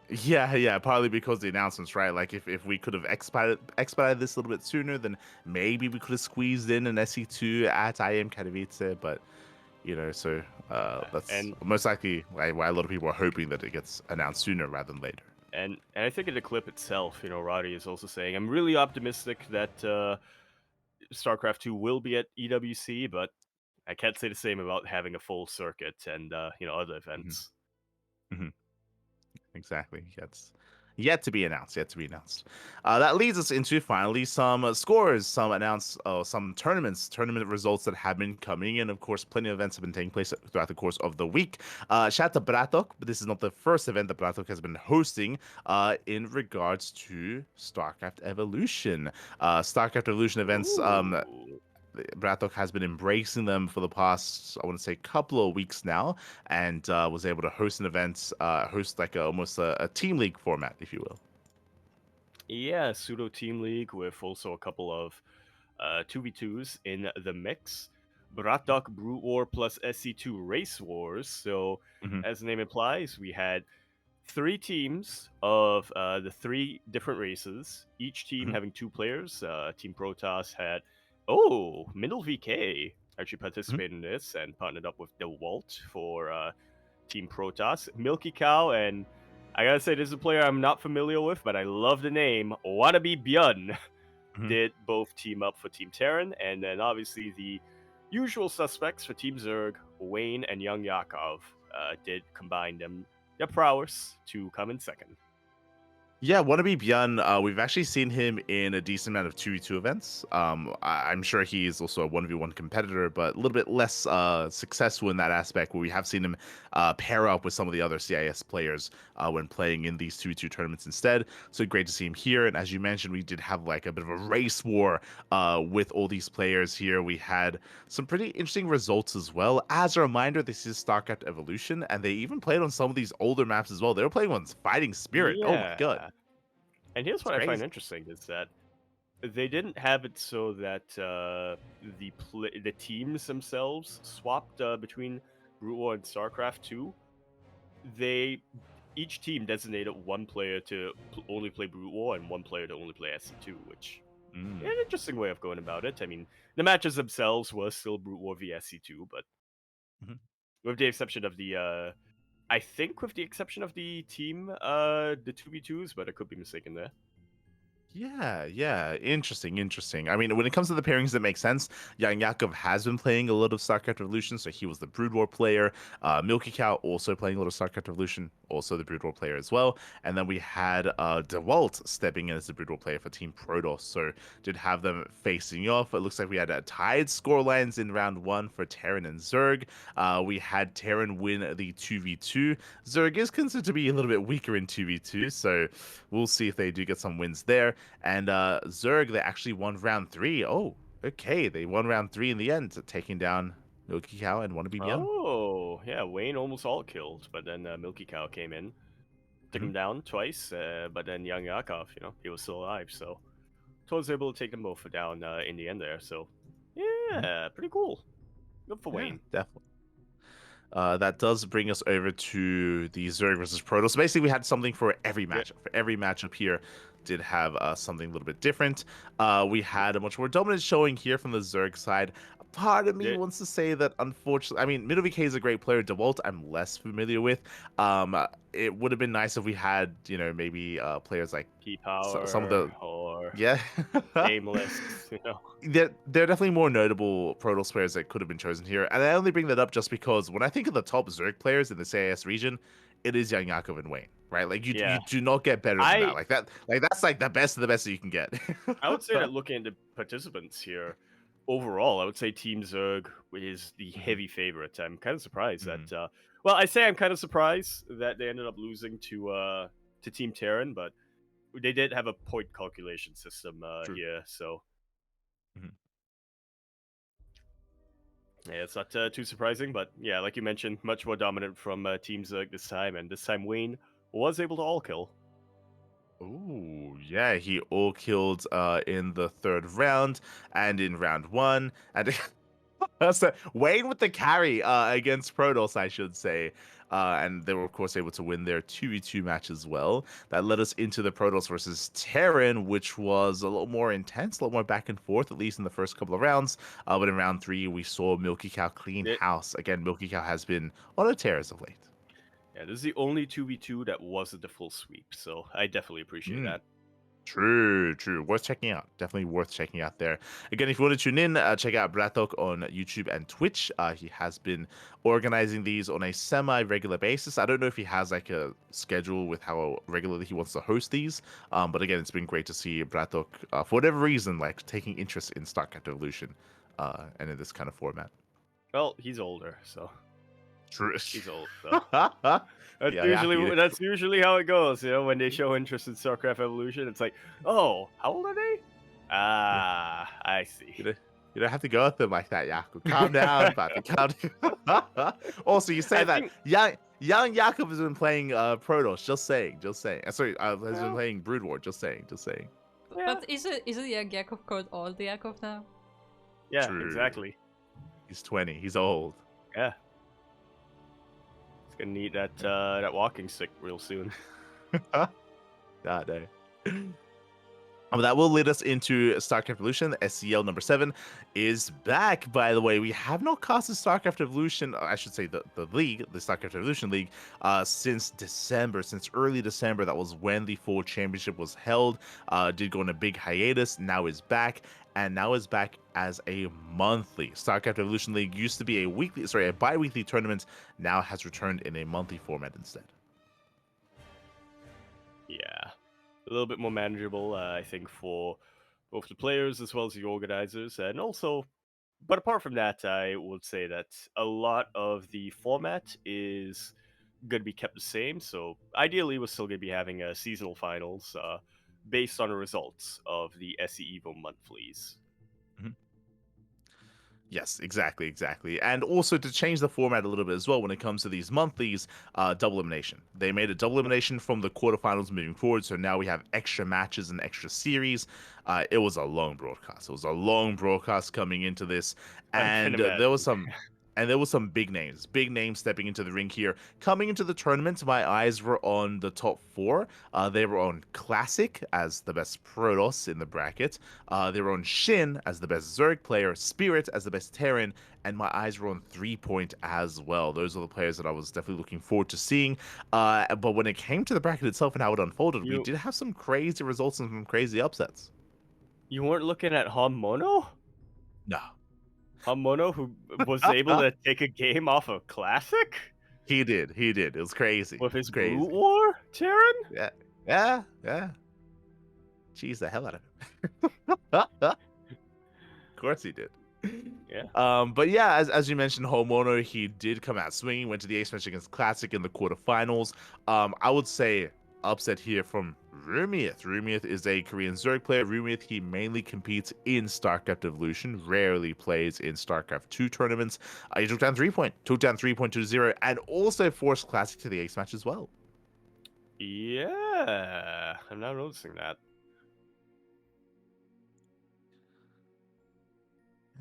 yeah, partly because the announcements, right? Like if we could have expedited this a little bit sooner, then maybe we could have squeezed in an SE2 at IEM Katowice, but so that's And most likely why a lot of people are hoping that it gets announced sooner rather than later. and I think in the clip itself, Roddy is also saying, I'm really optimistic that StarCraft 2 will be at EWC, but I can't say the same about having a full circuit and other Hmm. events. Hmm. Exactly. It's yet to be announced. Yet to be announced. That leads us into finally some scores, some tournament results that have been coming, and of course, plenty of events have been taking place throughout the course of the week. Shout out to Bratok, but this is not the first event that Bratok has been hosting. In regards to StarCraft Evolution, StarCraft Evolution events. Ooh. Bratok has been embracing them for the past, I want to say, couple of weeks now, and was able to host an event, host like almost a team league format, if you will. Yeah, pseudo team league with also a couple of 2v2s in the mix. Bratok Brute War plus SC2 Race Wars. So, Hmm. as the name implies, we had three teams of the three different races, each team Hmm. having two players. Team Protoss had, Middle VK actually Hmm. participated in this and partnered up with the Walt for Team Protoss. Milky Cow, and I gotta say, this is a player I'm not familiar with, but I love the name. Wannabe Björn Hmm. did both team up for Team Terran, and then obviously the usual suspects for Team Zerg, Wayne and Young Yakov, did combine their prowess to come in second. Yeah, Wannabe Björn, we've actually seen him in a decent amount of 2v2 events. I'm sure he's also a 1v1 competitor, but a little bit less successful in that aspect, where we have seen him pair up with some of the other CIS players when playing in these 2v2 tournaments instead. So great to see him here. And as you mentioned, we did have like a bit of a race war with all these players here. We had some pretty interesting results as well. As a reminder, this is StarCraft Evolution, and they even played on some of these older maps as well. They were playing on Fighting Spirit. Oh my god. Yeah. And here's It's what I find crazy. interesting is that they didn't have it so that the teams themselves swapped between Brute War and StarCraft 2. They each team designated one player to only play Brute War and one player to only play SC2, which Mm. an interesting way of going about it. I mean, the matches themselves were still Brute War v SC2, but Mhm. with the exception of the I think with the exception of the team the 2v2s, but I could be mistaken there. Yeah. Interesting. I mean, when it comes to the pairings that make sense, Jan Yakov has been playing a lot of StarCraft Revolution, so he was the Brood War player. Milky Cow also playing a lot of StarCraft Revolution, also the Brood War player as well. And then we had DeWalt stepping in as the Brood War player for Team Protoss, so did have them facing off. It looks like we had tied scorelines in round one for Terran and Zerg. We had Terran win the 2v2. Zerg is considered to be a little bit weaker in 2v2, so we'll see if they do get some wins there. And Zerg, they actually won round three. Oh, okay. They won round three in the end, taking down Milky Cow and Wannabe Björn. Oh, yeah, Wayne almost all killed, but then Milky Cow came in, took Hmm. him down twice, but then Young Yakov, he was still alive, so I was able to take them both down in the end there, so Hmm. yeah, pretty cool. Good for Yeah, Wayne. definitely. That does bring us over to the Zerg versus Protoss. So basically, we had something for every Yeah, matchup. For every matchup here, did have something a little bit different. We had a much more dominant showing here from the Zerg side. Part of me yeah, wants to say that, unfortunately, I mean, Middle VK is a great player. DeWalt, I'm less familiar with. It would have been nice if we had, maybe players like some of P-Power the or yeah. Aimless, There are definitely more notable Protoss players that could have been chosen here, and I only bring that up just because when I think of the top Zerg players in the CIS region, it is Young Yakov and Wayne, right? Like you Yeah, do not get better than that. I That's like the best of the best that you can get. I would say that looking at the participants here, overall, I would say Team Zerg is the Mhm. heavy favorite. I'm kind of surprised Mhm. that. Well, I say I'm kind of surprised that they ended up losing to Team Terran, but they did have a point calculation system True. here, so Mhm. Yeah, it's not too surprising, but yeah, like you mentioned, much more dominant from Team Zerg this time, and this time Wayne was able to all kill. Ooh, yeah, he all killed in the third round and in round one. And so Wayne with the carry against Protoss, I should say. And they were, of course, able to win their 2v2 match as well. That led us into the Protoss versus Terran, which was a little more intense, a little more back and forth, at least in the first couple of rounds. But in round three, we saw Milky Cow clean It, house. Again, Milky Cow has been on a tear as of late. yeah, this is the only 2v2 that wasn't the full sweep, so I definitely appreciate Mm. that. True, true. Worth checking out. Definitely worth checking out there. Again, if you want to tune in, check out Bratok on YouTube and Twitch. He has been organizing these on a semi-regular basis. I don't know if he has like a schedule with how regularly he wants to host these. But again, it's been great to see Bratok, for whatever reason, like taking interest in StarCraft Evolution, and in this kind of format. Well, he's older, so True. he's old, so Yeah, that's usually how it goes. You know, when they show interest in StarCraft Evolution, it's like, oh, how old are they? yeah. Ah, I see. You don't have to go at them like that, Jakub. Calm down, Papi. Calm down. Also, you say I that think, young Jakub has been playing Protoss. Just saying, just saying. Sorry, has been well, playing Brood War. Just saying, just saying. yeah, But is it young Yakov called old Yakov now? yeah, True. exactly. He's 20. He's old. Yeah, he's gonna need that walking stick real soon. God no. Well, that will lead us into StarCraft Evolution. SCL number 7 is back, by the way. We have not casted StarCraft Evolution, I should say the league, the StarCraft Evolution League, since December, since early December. That was when the full championship was held. Did go on a big hiatus, now is back, and now is back as a monthly. StarCraft Evolution League used to be a bi-weekly tournament, now has returned in a monthly format instead. Yeah, a little bit more manageable, I think, for both the players as well as the organizers, and also. But apart from that, I would say that a lot of the format is going to be kept the same. So ideally, we're still going to be having seasonal finals based on the results of the SE Evo monthlies. Mhm. Yes, exactly, exactly. And also to change the format a little bit as well when it comes to these monthlies, double elimination. They made a double elimination from the quarterfinals moving forward, so now we have extra matches and extra series. It was a long broadcast. It was a long broadcast coming into this, I can and imagine. there was some big names stepping into the ring here. Coming into the tournament, my eyes were on the top four. They were on Classic as the best Protoss in the bracket. They were on Shin as the best Zerg player, Spirit as the best Terran, and my eyes were on 3 Point as well. Those are the players that I was definitely looking forward to seeing. But when it came to the bracket itself and how it unfolded, we You did have some crazy results and some crazy upsets. you weren't looking at Hamono? No. Hamono, who was able to take a game off of Classic He did. He did. It was crazy. with It was his Brute crazy. War, Terran? Yeah. Yeah. Yeah. Cheese the hell out of him. Of course he did. Yeah. But yeah, as you mentioned, Homeowner, he did come out swinging, went to the ace match against Classic in the quarterfinals. I would say upset here from Rumieth. Rumieth is a Korean Zerg player. Rumieth, he mainly competes in StarCraft Evolution, rarely plays in StarCraft 2 tournaments. He took down 3 Point, took down 3 Point to 0, and also forced Classic to the ace match as well. Yeah, I'm now noticing that.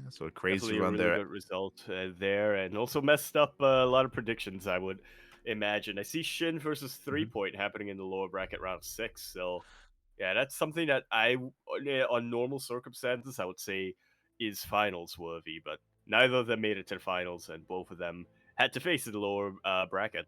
Yeah, so a crazy Definitely a run really there. good result there, and also messed up a lot of predictions. I would imagine. I see Shin versus Mhm. 3 Point happening in the lower bracket round 6. So yeah, that's something that on normal circumstances, I would say is finals worthy. But neither of them made it to the finals, and both of them had to face the lower bracket.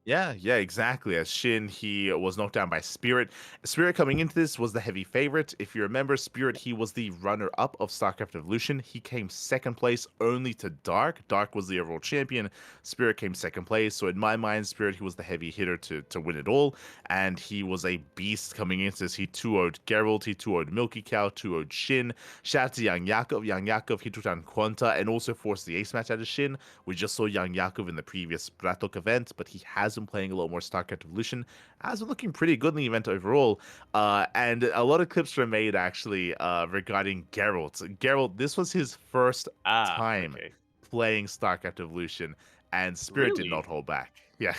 Yeah, yeah, exactly. As Shin, he was knocked down by Spirit. Spirit coming into this was the heavy favorite. If you remember, Spirit, he was the runner-up of StarCraft Evolution. He came second place only to Dark. Dark was the overall champion. Spirit came second place. So in my mind, Spirit, he was the heavy hitter to win it all. And he was a beast coming into this. He 2-0'd Geralt, he 2-0'd Milky Cow, 2-0'd Shin. Shout out to Young Yakov. Young Yakov, he took down Quanta and also forced the ace match out of Shin. We just saw Young Yakov in the previous Bratok event, but he has been playing a lot more StarCraft Evolution, has been looking pretty good in the event overall. And a lot of clips were made actually regarding Geralt. Geralt, this was his first Ah, time okay. playing StarCraft Evolution, and Spirit did not Really? hold back. Yeah.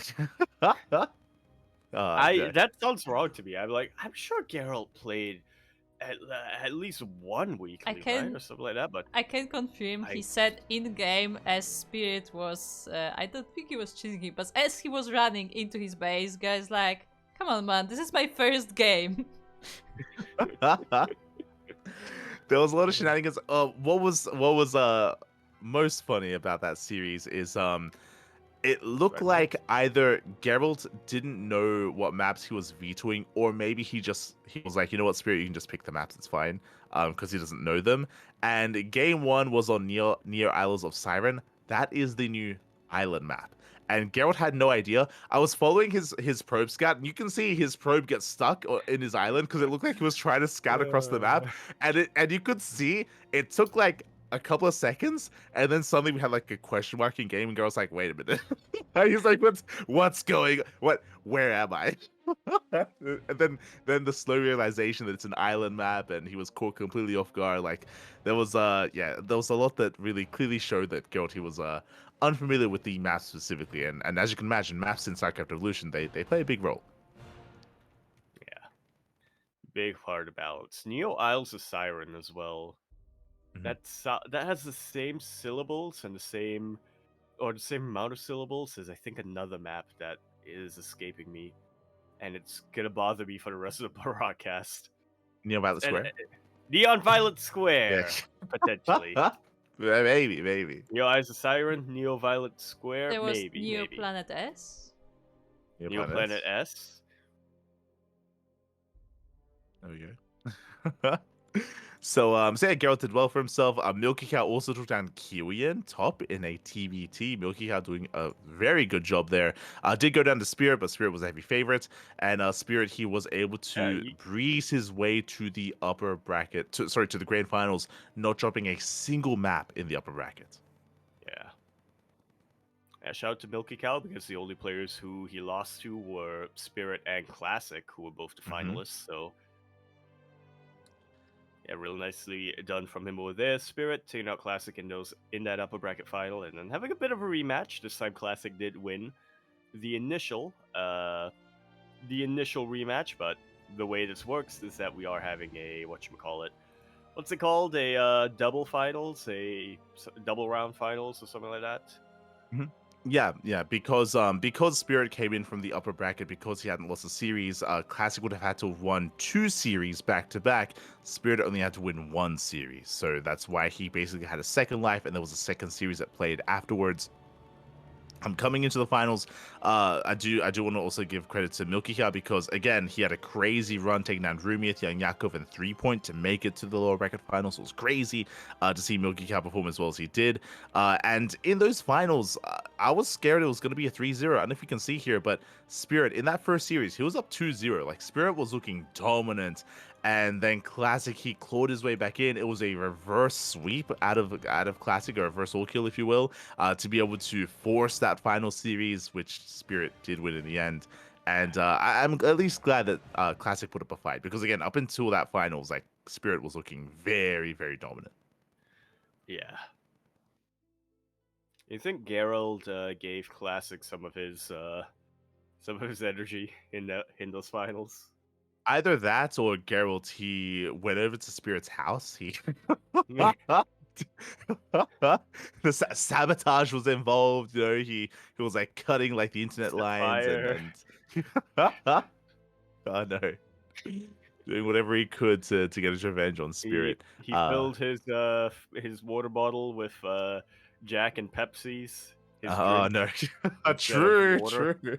I Yeah. that sounds wrong to me. I'm like, I'm sure Geralt played at least one I weekly, right, can or something like that. But I can confirm he I said in game as Spirit was I don't think he was cheating, but as he was running into his base, guys like, come on man, this is my first game. There was a lot of shenanigans. What was most funny about that series is it looked right like maps. either Geralt didn't know what maps he was vetoing, or maybe he was like, you know what, Spirit, you can just pick the maps, it's fine, because he doesn't know them. And game one was on near Isles of Siren. That is the new island map. And Geralt had no idea. I was following his probe scout, and you can see his probe get stuck in his island because it looked like he was trying to scout across the map, Uh, and you could see it took like a couple of seconds, and then suddenly we had like a question mark in game, and Geralt's like, "Wait a minute." He's like, what's going? Where am I?" And then the slow realization that it's an island map, and he was caught completely off guard. Like there was a lot that really clearly showed that Geralt he was unfamiliar with the map specifically, and as you can imagine, maps in StarCraft Evolution they play a big role. yeah, big part of balance. Neo Isles of Siren as well. Mhm. That has the same syllables and the same amount of syllables as I think another map that is escaping me, and it's gonna bother me for the rest of the broadcast. Near Violet And Square. Neon Violet Yeah. Square potentially. Maybe. Neo Eyes of Siren, Neo Violet Square, There was Neo maybe. Planet S. Near Neo Planet Planet S. S. There we go. So yeah, Geralt did well for himself. Milky Cow also took down Killian top in a TBT. Milky Cow doing a very good job there. Did go down to Spirit, but Spirit was a heavy favorite. And Spirit, he was able Yeah, to breeze his way to the upper bracket, to the grand finals, not dropping a single map in the upper bracket. yeah. Yeah, shout out to Milky Cow because the only players who he lost to were Spirit and Classic, who were both the Mm-hmm. finalists. So yeah, really nicely done from him over there. Spirit taking out Classic in that upper bracket final, and then having a bit of a rematch. This time, Classic did win the initial rematch, but the way this works is that we are having a what's it called, a double finals, double round finals or something like that. Yeah, because Spirit came in from the upper bracket because he hadn't lost a series. Classic would have had to have won 2 series back to back. Spirit only had to win 1 series, so that's why he basically had a second life, and there was a second series that played afterwards. I'm coming into the finals. I do want to also give credit to Milky here because again he had a crazy run taking down Rumiath, Young Yakov, and 3-point to make it to the lower bracket finals. It was crazy to see Milky Cow perform as well as he did. And in those finals, I was scared it was going to be a 3-0. I don't know if you can see here, but Spirit in that first series he was up 2-0. Like Spirit was looking dominant. And then Classic, he clawed his way back in. It was a reverse sweep out of Classic, a reverse all kill, if you will, to be able to force that final series, which Spirit did win in the end. And I'm at least glad that Classic put up a fight because again, up until that finals, like Spirit was looking very, very dominant. Yeah. You think Gerald gave Classic some of his energy in those finals? Either that or Geralt, he went over to Spirit's house. He the sabotage was involved. You know, he was like cutting like the internet Set lines fire. and oh no, doing whatever he could to get his revenge on Spirit. He filled his water bottle with Jack and Pepsi's, his Oh drink, no, instead of true, water. true.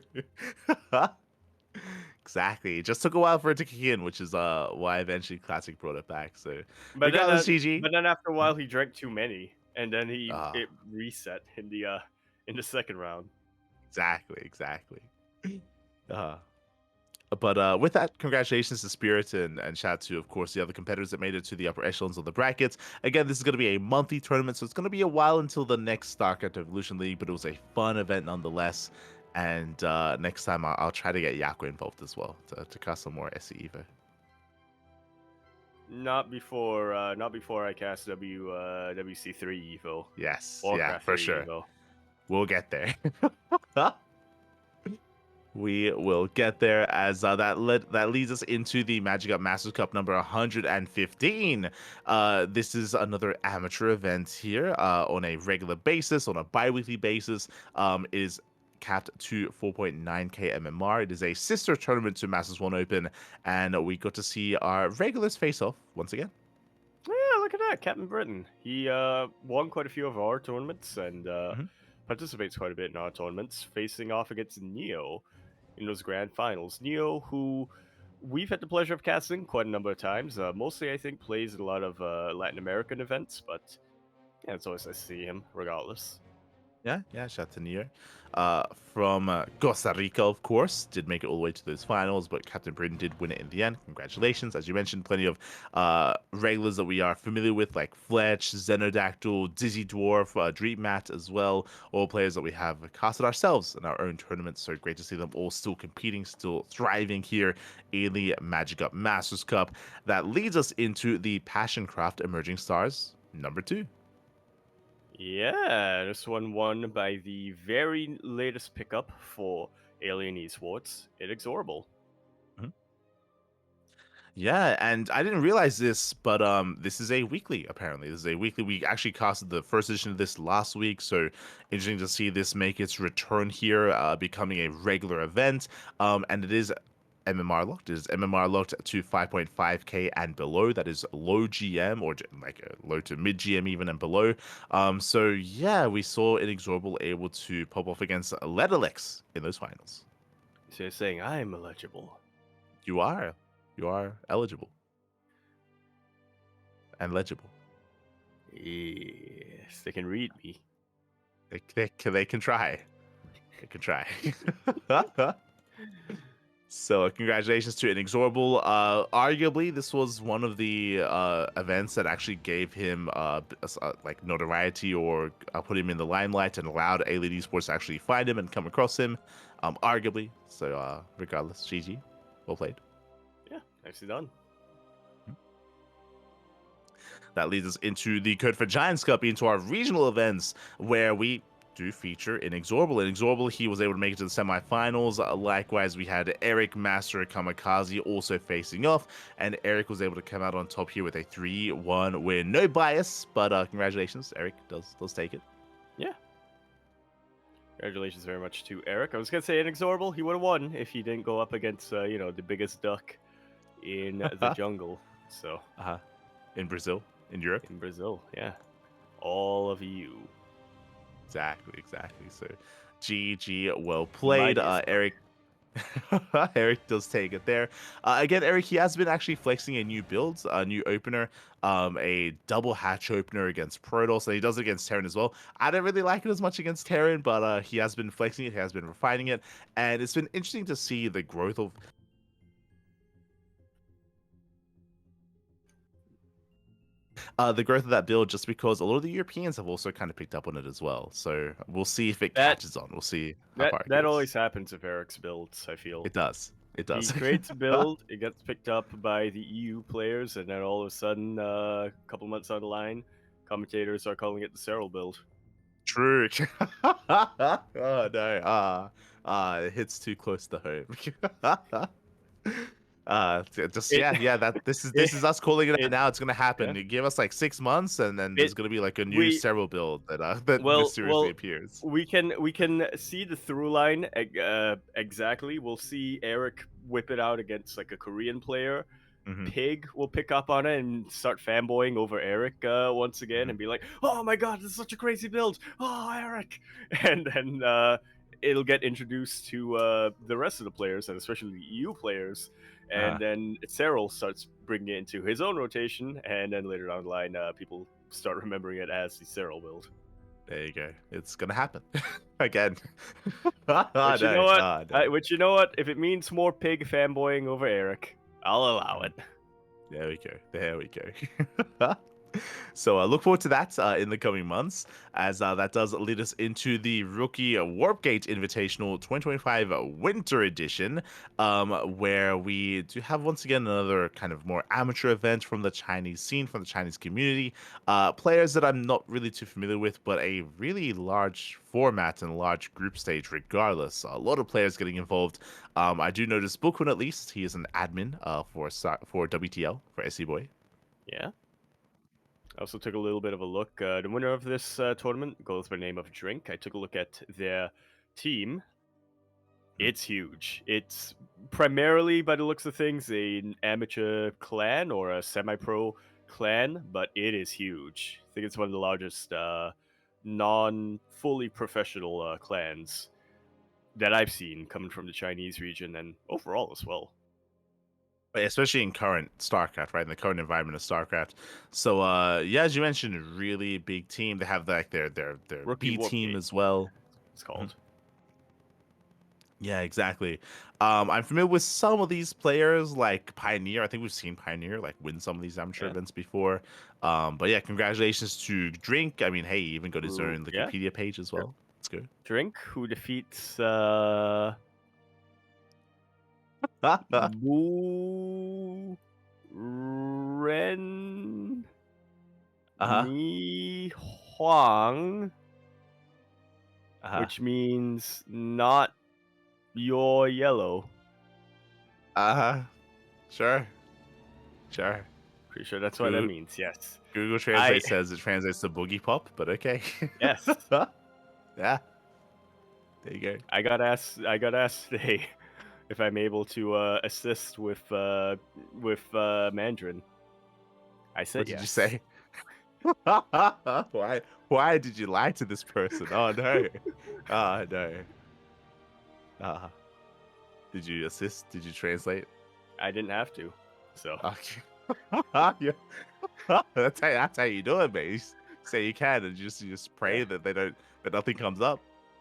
Exactly. It just took a while for it to kick in, which is why eventually Classic brought it back. So regardless, GG. But then after a while he drank too many, and then Uh, it reset in the second round. exactly. Uh, but with that, congratulations to Spirit and shout out to, of course, the other competitors that made it to the upper echelons of the brackets. Again, this is going to be a monthly tournament, so it's going to be a while until the next StarCraft Evolution League, but it was a fun event nonetheless. And next time I'll try to get Yako involved as well to cast some more SE Evo. Not before I cast WC3 Evo. Yes, yeah, Warcraft for 3 sure. Evo. We'll get there. We will get there as that leads us into the Magic Up Masters Cup number 115. This is another amateur event here on a regular basis, on a bi-weekly basis. It is capped to 4.9k MMR. It is a sister tournament to Masters 1 Open, and we got to see our regulars face off once again. Yeah, look at that, Captain Britain. He won quite a few of our tournaments and Mhm. participates quite a bit in our tournaments, facing off against Neo in those grand finals. Neo, who we've had the pleasure of casting quite a number of times. Mostly, I think, plays in a lot of Latin American events, but yeah, it's always nice to see him, regardless. Yeah, shout out to Neo. From Costa Rica, of course, did make it all the way to those finals, but Captain Britain did win it in the end. Congratulations. As you mentioned, plenty of regulars that we are familiar with, like Fletch, Xenodactyl, Dizzy Dwarf, Dream Matt as well. All players that we have casted ourselves in our own tournaments. So great to see them all still competing, still thriving here in the Magic Up Masters Cup. That leads us into the Passion Craft Emerging Stars number 2. Yeah, this one won by the very latest pickup for Alien Esports, Inexorable. Yeah, and I didn't realize this, but this is a weekly. Apparently, this is a weekly. We actually casted the first edition of this last week, so interesting to see this make its return here, becoming a regular event. And it is MMR locked. It is MMR locked to 5.5k and below. That is low GM or like low to mid GM even and below. So yeah, we saw Inexorable able to pop off against Letterlex in those finals. So you're saying I'm illegible. You are, you are eligible and legible. Yes, they can read me. They can try. They can try. So congratulations to Inexorable. Arguably, this was one of the events that actually gave him like notoriety or put him in the limelight and allowed Alien Esports to actually find him and come across him. Arguably. So regardless, GG. Well played. Yeah, nicely done. That leads us into the Code for Giants Cup, into our regional events, where we do feature Inexorable. Inexorable, he was able to make it to the semifinals. Likewise, we had Eric Master Kamikaze also facing off, and Eric was able to come out on top here with a 3-1 win. No bias, but congratulations, Eric does take it. Yeah. Congratulations very much to Eric. I was gonna say Inexorable, he would have won if he didn't go up against the biggest duck in the jungle. So In Brazil, in Europe. in Brazil, yeah. All of you. Exactly. So GG, well played. Mighty Eric Eric does take it there. Again, Eric, he has been actually flexing a new build, a new opener, a double hatch opener against Protoss, and he does it against Terran as well. I don't really like it as much against Terran, but he has been flexing it, he has been refining it, and it's been interesting to see the growth of that build, just because a lot of the Europeans have also kind of picked up on it as well. So we'll see if it catches on. We'll see how far it that goes. always happens with Eric's builds, I feel. It does. It does. He creates a build, it gets picked up by the EU players, and then all of a sudden, a couple months down the line, commentators are calling it the Cyril build. True. Oh no. It hits too close to home. That this is us calling it out now. It's gonna happen. Yeah. You give us like 6 months, and then there's gonna be like a new Cyril build that mysteriously appears. We can see the through line exactly. We'll see Eric whip it out against like a Korean player. Mm-hmm. Pig will pick up on it and start fanboying over Eric once again and be like, "Oh my god, this is such a crazy build! Oh, Eric!" And then it'll get introduced to the rest of the players and especially the EU players. And then Cyril starts bringing it into his own rotation, and then later down the line, people start remembering it as the Cyril build. There you go. It's gonna happen again. But you know what? If it means more pig fanboying over Eric, I'll allow it. There we go. So look forward to that in the coming months, as that does lead us into the Rookie Warpgate Invitational 2025 Winter Edition, where we do have once again another kind of more amateur event from the Chinese scene, from the Chinese community. Players that I'm not really too familiar with, but a really large format and large group stage regardless. A lot of players getting involved. I do notice Bookman, at least. He is an admin for WTL, for SE Boy. Yeah. I also took a little bit of a look. The winner of this tournament goes by the name of Drink. I took a look at their team. It's huge. It's primarily, by the looks of things, an amateur clan or a semi-pro clan, but it is huge. I think it's one of the largest non-fully professional clans that I've seen coming from the Chinese region and overall as well. Especially in current StarCraft, right? In the current environment of StarCraft. So yeah, as you mentioned, a really big team. They have like their Rookie B team Warpgate, as well. it's called. Yeah, exactly. I'm familiar with some of these players, like Pioneer. I think we've seen Pioneer like win some of these amateur Yeah. events before. But yeah, congratulations to Drink. I mean, hey, he even got his own Yeah. Wikipedia page as well. Let's go. Drink, who defeats Uh-huh. Wu Ren Mi Huang, which means not your yellow. Sure. Sure. Pretty sure that's what that means. Yes. Google Translate says it translates to boogie pop, but okay. Yes. Yeah. There you go. I got asked today if I'm able to assist with Mandarin. I said What did yes. you say? Why did you lie to this person? Oh no. Oh no. Did you assist? Did you translate? I didn't have to. So Okay. Yeah. That's how you do it, man. You say you can and you just pray that that nothing comes up.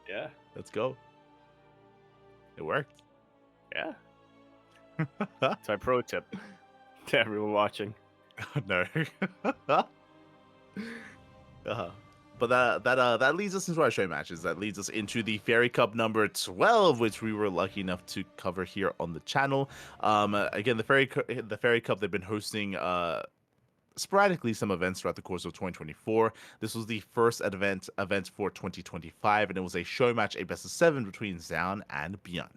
yeah. Let's go. It worked. Yeah. That's my pro tip to everyone watching. Oh, no. But that leads us into our show matches. That leads us into the Fairy Cup number 12, which we were lucky enough to cover here on the channel. Again, the Fairy Cup, they've been hosting sporadically some events throughout the course of 2024. This was the first event for 2025, and it was a show match, a best of 7 between Zaun and Beyond.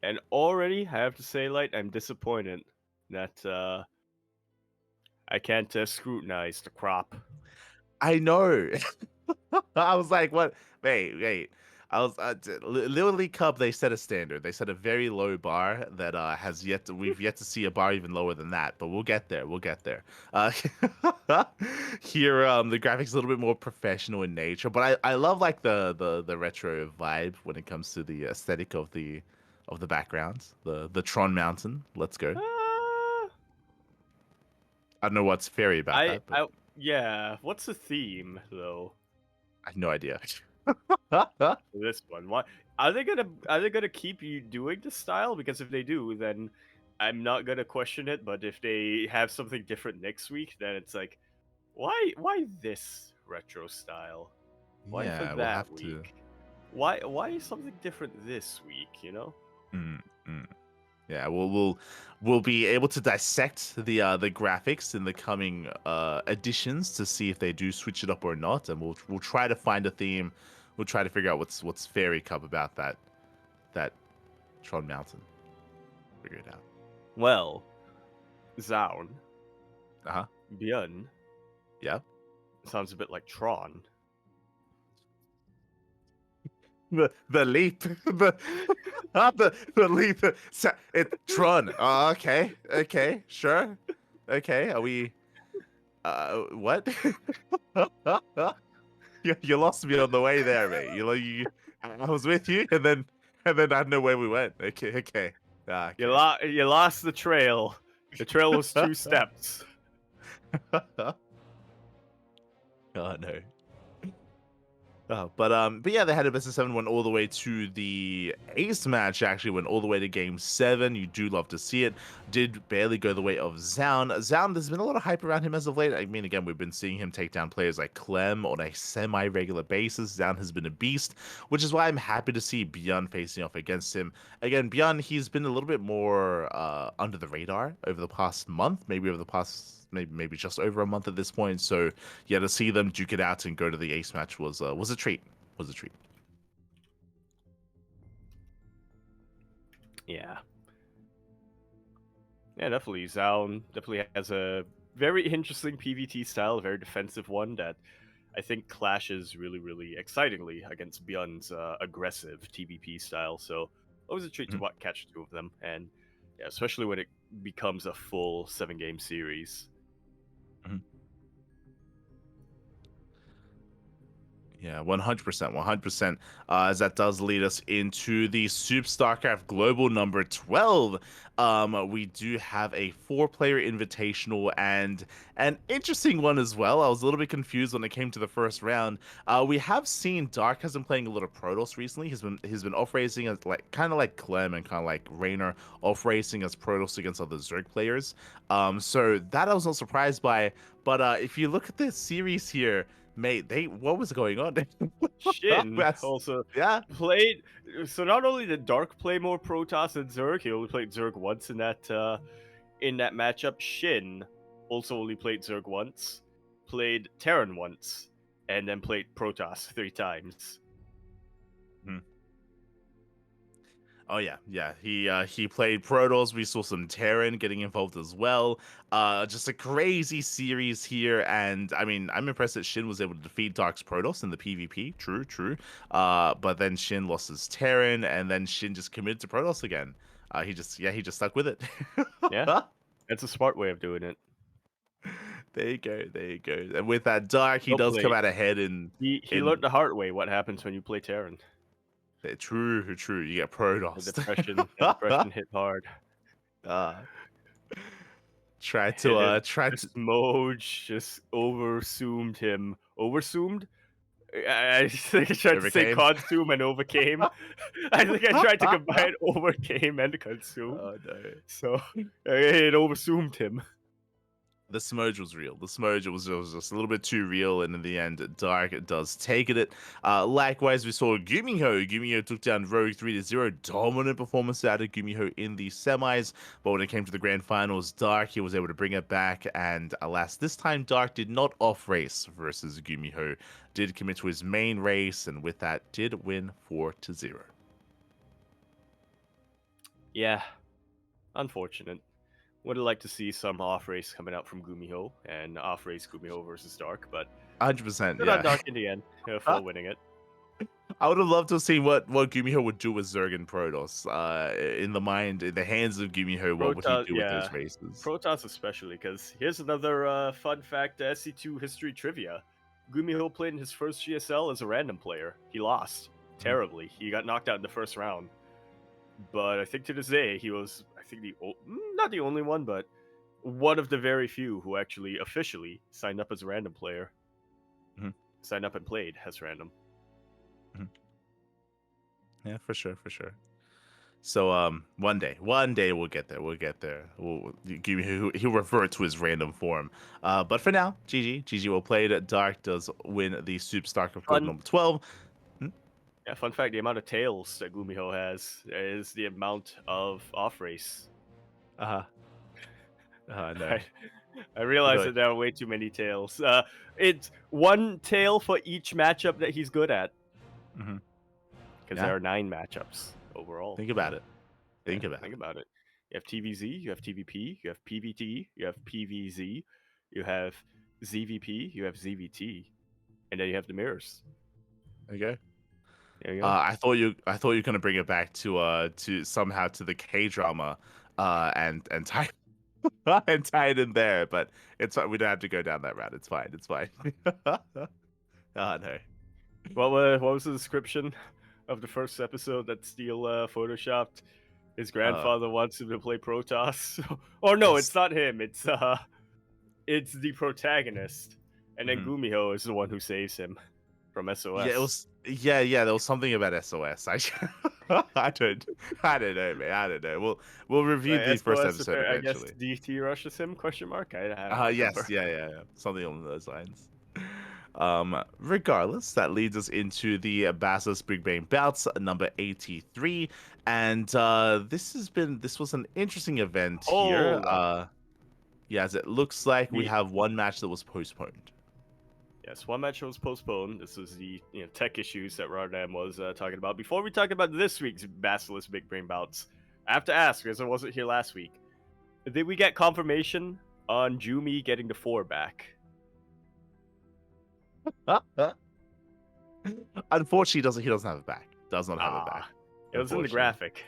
And already, I have to say, Light, I'm disappointed that I can't scrutinize the crop. I know. I was like, what? Wait. I was Little League Cup. They set a standard. They set a very low bar that we've yet to see a bar even lower than that. But we'll get there. Here, the graphics a little bit more professional in nature, but I love like the retro vibe when it comes to the aesthetic of the backgrounds. The Tron Mountain. Let's go. I don't know what's fairy about that. But Yeah. What's the theme though? I have no idea. This one. What are they gonna keep you doing this style? Because if they do, then I'm not gonna question it. But if they have something different next week, then it's like, why this retro style? Why Yeah, for we'll that have week? to. Why is something different this week? You know? Yeah, we'll be able to dissect the graphics in the coming editions to see if they do switch it up or not, and we'll try to find a theme. We'll try to figure out what's Fairy Cup about that Tron Mountain. Figure it out. Well, Zaun, Björn, Yeah. sounds a bit like Tron. The leap, the leap. Tron. Oh, okay, sure. Okay, are we? What? You lost me on the way there, mate. I was with you, and then I don't know where we went. Okay. Ah, okay. You lost the trail. The trail was 2 steps. Oh no. But yeah, they had a best of seven, went all the way to the ace match. Actually, went all the way to game 7. You do love to see it. Did barely go the way of Zaun. Zaun, there's been a lot of hype around him as of late. I mean, again, we've been seeing him take down players like Clem on a semi-regular basis. Zaun has been a beast, which is why I'm happy to see Bjorn facing off against him. Again, Bjorn, he's been a little bit more under the radar over the past month, maybe over the past. Maybe just over a month at this point. So yeah, to see them duke it out and go to the ace match was a treat. Was a treat. Yeah. Yeah, definitely. Zaun definitely has a very interesting PvT style, a very defensive one that I think clashes really, really excitingly against Bjorn's aggressive TvP style. So always a treat to Mhm. catch two of them, and yeah, especially when it becomes a full 7-game series. Mhm. Yeah, 100%, 100%. As that does lead us into the Soup StarCraft Global number 12. We do have a 4-player invitational and an interesting one as well. I was a little bit confused when it came to the first round. We have seen Dark has been playing a little Protoss recently. He's been off racing as kind of like Clem and kind of like Raynor, off racing as Protoss against other Zerg players. So that I was not surprised by. But if you look at this series here, mate, what was going on? Shin That's- also yeah. played. So not only did Dark play more Protoss than Zerg, he only played Zerg once in that matchup. Shin also only played Zerg once, played Terran once, and then played Protoss 3 times. Hmm. Oh yeah. He played Protoss. We saw some Terran getting involved as well. Just a crazy series here, and I mean, I'm impressed that Shin was able to defeat Dark's Protoss in the PvP. True. But then Shin lost his Terran, and then Shin just committed to Protoss again. He just stuck with it. Yeah, that's a smart way of doing it. There you go. And with that Dark, he Well does come played. out ahead in He learned in the hard way what happens when you play Terran. true. You get The Protoss. depression hit hard. uh, And try to this Moj just overzoomed him. Overzoomed? I think I tried to say overcame. consume and overcame. I think I tried to combine overcame and consume. Oh no. So it overzoomed him. The smudge was real. The smudge was just a little bit too real, and in the end, Dark does take it. Likewise, we saw Gumiho. Gumiho took down Rogue 3-0. Dominant performance out of Gumiho in the semis, but when it came to the grand finals, Dark, he was able to bring it back, and alas, this time Dark did not off race versus Gumiho. Did commit to his main race, and with that, did win 4-0. Yeah, unfortunate. Would have liked to see some off race coming out from Gumiho and off race Gumiho versus Dark, but 100%, good on yeah. Dark in the end for winning it. I would have loved to see what Gumiho would do with Zerg and Protoss. In the hands of Gumiho, what would he Protoss, do with those races? Protoss especially, because here's another fun fact: SC2 history trivia. Gumiho played in his first GSL as a random player. He lost terribly. He got knocked out in the first round. But I think to this day, he was, I think, not the only one, but one of the very few who actually officially signed up as a random player. Mhm. Signed up and played as random. Yeah, for sure. So one day we'll get there. He'll revert to his random form. But for now, GG will play it. Dark does win the Soup StarCraft Global Fun, number 12. yeah, fun fact: the amount of tails that Gumiho has is the amount of off race. Uh-huh. No. I realize Really? that there are way too many tails. It's one tail for each matchup that he's good at, Mm-hmm. because Yeah. there are 9 matchups overall. Think about it. Think about it. You have TVZ, you have TVP, you have PVT, you have PVZ, you have ZVP, you have ZVT, and then you have the mirrors. There you go. There you go. I thought you were gonna bring it back to somehow to the K drama, and tie and tie it in there, but it's we don't have to go down that route. It's fine. Oh no. What was the description of the first episode that Steele photoshopped? His grandfather wants him to play Protoss. Or no, Yes. it's not him. It's the protagonist, and then Mhm. Gumiho is the one who saves him. from Yeah, it SOS. was. Yeah. There was something about SOS. I don't know, man. I don't know. We'll review the first SOS, episode I guess eventually. DT rushes him? Question mark. I don't remember. Yes, yeah. Something along those lines. Regardless, that leads us into the Bastos Big Bang Bouts number 83, and this was an interesting event here. Hold on. Yeah, as it looks like we The have one match that was postponed. Yes, one match was postponed. This was the tech issues that Rotterdam was talking about. Before we talk about this week's Basilisk Big Brain Bouts, I have to ask, because I wasn't here last week, did we get confirmation on Jumi getting the 4 back? Unfortunately, he doesn't have it back. Does not have it back. It was in the Unfortunately. graphic.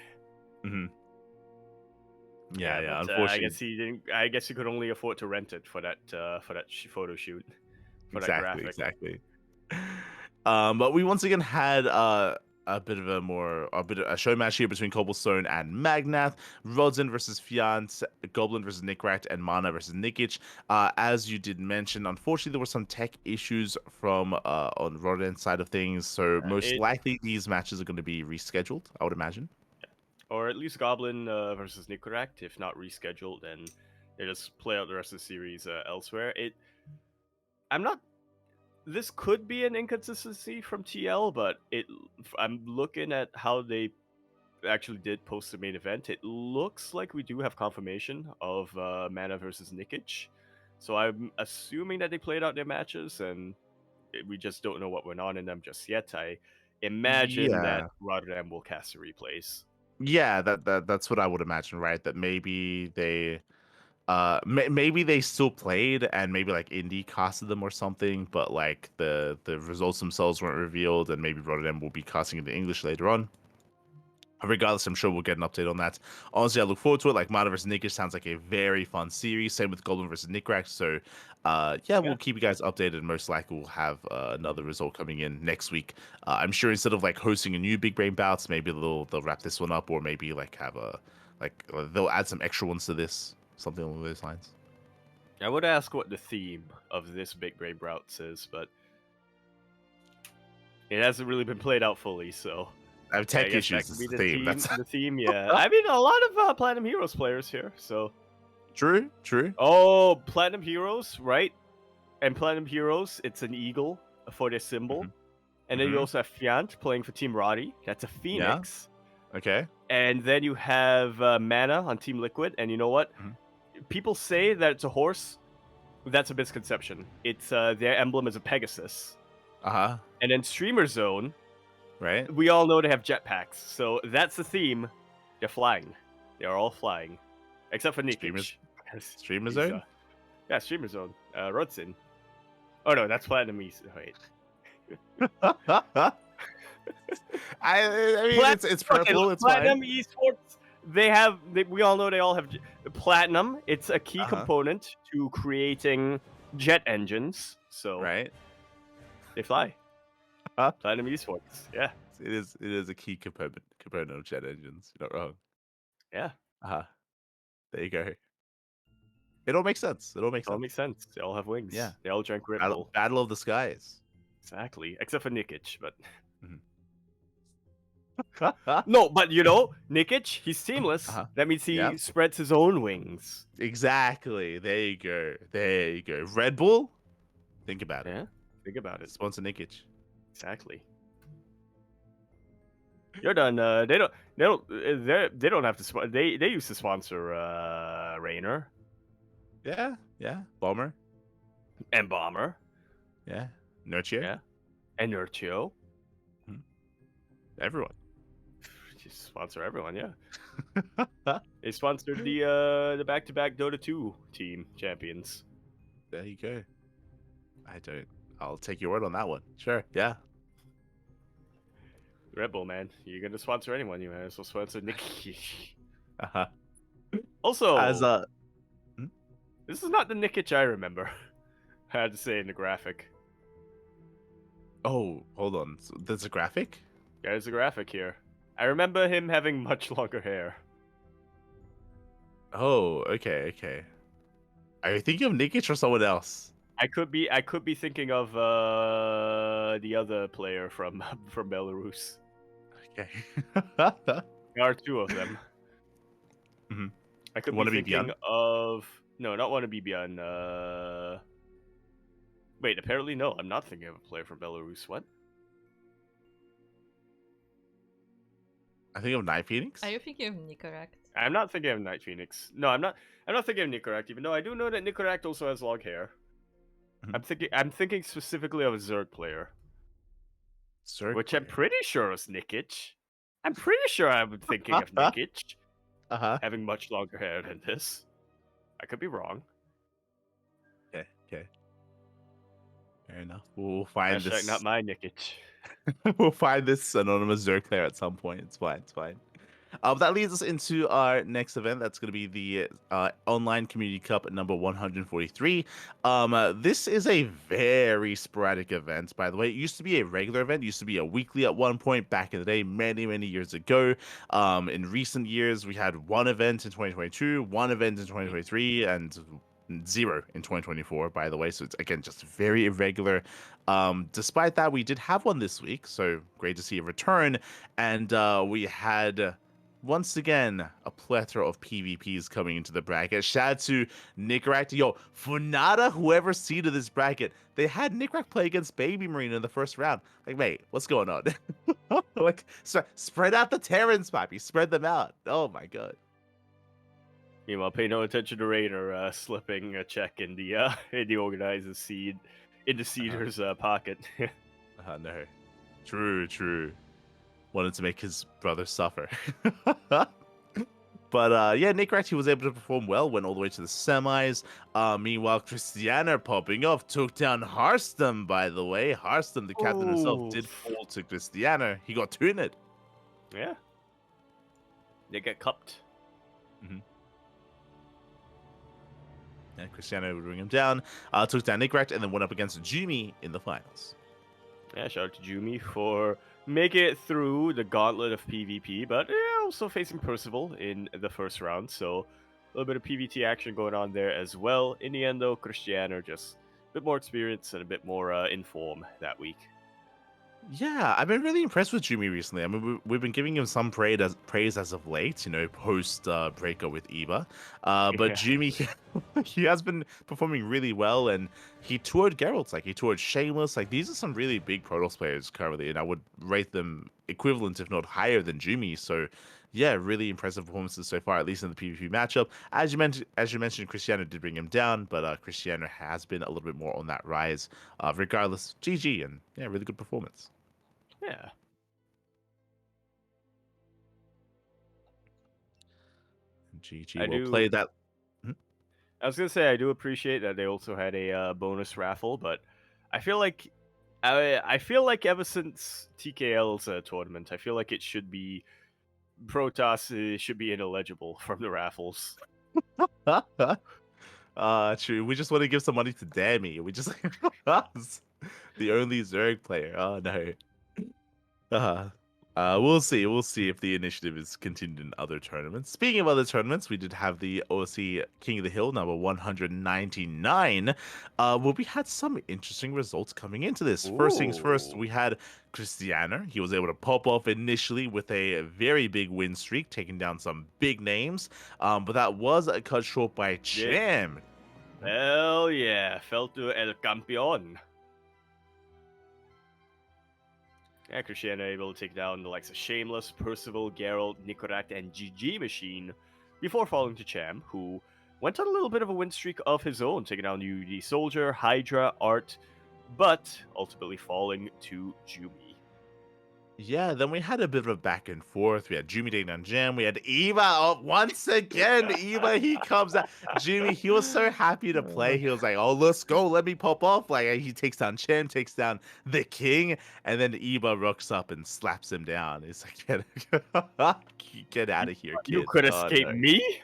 Mm-hmm. Yeah. But, Unfortunately, I guess he didn't. I guess he could only afford to rent it for that photo shoot, for that graphic. exactly. But we once again had a bit of a show match here between Cobblestone and Magnath, Rodzin versus Fiance, Goblin versus Nickrat, and Mana versus Nikic. As you did mention, unfortunately there were some tech issues from on Rodzin side of things, so most likely these matches are going to be rescheduled, I would imagine. Or at least Goblin versus Nickrat, if not rescheduled, and they just play out the rest of the series elsewhere. This could be an inconsistency from TL, but I'm looking at how they actually did post the main event. It looks like we do have confirmation of Mana versus Nikic, so I'm assuming that they played out their matches, and we just don't know what went on in them just yet. I imagine that Rotterdam will cast the replays. Yeah, that's what I would imagine, right? That maybe they maybe they still played and maybe like Indy casted them or something, but like the results themselves weren't revealed, and maybe Rotterdam will be casting in the English later on. Regardless, I'm sure we'll get an update on that. Honestly, I look forward to it. Like Mana versus Nikic sounds like a very fun series. Same with Goblin versus Nickrat. So, we'll keep you guys updated. Most likely, we'll have another result coming in next week. I'm sure instead of like hosting a new Big Brain Bouts, maybe they'll wrap this one up, or maybe like have they'll add some extra ones to this, something along those lines. I would ask what the theme of this Big Brain Bouts is, but it hasn't really been played out fully, so. I have tech I issues. That could be the theme. That's the theme. Yeah, I mean a lot of Platinum Heroes players here. So true. Oh, Platinum Heroes, right? And Platinum Heroes, it's an eagle for their symbol, and then you also have Fiant playing for Team Roddy. That's a phoenix. Yeah. Okay. And then you have Mana on Team Liquid, and you know what? People say that it's a horse. That's a misconception. It's their emblem is a Pegasus. And then Streamer Zone. Right. We all know they have jetpacks, so that's the theme. They're flying. They are all flying, except for Nikic. Streamer Zone. Yeah, Streamer Zone. Rodzin. Oh no, that's Platinum East. Wait. I mean, it's purple. It's Platinum fine. Esports. We all know they all have Platinum. It's a key component to creating jet engines. So right, they fly. Platinum Esports. Yeah, it is a key component of jet engines. You're not wrong. Yeah. There you go. It all makes sense. It all makes sense. They all have wings. Yeah. They all drank Red Bull. Battle of the Skies. Exactly. Except for Nikic, but Mm-hmm. no, but Nikic, he's seamless. That means he spreads his own wings. Exactly. There you go. Red Bull. Think about it. Yeah. Think about it. Sponsor Nikic. Exactly. You're done. They don't have to. They used to sponsor Rainer. Yeah. Bomber. And Bomber. Yeah. Nurture. Yeah. And Nurtio. Everyone. Just sponsor everyone, yeah. They sponsored the back-to-back Dota 2 team champions. There you go. I'll take your word on that one. Sure. Yeah. Red Bull, man. You're gonna sponsor anyone, you might as well sponsor Nikic. Also, this is not the Nikic I remember. I had to say in the graphic. Oh, hold on. So there's a graphic? Yeah, there's a graphic here. I remember him having much longer hair. Oh, okay. Are you thinking of Nikic or someone else? I could be thinking of the other player from from Belarus. Okay. There are two of them. hmm I could be Want to be thinking beyond? of no, not want to be beyond. Wait, apparently no, I'm not thinking of a player from Belarus. What? I think of Night Are Phoenix. you thinking of Nicorrect? I'm not thinking of Night Phoenix. No, I'm not. I'm not thinking of Nicorrect, even though I do know that Nicorrect also has long hair. Mhm. I'm thinking specifically of a Zerg player, Zerg which I'm player. pretty sure is Nikic. I'm pretty sure I'm thinking of Nikic Uh-huh. having much longer hair than this. I could be wrong. Okay, okay. Fair enough. We'll find Hashtag not this. my Nikic. We'll find this anonymous Zerg player at some point. It's fine. It's fine. That leads us into our next event. That's going to be the Online Community Cup number 143. This is a very sporadic event, by the way. It used to be a regular event. It used to be a weekly at one point back in the day, many, many years ago. In recent years, we had one event in 2022, one event in 2023, and zero in 2024, by the way. So it's, again, just very irregular. Despite that, we did have one this week. So great to see a return. And we had once again, a plethora of PvPs coming into the bracket. Shout out to Nickrak. Yo, Funada, whoever seeded this bracket, they had Nickrak play against Baby Marine in the first round. Like, mate, what's going on? Like, spread out the Terrans, Pappy. Spread them out. Oh my god. Meanwhile, pay no attention to Rainer slipping a check in the in the organizer's seed in the seeder's pocket. No. True, true. Wanted to make his brother suffer. But yeah, Nick Ratchy was able to perform well, went all the way to the semis. Meanwhile, Christiana popping off took down Harstem, by the way. Harstem, the captain himself, did fall to Christiana. He got tuned. Yeah, they get cupped. And Christiana would bring him down. Took down Nick Ratchy and then went up against Jimmy in the finals. Yeah, shout out to Jumi for making it through the gauntlet of PvP, but also facing Percival in the first round, so a little bit of PvT action going on there as well. In the end, though, Christiana just a bit more experience and a bit more in form that week. Yeah, I've been really impressed with Jimmy recently. I mean, we've been giving him some praise as of late, post breakup with Eva. But Yeah. Jimmy, he has been performing really well, and he toured Geralt, like he toured Shameless. Like these are some really big Protoss players currently, and I would rate them equivalent, if not higher, than Jimmy. So, yeah, really impressive performances so far, at least in the PvP matchup. As you mentioned, Cristiano did bring him down, but Cristiano has been a little bit more on that rise. Regardless, GG, and yeah, really good performance. Yeah. GG. We'll play that. I was gonna say I do appreciate that they also had a bonus raffle, but I feel like I feel like ever since TKL's tournament, I feel like it should be Protoss should be ineligible from the raffles. True. We just want to give some money to Dammy. We just the only Zerg player. Oh no. We'll see. We'll see if the initiative is continued in other tournaments. Speaking of other tournaments, we did have the OC King of the Hill number 199, where we had some interesting results coming into this. First things first, Ooh. we had Christiana. He was able to pop off initially with a very big win streak, taking down some big names. But that was cut short by Cham. Hell yeah, fell to El Campeón. Yeah, Christiana able to take down the likes of Shameless, Percival, Geralt, Nicorakt, and GG Machine before falling to Cham, who went on a little bit of a win streak of his own, taking down UD Soldier, Hydra, Art, but ultimately falling to Jumi. Yeah, then we had a bit of a back and forth. We had Jimmy taking down Jam. We had Eva once again. Eva, he comes out. Jimmy, he was so happy to play. He was like, "Oh, let's go. Let me pop off." Like he takes down Jam, takes down the King, and then Eva rocks up and slaps him down. He's like, "Get out of here, kid." You could Oh, escape no. me?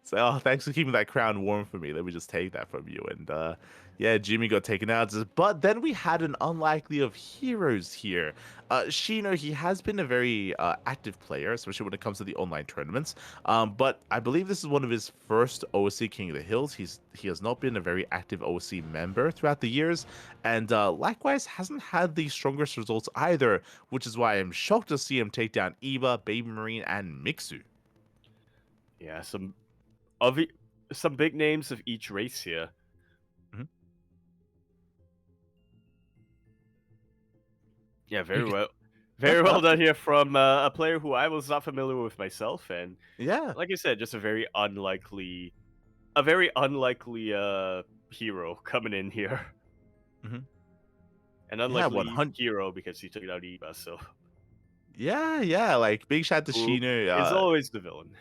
So, oh, thanks for keeping that crown warm for me. Let me just take that from you. And yeah, Jimmy got taken out. But then we had an unlikely of heroes here. Shino, he has been a very active player, especially when it comes to the online tournaments. But I believe this is one of his first OC King of the Hills. He has not been a very active OC member throughout the years, and likewise hasn't had the strongest results either, which is why I'm shocked to see him take down Eva, Baby Marine, and Mixu. Yeah, of e- some big names of each race here. Mhm. Yeah, You very can- well. Very well done here from a player who I was not familiar with myself, and yeah. like I said, just a very unlikely hero coming in here. Mhm. An Yeah, unlikely 100. hero because he took out Eva, so Yeah, yeah, like big shout to who Shino. is always the villain.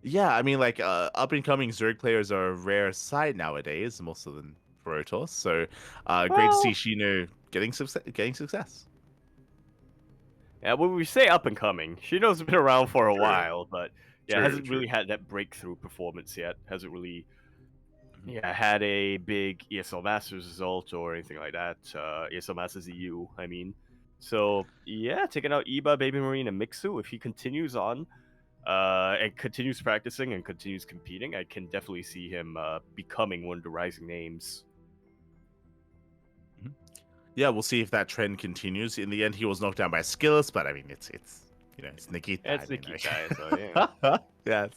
Yeah, I mean, like up and coming Zerg players are a rare sight nowadays, most of them Protoss. So, great to see Well, Shino getting success. Getting success. yeah, when we say up and coming, Shino's been around for a True, while, but yeah, true, hasn't true. really had that breakthrough performance yet. Hasn't really Mhm. had a big ESL Masters result or anything like that. ESL Masters EU, I mean. So yeah, taking out Iba, Baby Marine, and Mixu. If he continues on, and continues practicing and continues competing, I can definitely see him becoming one of the rising names. Mhm. Yeah, we'll see if that trend continues. In the end, he was knocked down by Skillus, but I mean, it's it's Nikita. I It's mean, Nikita, so yeah. yes,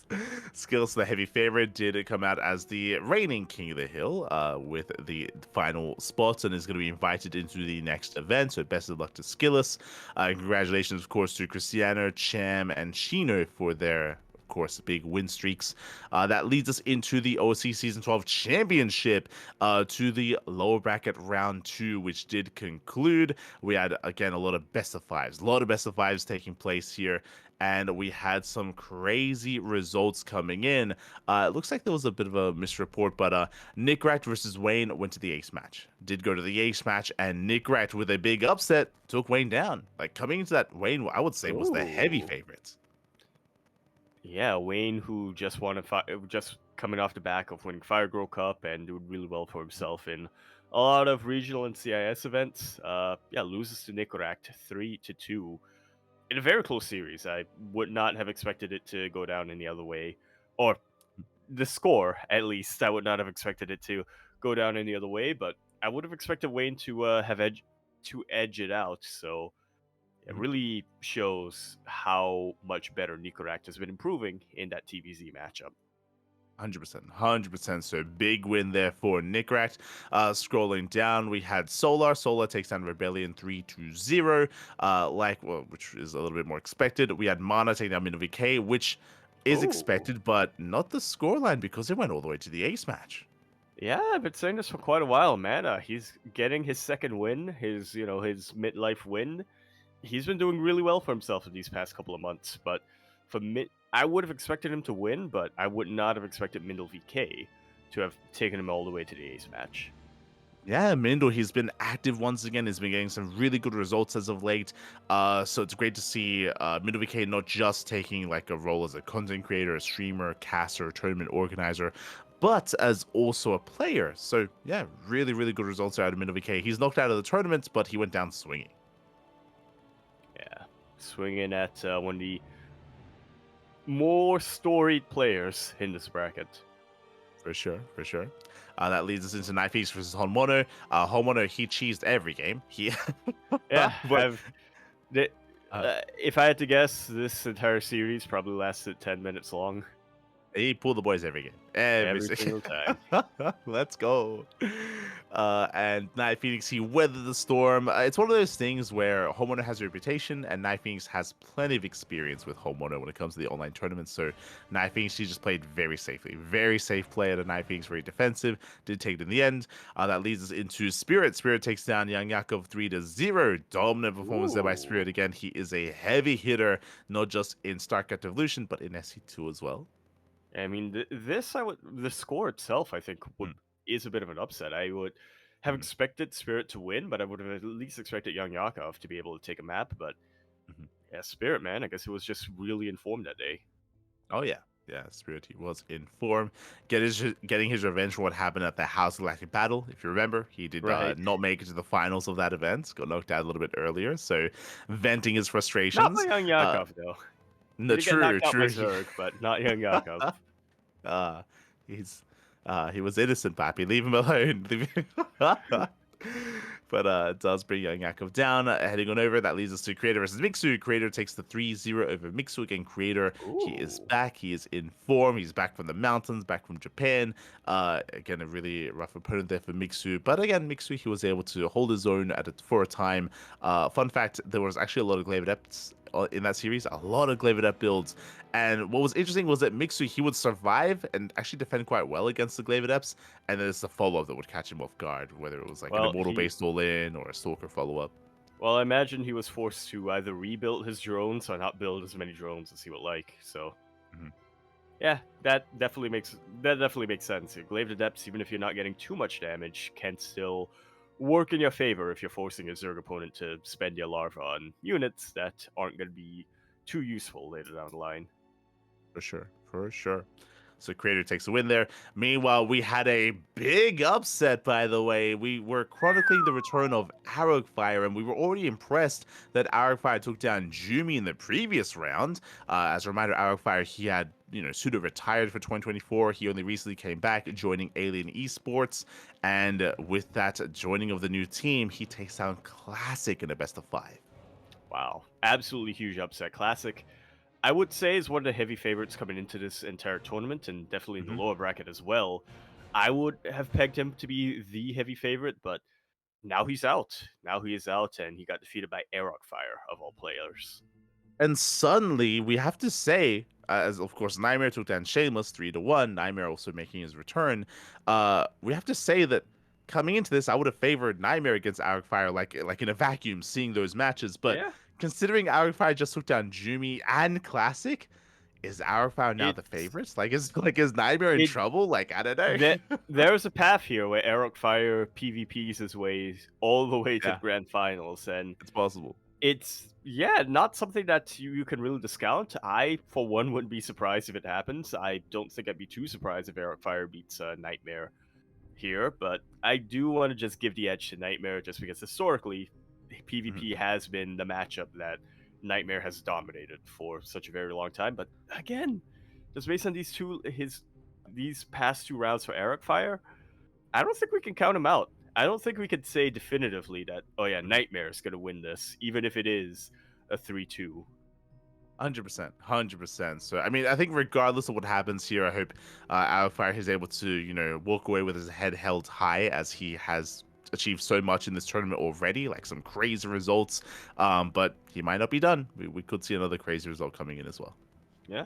Skillus, the heavy favorite, did come out as the reigning king of the hill, with the final spots, and is going to be invited into the next event. So best of luck to Skillus. Congratulations, of course, to Cristiano, Cham, and Shino for their. Of course, big win streaks. That leads us into the OC Season 12 Championship, to the lower bracket round two, which did conclude. We had, again, a lot of best of fives, taking place here, and we had some crazy results coming in. It looks like there was a bit of a misreport, but Nick Rat versus Wayne went to the ace match. Did go to the ace match, and Nick Rat, with a big upset, took Wayne down. Like, coming into that, Wayne, I would say, was the heavy Ooh. favorite. Yeah, Wayne, who just just coming off the back of winning Fire Girl Cup and doing really well for himself in a lot of regional and CIS events. Yeah, loses to Nicoract 3-2 in a very close series. I would not have expected it to go down any other way, or the score at least. I would not have expected it to go down any other way, but I would have expected Wayne to edge it out. So it Mhm. really shows how much better Nicoract has been improving in that TVZ matchup. 100%, 100%. So big win there for Nickrat. Scrolling down, we had Solar. Solar takes down Rebellion 3-0. Which is a little bit more expected. We had Mana taking down MinoVK, which is Oh, expected, but not the scoreline because it went all the way to the ace match. yeah, I've been saying this for quite a while, man. He's getting his second win, his midlife win. He's been doing really well for himself in these past couple of months. But I would have expected him to win, but I would not have expected Mindle VK to have taken him all the way to the ace match. Yeah, Mindle, he's been active once again. He's been getting some really good results as of late. So it's great to see Mindle VK not just taking like a role as a content creator, a streamer, caster, tournament organizer, but as also a player. So yeah, really, really good results out of Mindle VK. He's knocked out of the tournament, but he went down swinging. Yeah, swinging at one of the more storied players in this bracket. For sure, for sure. That leads us into Knife East versus Honmono. Honmono, he cheesed every game. He, Yeah, but the, uh, if I had to guess, this entire series probably lasted 10 minutes long. he pulled the boys every game. Every Every single. single time. Let's go. And Night Phoenix, he weathered the storm. It's one of those things where Homeowner has a reputation, and Night Phoenix has plenty of experience with Homeowner when it comes to the online tournaments. So Night Phoenix, he just played very safely. Very safe play at a Night Phoenix, very defensive. Did take it in the end. That leads us into Spirit. Spirit takes down Young Yakov 3-0. Dominant performance there by Ooh. Spirit. Again, he is a heavy hitter, not just in StarCraft Evolution, but in SC2 as well. I mean, the score itself, I think, Hmm. is a bit of an upset. I would have Mhm. expected Spirit to win, but I would have at least expected Young Yakov to be able to take a map. But Mhm. yeah, Spirit, man, I guess he was just really informed that day. Oh yeah. Yeah, Spirit, he was in form. Getting his revenge for what happened at the House Galactic Battle. If you remember, he did Right. not make it to the finals of that event. Got knocked out a little bit earlier. So, venting his Not by frustrations. young Uh, Yakov though. He no, did get true, knocked out by true. Zerg, but not young Yakov. uh, he's he was innocent, Pappy. Leave him alone. But it does bring Young Yakov down. Heading on over, that leads us to Creator versus Mixu. Creator takes the 3-0 over Mixu. Again, Creator, he is Ooh. back. He is in form. He's back from the mountains, back from Japan. Again, a really rough opponent there for Mixu. But again, Mixu, he was able to hold his own for a time. Fun fact, there was actually a lot of Glaive Adepts in that series, a lot of Glaive Adept builds. And what was interesting was that Mixu, he would survive and actually defend quite well against the Glaive Adepts, and then it's the follow-up that would catch him off guard, whether it was like an Well, Immortal-based all-in or a Stalker follow-up. I imagine he was forced to either rebuild his drones or not build as many drones as he would like. So, Mhm. yeah, that definitely makes sense. Your Glaive Adepts, even if you're not getting too much damage, can still work in your favor if you're forcing a Zerg opponent to spend your larva on units that aren't going to be too useful later down the line. For sure, for sure. So Creator takes a win there. Meanwhile, we had a big upset, by the way. We were chronicling the return of Arrowfire, and we were already impressed that Arrowfire took down Jumi in the previous round. As a reminder, Arrowfire, he had, pseudo retired for 2024. He only recently came back, joining Alien Esports. And with that joining of the new team, he takes down Classic in a best of 5. Wow, absolutely huge upset. Classic, I would say, is one of the heavy favorites coming into this entire tournament, and definitely in the Mhm. lower bracket as well. I would have pegged him to be the heavy favorite, but now he's out. Now he is out, and he got defeated by Fire of all players. And suddenly, we have to say, as of course Nightmare took down Shameless 3-1, Nightmare also making his return. We have to say that coming into this, I would have favored Nightmare against Fire, like in a vacuum, seeing those matches. But Yeah, considering Fire just took down Jumi and Classic, is Fire now the it's favorites? Is Nightmare in it trouble? Like, I don't know. that there's a path here where Fire PvPs his way all the way to the Yeah, grand finals, and it's possible. it's not something that you can really discount. I, for one, wouldn't be surprised if it happens. I don't think I'd be too surprised if Fire beats Nightmare here, but I do want to just give the edge to Nightmare just because historically Mhm. PvP has been the matchup that Nightmare has dominated for such a very long time. But again, just based on these past two rounds for Fire, I don't think we can count him out. I don't think we could say definitively that, oh yeah, Mhm. Nightmare is going to win this, even if it is a 3-2. 100%, 100%. So, I mean, I think regardless of what happens here, I hope Alfire is able to, walk away with his head held high as he has achieved so much in this tournament already, like some crazy results. But he might not be done. We could see another crazy result coming in as well. Yeah.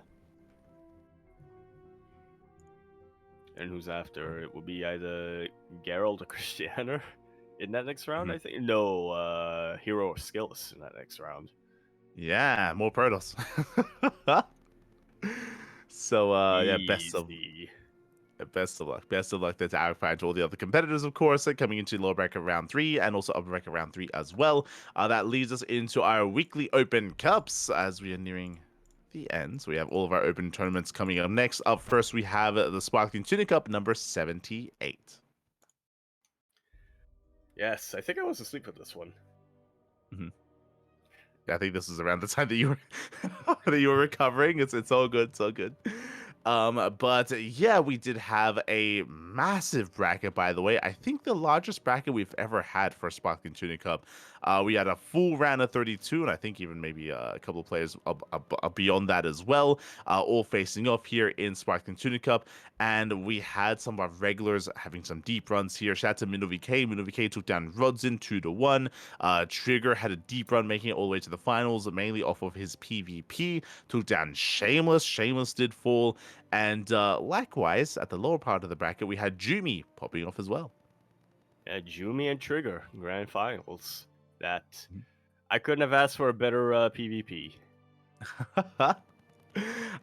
And who's after? It will be either Geralt or Christianer in that next round, Mhm. I think. No, Hero or Skills in that next round. Yeah, more Protoss. So, yeah, Easy. best of luck. Best of luck there to Arifai and to all the other competitors, of course, coming into lower bracket round 3 and also upper bracket round 3 as well. That leads us into our weekly open cups as we are nearing the end. So we have all of our open tournaments coming up next. Up first, we have the Sparkling Tunic Cup number 78. Yes, I think I was asleep with this one. Mhm. I think this is around the time that you were that you were recovering. It's all good. It's all good. But yeah, we did have a massive bracket, by the way. I think the largest bracket we've ever had for Sparkling Tuna Cup. We had a full round of 32, and I think even maybe a couple of players beyond that as well, all facing off here in Sparkling Tuna Cup. And we had some of our regulars having some deep runs here. Shout out to Mino VK. Mino VK took down Rodzen 2-1. Trigger had a deep run, making it all the way to the finals, mainly off of his PvP. Took down Shameless. Shameless did fall. And likewise, at the lower part of the bracket, we had Jumi popping off as well. Yeah, Jumi and Trigger, grand finals. That Mhm. I couldn't have asked for a better PvP.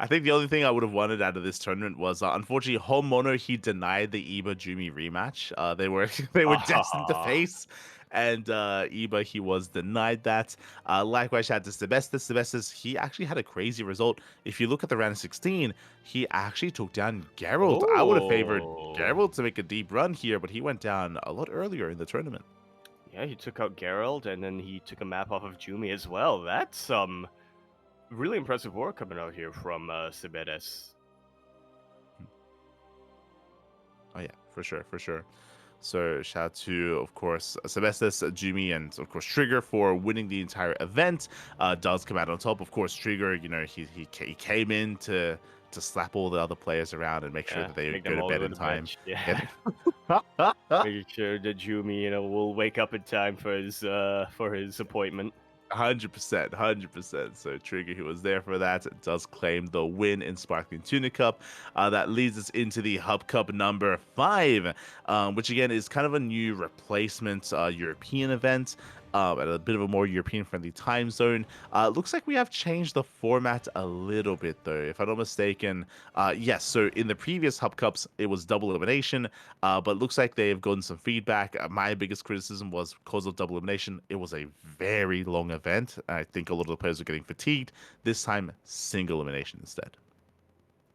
I think the only thing I would have wanted out of this tournament was, unfortunately, Homono he denied the Iba Jumi rematch. They were they were destined to Ah, face, and Iba he was denied that. Likewise, shout out to Sebestis. Sebestis he actually had a crazy result. If you look at the round of 16, he actually took down Geralt. I would have favored oh. Geralt to make a deep run here, but he went down a lot earlier in the tournament. Yeah, he took out Geralt, and then he took a map off of Jumi as well. That's some really impressive work coming out here from Sibedes. Oh yeah, for sure, for sure. So shout out to, of course, Sebestis, Jimmy, and of course Trigger for winning the entire event. Does come out on top. Of course, Trigger, he came in to slap all the other players around and make sure Yeah, that they make go them to all bed go in to time. bed. Yeah, Yeah. making sure that Jumi, will wake up in time for his appointment. 100%, 100%. So Trigger, who was there for that, does claim the win in Sparkling Tuna Cup. That leads us into the Hub Cup number 5, which again is kind of a new replacement European event. At a bit of a more European-friendly time zone. Looks like we have changed the format a little bit, though, if I'm not mistaken. Yes, so in the previous Hub Cups, it was double elimination, but looks like they've gotten some feedback. My biggest criticism was because of double elimination, it was a very long event. I think a lot of the players were getting fatigued. This time, single elimination instead.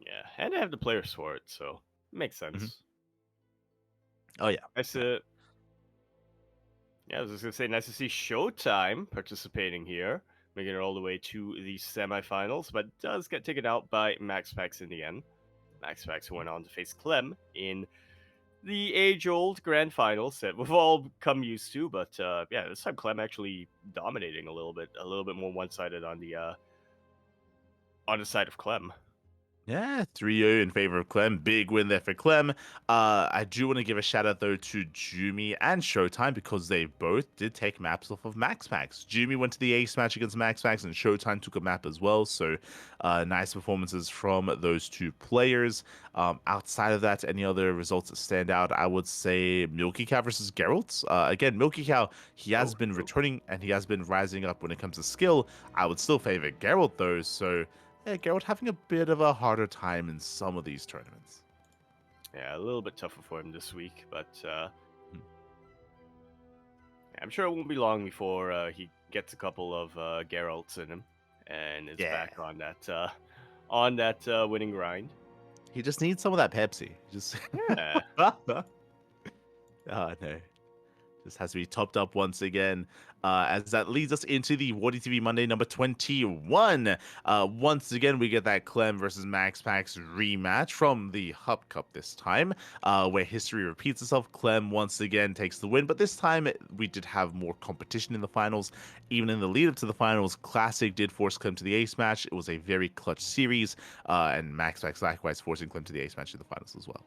Yeah, and they have the players for it, so it makes Hmm. sense. Oh yeah, Nice yeah. to, yeah, I was just gonna say, nice to see Showtime participating here, making it all the way to the semifinals, but does get taken out by Max Pax in the end. Max Pax went on to face Clem in the age-old grand finals that we've all come used to, but yeah, this time Clem actually dominating a little bit more one-sided on the side of Clem. Yeah, 3-0 in favor of Clem. Big win there for Clem. I do want to give a shout out though to Jumi and Showtime because they both did take maps off of Max Packs. Jumi went to the ace match against Max Packs and Showtime took a map as well. So nice performances from those two players. Outside of that, any other results that stand out? I would say Milky Cow versus Geralt. Again, Milky Cow, he has Oh, been true. returning and he has been rising up when it comes to skill. I would still favor Geralt though. So yeah, Geralt having a bit of a harder time in some of these tournaments. Yeah, a little bit tougher for him this week, but Hmm. I'm sure it won't be long before he gets a couple of Geralts in him and is Yeah, back on that winning grind. he just needs some of that Pepsi. Just Yeah. oh no. This has to be topped up once again, as that leads us into the Wardy TV Monday number 21. Once again, we get that Clem versus Max Pax rematch from the Hub Cup this time, where history repeats itself. Clem once again takes the win, but this time we did have more competition in the finals. Even in the lead up to the finals, Classic did force Clem to the ace match. It was a very clutch series, and Max Pax likewise forcing Clem to the ace match in the finals as well.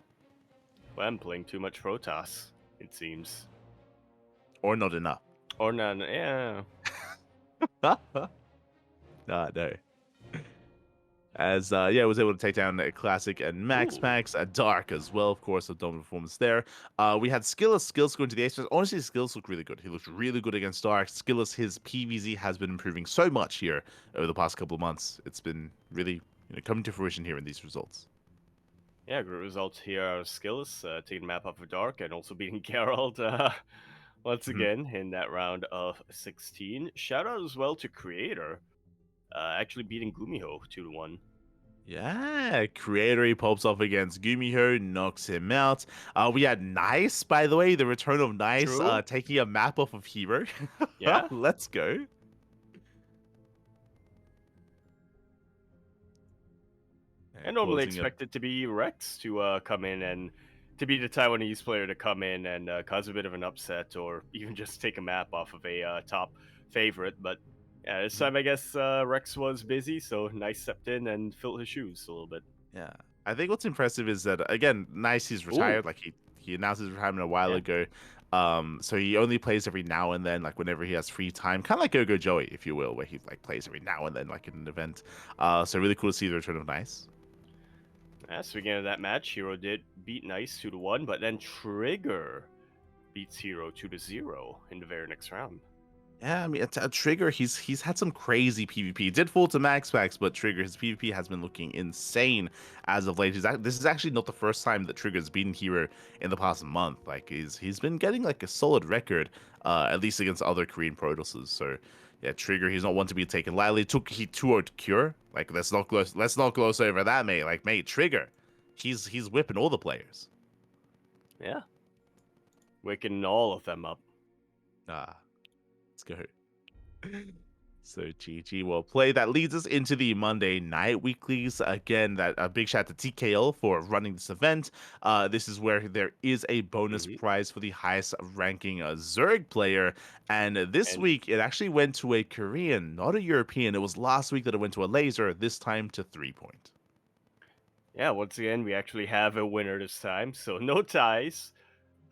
Well, I'm playing too much Protoss, it seems. Or not enough. Or none. Yeah. No. As yeah, was able to take down a Classic and Max Ooh. Max, a Dark as well, of course, a dominant performance there. We had Skills going to the ace. Honestly, Skills looked really good. He looked really good against Dark. Skills, his PVZ has been improving so much here over the past couple of months. It's been really coming to fruition here in these results. Yeah, great results here out of Skills, taking the map off of Dark and also beating Geralt once Mhm. again in that round of 16. Shout out as well to Creator, actually beating Gumiho 2-1. Yeah, Creator he pops off against Gumiho, knocks him out. We had Nice, by the way, the return of Nice, True. taking a map off of Hero. Yeah. Let's go. I And normally closing it. expect it to be Rex to come in and to be the Taiwanese player to come in and cause a bit of an upset or even just take a map off of a top favorite. But yeah, this time I guess Rex was busy, so Nice stepped in and filled his shoes a little bit. Yeah. I think what's impressive is that again, Nice he's Ooh, retired. Like he announced his retirement a while yeah. ago. So he only plays every now and then, like whenever he has free time, kind of like Go Joey, if you will, where he like plays every now and then, like in an event. So really cool to see the return of Nice. Yeah, so again, that match, Hero did beat Nice 2-1, but then Trigger beats Hero 2-0 in the very next round. Yeah, I mean, Trigger, he's had some crazy PvP. Did fall to max packs, but Trigger, his PvP has been looking insane as of late. This is actually not the first time that Trigger's beaten Hero in the past month. Like, he's been getting like a solid record, at least against other Korean Protosses. So, yeah, Trigger, he's not one to be taken lightly. He 2-0'd Cure. Like, let's not gloss over that, mate. Like, mate, Trigger, he's whipping all the players. Yeah, waking all of them up. Ah, let's go. So GG well played. That leads us into the Monday night weeklies. Again, that a big shout out to TKL for running this event. This is where there is a bonus Mhm. prize for the highest ranking Zerg player. And this And week it actually went to a Korean, not a European. It was last week that it went to a laser, this time to 3 Point. yeah, once again, we actually have a winner this time, so no ties.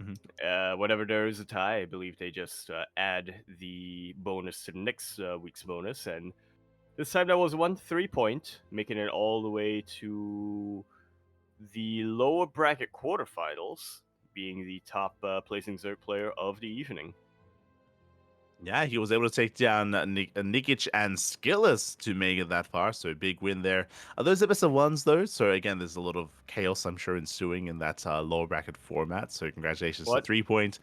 Mhm. Whenever there is a tie, I believe they just add the bonus to the next week's bonus, and this time that was 1 3 point, making it all the way to the lower bracket quarterfinals, being the top placing Zerg player of the evening. Yeah, he was able to take down Nikic and Skillis to make it that far. So big win there. Those are best of ones though. So again, there's a lot of chaos, I'm sure, ensuing in that lower bracket format. So congratulations to What 3 Point.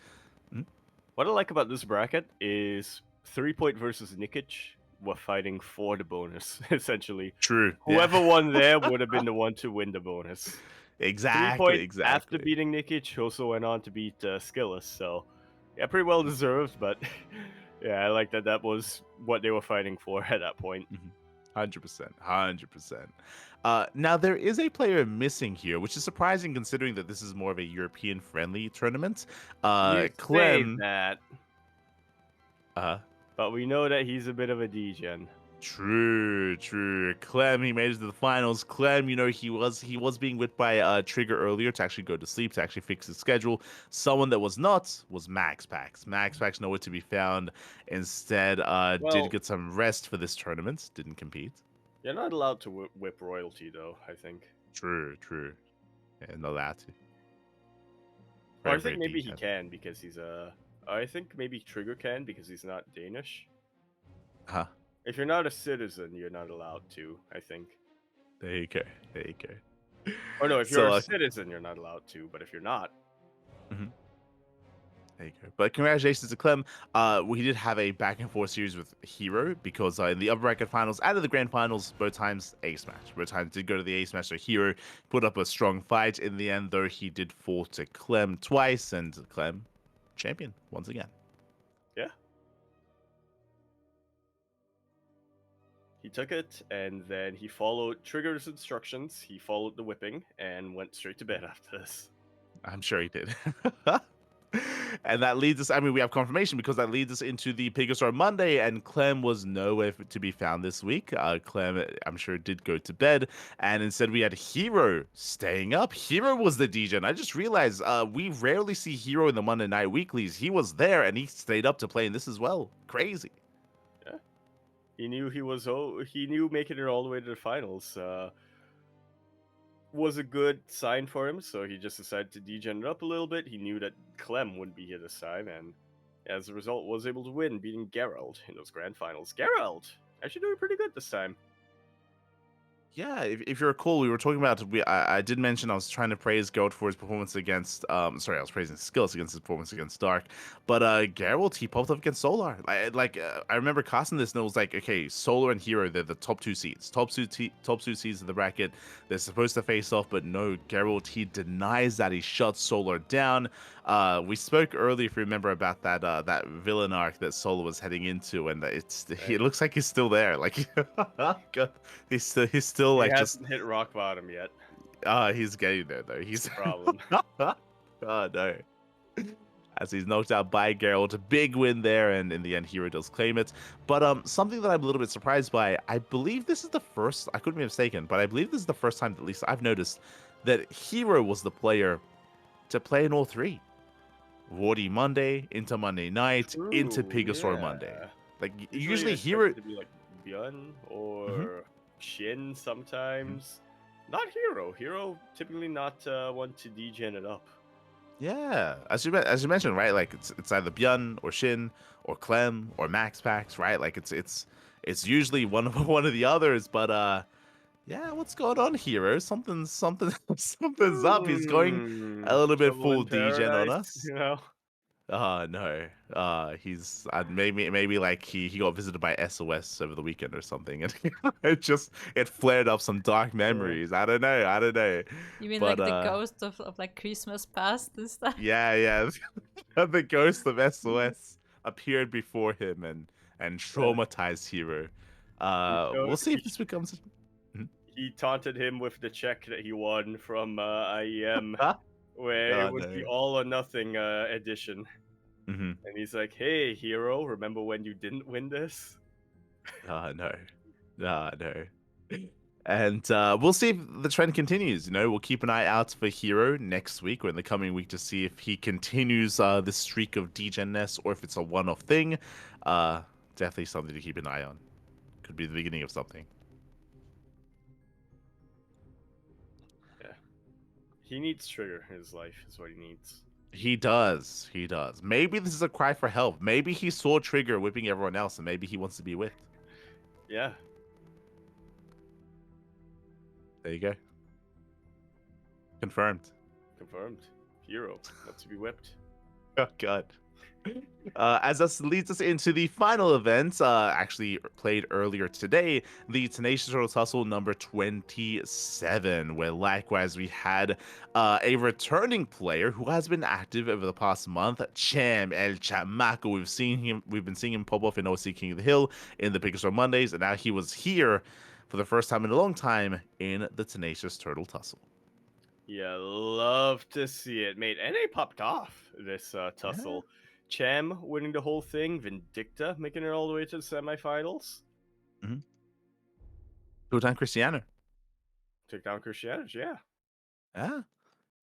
Mhm. what I like about this bracket is 3 point versus Nikic were fighting for the bonus, essentially. True. Yeah. Whoever won there would have been the one to win the bonus. 3 exactly. point after Exactly. beating Nikic also went on to beat Skillis, so yeah, pretty well deserved, but yeah, I like that that was what they were fighting for at that point. 100%. 100%. Now, there is a player missing here, which is surprising considering that this is more of a European friendly tournament. You say Clem. that, Uh, but we know that he's a bit of a degen. True, true. Clem, he made it to the finals. Clem, he was being whipped by Trigger earlier to actually go to sleep to actually fix his schedule. Someone that was not was Max Pax. Max Pax nowhere to be found. Instead, did Well, get some rest for this tournament. Didn't compete. you're not allowed to whip royalty, though, I think. True, true. Yeah, not allowed to. Or Very, I think very maybe he detailed. can because he's a. I think maybe Trigger can because he's not Danish. Huh. If you're not a citizen, you're not allowed to, I think. There you go. There you go. Or no, if you're So, a citizen, you're not allowed to, but if you're not, mhm. There you go. But congratulations to Clem. We did have a back and forth series with Hero because in the upper bracket finals and in the grand finals, both times ace match. Both times did go to the ace match. So Hero put up a strong fight. In the end, though, he did fall to Clem twice, and Clem champion once again. yeah. He took it, and then he followed Trigger's instructions. He followed the whipping and went straight to bed after this. I'm sure he did. And that leads us, I mean, we have confirmation because that leads us into the Pigostar Monday, and Clem was nowhere to be found this week. Clem, I'm sure, did go to bed, and instead we had Hero staying up. Hero was the DJ, and I just realized we rarely see Hero in the Monday Night Weeklies. He was there, and he stayed up to play in this as well. Crazy. Yeah, he knew he was. He knew making it all the way to the finals was a good sign for him. So he just decided to degen it up a little bit. He knew that Clem wouldn't be here this time, and as a result, was able to win, beating Gerald in those grand finals. Gerald actually doing pretty good this time. Yeah, if you recall, we were talking about I did mention I was trying to praise Geralt for his performance against sorry, I was praising skills against his performance against Dark, but Geralt, he popped up against Solar. I remember casting this and it was like, okay, Solar and Hero, they're the top two seeds, top two seeds of the bracket. They're supposed to face off, but no, Geralt, he denies that. He shuts Solar down. We spoke earlier, if you remember, about that villain arc that Solar was heading into, and it looks like he's still there. Like, God, he's still He like just hasn't hit rock bottom yet. he's getting there though. He's That's the problem. oh no. As he's knocked out by Geralt, a big win there, and in the end, Hero does claim it. But something that I'm a little bit surprised by, I believe this is the first. I couldn't be mistaken, but I believe this is the first time, at least I've noticed, that Hero was the player to play in all three. Wardy Monday into Monday night into True, Pigosor Monday. yeah. Like Usually usually you're Hero. expected to be like Bjorn or Shin sometimes. Not Hero. Hero typically not one to degen it up. Yeah, as you mentioned, right? Like it's either Björn or Shin or Clem or Max Pax, right? Like it's usually one of one of the others. But yeah, what's going on, Hero? Something's up. He's going a little bit Trouble full in degen on paradise, us. you know. No. He's maybe like he got visited by SOS over the weekend or something, and it flared up some dark Uh, memories. I don't know. I don't know. You mean But like the ghost of like Christmas past and stuff? yeah, yeah. The ghost of SOS appeared before him and yeah. traumatized Hero. He We'll showed see if this becomes. Mhm. he taunted him with the check that he won from IEM, oh where it was the no. all or nothing edition, hmm and he's like, "Hey, hero, remember when you didn't win this?" Oh no. Oh no. And we'll see if the trend continues. You know, we'll keep an eye out for Hero next week or in the coming week to see if he continues this streak of degenness or if it's a one-off thing. Uh, Definitely something to keep an eye on. Could be the beginning of something. Yeah, he needs trigger in his life. Is what he needs. He does. He does. Maybe this is a cry for help. Maybe he saw Trigger whipping everyone else, and maybe he wants to be whipped. Yeah, There you go. Confirmed. confirmed. Hero, not to be whipped. Oh God. As this leads us into the final event, actually played earlier today, the Tenacious Turtle Tussle number 27, where likewise we had a returning player who has been active over the past month, Cham El Chamaco. We've been seeing him pop off in OC King of the Hill in the Biggest on Mondays, and now he was here for the first time in a long time in the Tenacious Turtle Tussle. Yeah, love to see it, mate. And they popped off this Yeah. tussle. Cham winning the whole thing, Vindicta making it all the way to the semifinals. Mm-hmm. Two-time Cristiano. Took down Christianity, yeah. Yeah.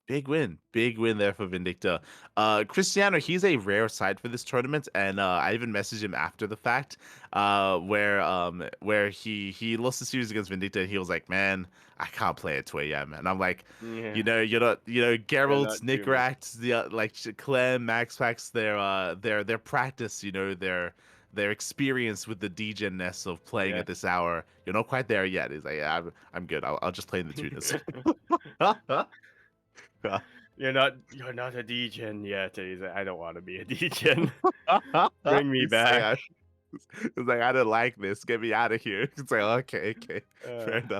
Big win there for Vindicta. Cristiano, he's a rare sight for this tournament, and I even messaged him after the fact, where he lost the series against Vindicta, and he was like, "Man, I can't play at 2 a.m." And I'm like, Yeah, you're not, they're Geralt, not human. Nickrat, like Clem, Max Pax, their practice, their experience with the degenness of playing Yeah. at this hour. You're not quite there yet. He's like, yeah, I'm good. I'll just play in the tuners. You're not a degen yet. And he's like, I don't want to be a degen. Bring me He's like, back. it's like, I didn't like this. Get me out of here. It's like, okay, fair Uh,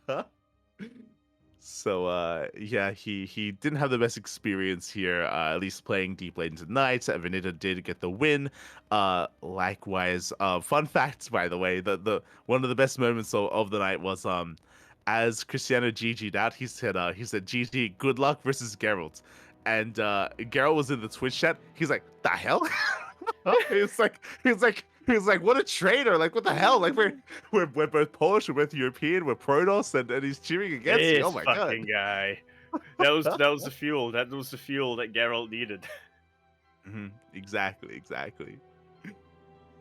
enough. So yeah, he didn't have the best experience here, at least playing deep lane tonight. Venita did get the win. Likewise, fun fact, by the way, the one of the best moments of the night was as Cristiano GG'd out, he said GG, good luck versus Geralt. And Geralt was in the Twitch chat. He's like, the hell? He was like, what a traitor! Like, what the hell? Like, we're both Polish, we're both European, we're Protoss, and he's cheering against me. this Oh my god! fucking guy. That was the fuel. That was the fuel that Geralt needed. Exactly.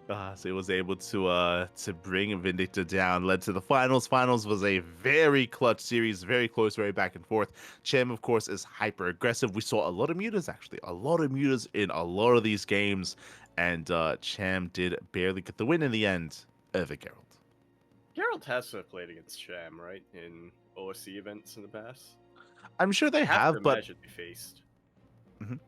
So he was able to bring Vindicta down, led to the finals. Finals was a very clutch series, very close, very back and forth. Cham, of course, is hyper aggressive. We saw a lot of mutas, actually, a lot of mutas in a lot of these games, and Cham did barely get the win in the end over Geralt. Geralt has to have played against Sham, right? In OSC events in the past. I'm sure they I have to have, but imagine they faced. Mhm.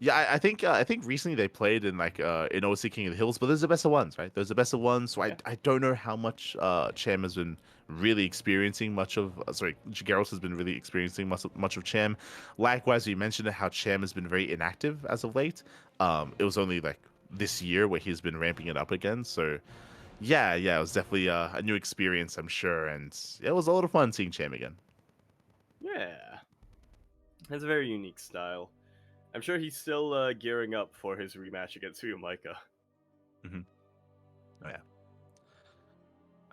Yeah, I think recently they played in in OC King of the Hills, but there's the best of ones, right? There's the best of ones. So Yeah. I don't know how much Cham has been really experiencing much of. Sorry, Garros has been really experiencing much of Cham. Likewise, you mentioned how Cham has been very inactive as of late. It was only like this year where he's been ramping it up again. So yeah, it was definitely a new experience, I'm sure, and it was a lot of fun seeing Cham again. Yeah. Has a very unique style. I'm sure he's still gearing up for his rematch against Micah. hmm Oh yeah.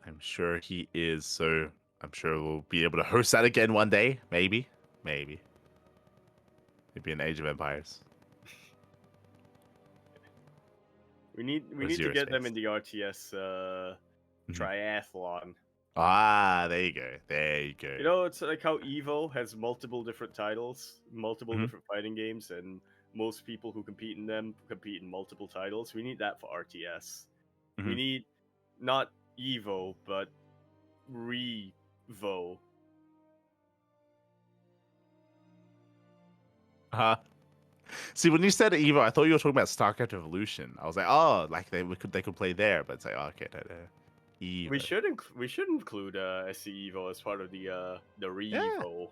I'm sure he is. So I'm sure we'll be able to host that again one day. Maybe. Maybe in Age of Empires We need or to Zero get them Space. in the RTS Mhm. triathlon. Ah, there you go. There you go. You know, it's like how Evo has multiple different titles, multiple Hmm. different fighting games, and most people who compete in them compete in multiple titles. We need that for RTS. We Hmm. need not Evo, but Revo. Uh, See, when you said Evo, I thought you were talking about StarCraft Evolution. I was like, oh, like they could play there, but it's like, oh, okay, no, no. Evo. We should include SC Evo as part of the Yeah. Revo.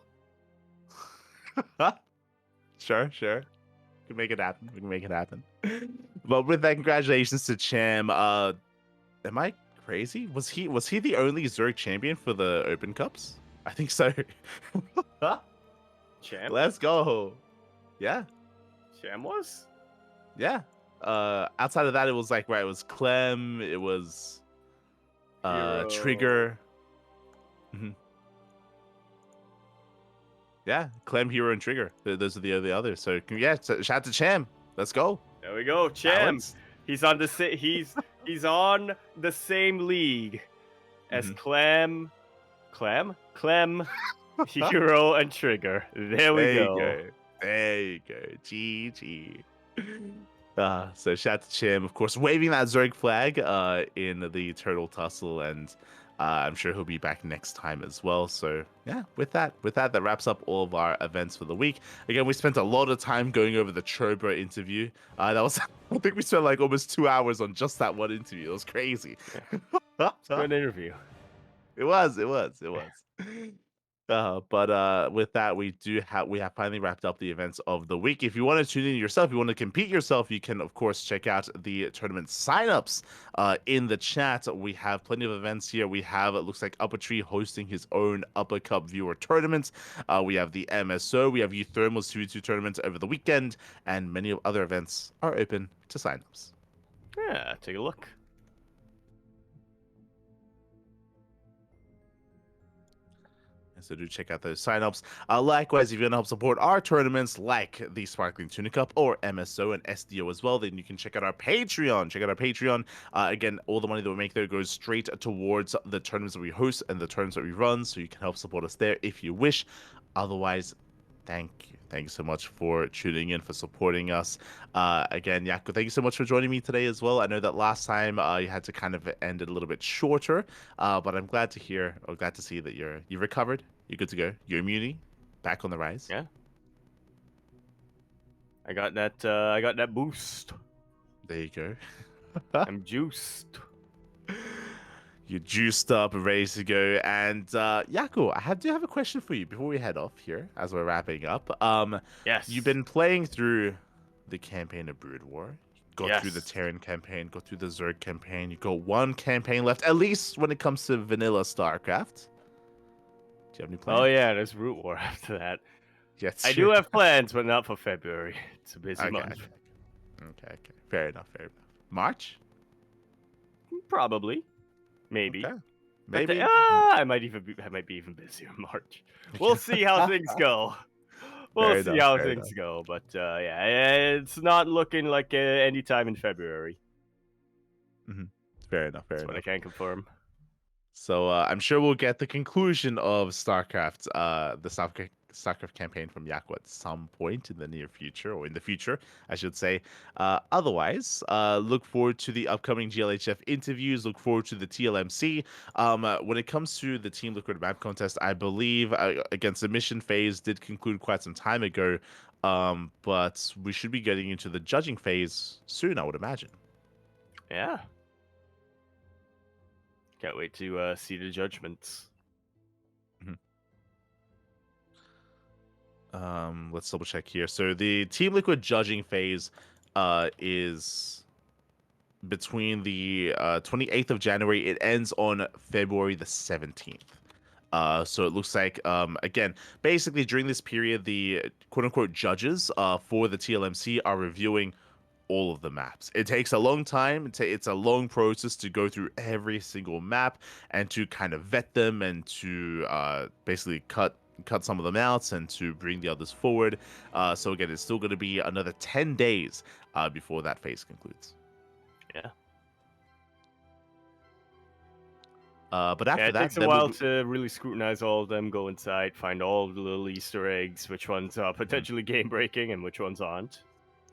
Sure, sure. We can make it happen. We can make it happen. But with that, congratulations to Cham. Am I crazy? Was he the only Zurich champion for the Open Cups? I think so. Champ? Let's go. Yeah, Cham was? yeah. Outside of that, it was like right. It was Clem. It was Hero. Trigger. Mhm. Yeah, Clem, Hero, and Trigger. Those are the others. So yeah, shout out to Cham. Let's go. There we go, Cham. Balance. He's on the he's on the same league as Mhm. Clem, Hero, and Trigger. There we There you go. go. There you go. GG. So shout out to Chim, of course, waving that Zerg flag in the Turtle Tussle, and I'm sure he'll be back next time as well. So yeah, that wraps up all of our events for the week. Again, we spent a lot of time going over the Chobra interview. That was I think we spent like almost 2 hours on just that one interview. It was crazy. It's a good interview. It was. But with that, we have finally wrapped up the events of the week. If you want to tune in yourself, you want to compete yourself, you can of course check out the tournament signups in the chat. We have plenty of events here. We have it looks like Upper Tree hosting his own Upper Cup viewer tournament. We have the MSO, we have Euthermal's 2v2 tournament over the weekend, and many other events are open to signups. Yeah, take a look. So do check out those signups. Likewise, if you want to help support our tournaments like the Sparkling Tuna Cup or MSO and SDO as well, then you can check out our Patreon. Check out our Patreon. Again, all the money that we make there goes straight towards the tournaments that we host and the tournaments that we run, so you can help support us there if you wish. Otherwise, thank you. Thank you so much for tuning in, for supporting us. Again, Yaku, thank you so much for joining me today as well. I know that last time you had to kind of end it a little bit shorter, but I'm glad to hear, or glad to see that you recovered, you're good to go, your immunity back on the rise. Yeah. I got that boost. There you go. I'm juiced. You're juiced up and ready to go. And Yaku, do have a question for you before we head off here as we're wrapping up. Yes. You've been playing through the campaign of Brood War. Got through the Yes. Terran campaign, got through the Zerg campaign. You got one campaign left, at least when it comes to vanilla StarCraft. Do you have any plans? Oh yeah, there's Root War after that. Yes, I sure. do have plans, but not for February. It's a busy Okay, month. okay. Fair enough. March? Probably. Maybe. Okay. But Maybe. I might be even busier in March. We'll see how things go. We'll see how things go. But yeah, it's not looking like any time in February. Mm-hmm. Fair enough. That's what I can confirm. So I'm sure we'll get the conclusion of StarCraft, the StarCraft campaign from Yaku at some point in the near future, or in the future, I should say. Otherwise, look forward to the upcoming GLHF interviews. Look forward to the TLMC. When it comes to the Team Liquid map contest, I believe again submission phase did conclude quite some time ago, but we should be getting into the judging phase soon, I would imagine. Yeah. Can't wait to see the judgments. Let's double check here. So the Team Liquid judging phase is between the 28th of January. It ends on February the 17th. So it looks like, again, basically during this period, the quote unquote judges for the TLMC are reviewing all of the maps. It takes a long time. It's a long process to go through every single map and to kind of vet them and to basically cut some of them out and to bring the others forward. So again, it's still going to be another 10 days before that phase concludes. Yeah. But Yeah, after it that, takes a then we'll while be, to really scrutinize all of them, go inside, find all the little Easter eggs, which ones are Mhm. potentially game breaking and which ones aren't.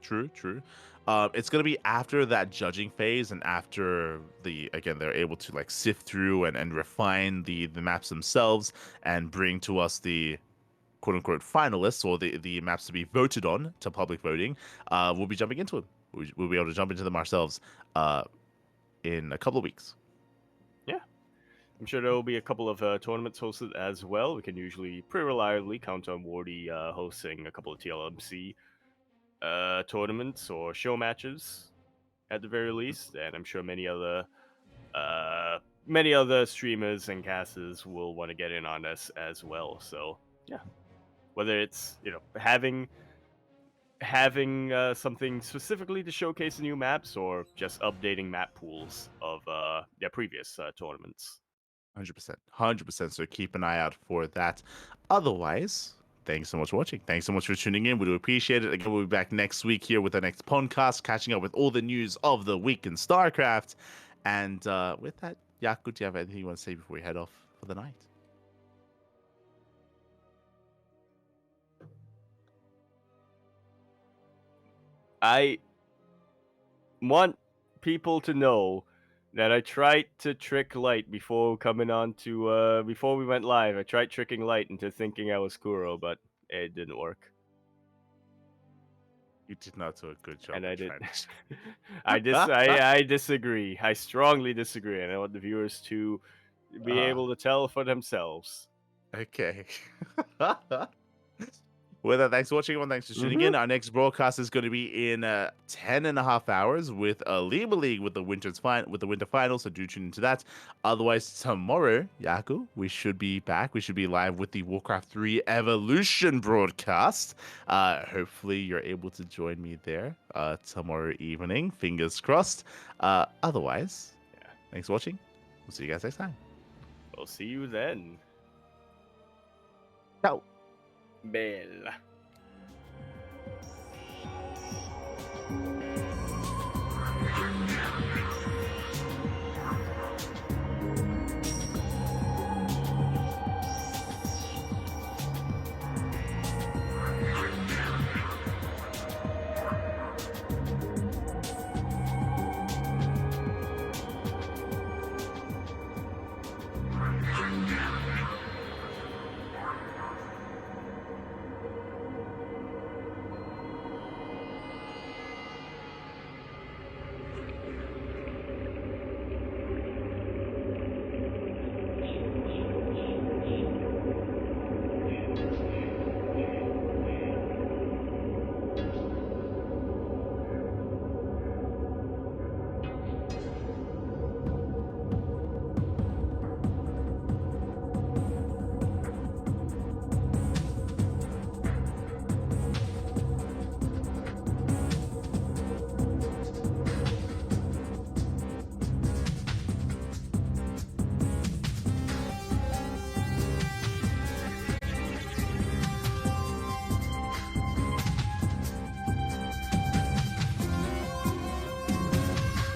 True, true. It's gonna be after that judging phase, and after they're able to like sift through and refine the maps themselves, and bring to us the quote unquote finalists, or the maps to be voted on to public voting. We'll be jumping into them. We'll be able to jump into them ourselves in a couple of weeks. Yeah. I'm sure there will be a couple of tournaments hosted as well. We can usually pretty reliably count on Wardy hosting a couple of TLMC tournaments or show matches at the very least, and I'm sure many other streamers and casters will want to get in on this as well. So yeah, whether it's having something specifically to showcase the new maps or just updating map pools of their previous tournaments. 100%. 100%. So keep an eye out for that. Otherwise, thanks so much for watching. Thanks so much for tuning in. We do appreciate it. Again, we'll be back next week here with the next podcast, catching up with all the news of the week in StarCraft. And with that, Yaku, do you have anything you want to say before we head off for the night? I want people to know that I tried to trick Light before coming on to before we went live. I tried tricking Light into thinking I was Kuro, but it didn't work. You did not do a good job And of I did. trying to. I disagree. I strongly disagree, and I want the viewers to be Uh, able to tell for themselves. okay. With that, thanks for watching, everyone. Thanks for tuning Mm-hmm. in. Our next broadcast is going to be in 10 and a half hours with a Lima League with the winter final. So do tune into that. Otherwise, tomorrow, Yaku, we should be back. We should be live with the Warcraft 3 Evolution broadcast. Hopefully, you're able to join me there tomorrow evening. Fingers crossed. Otherwise, Yeah. thanks for watching. We'll see you guys next time. We'll see you then. Ciao. Bella.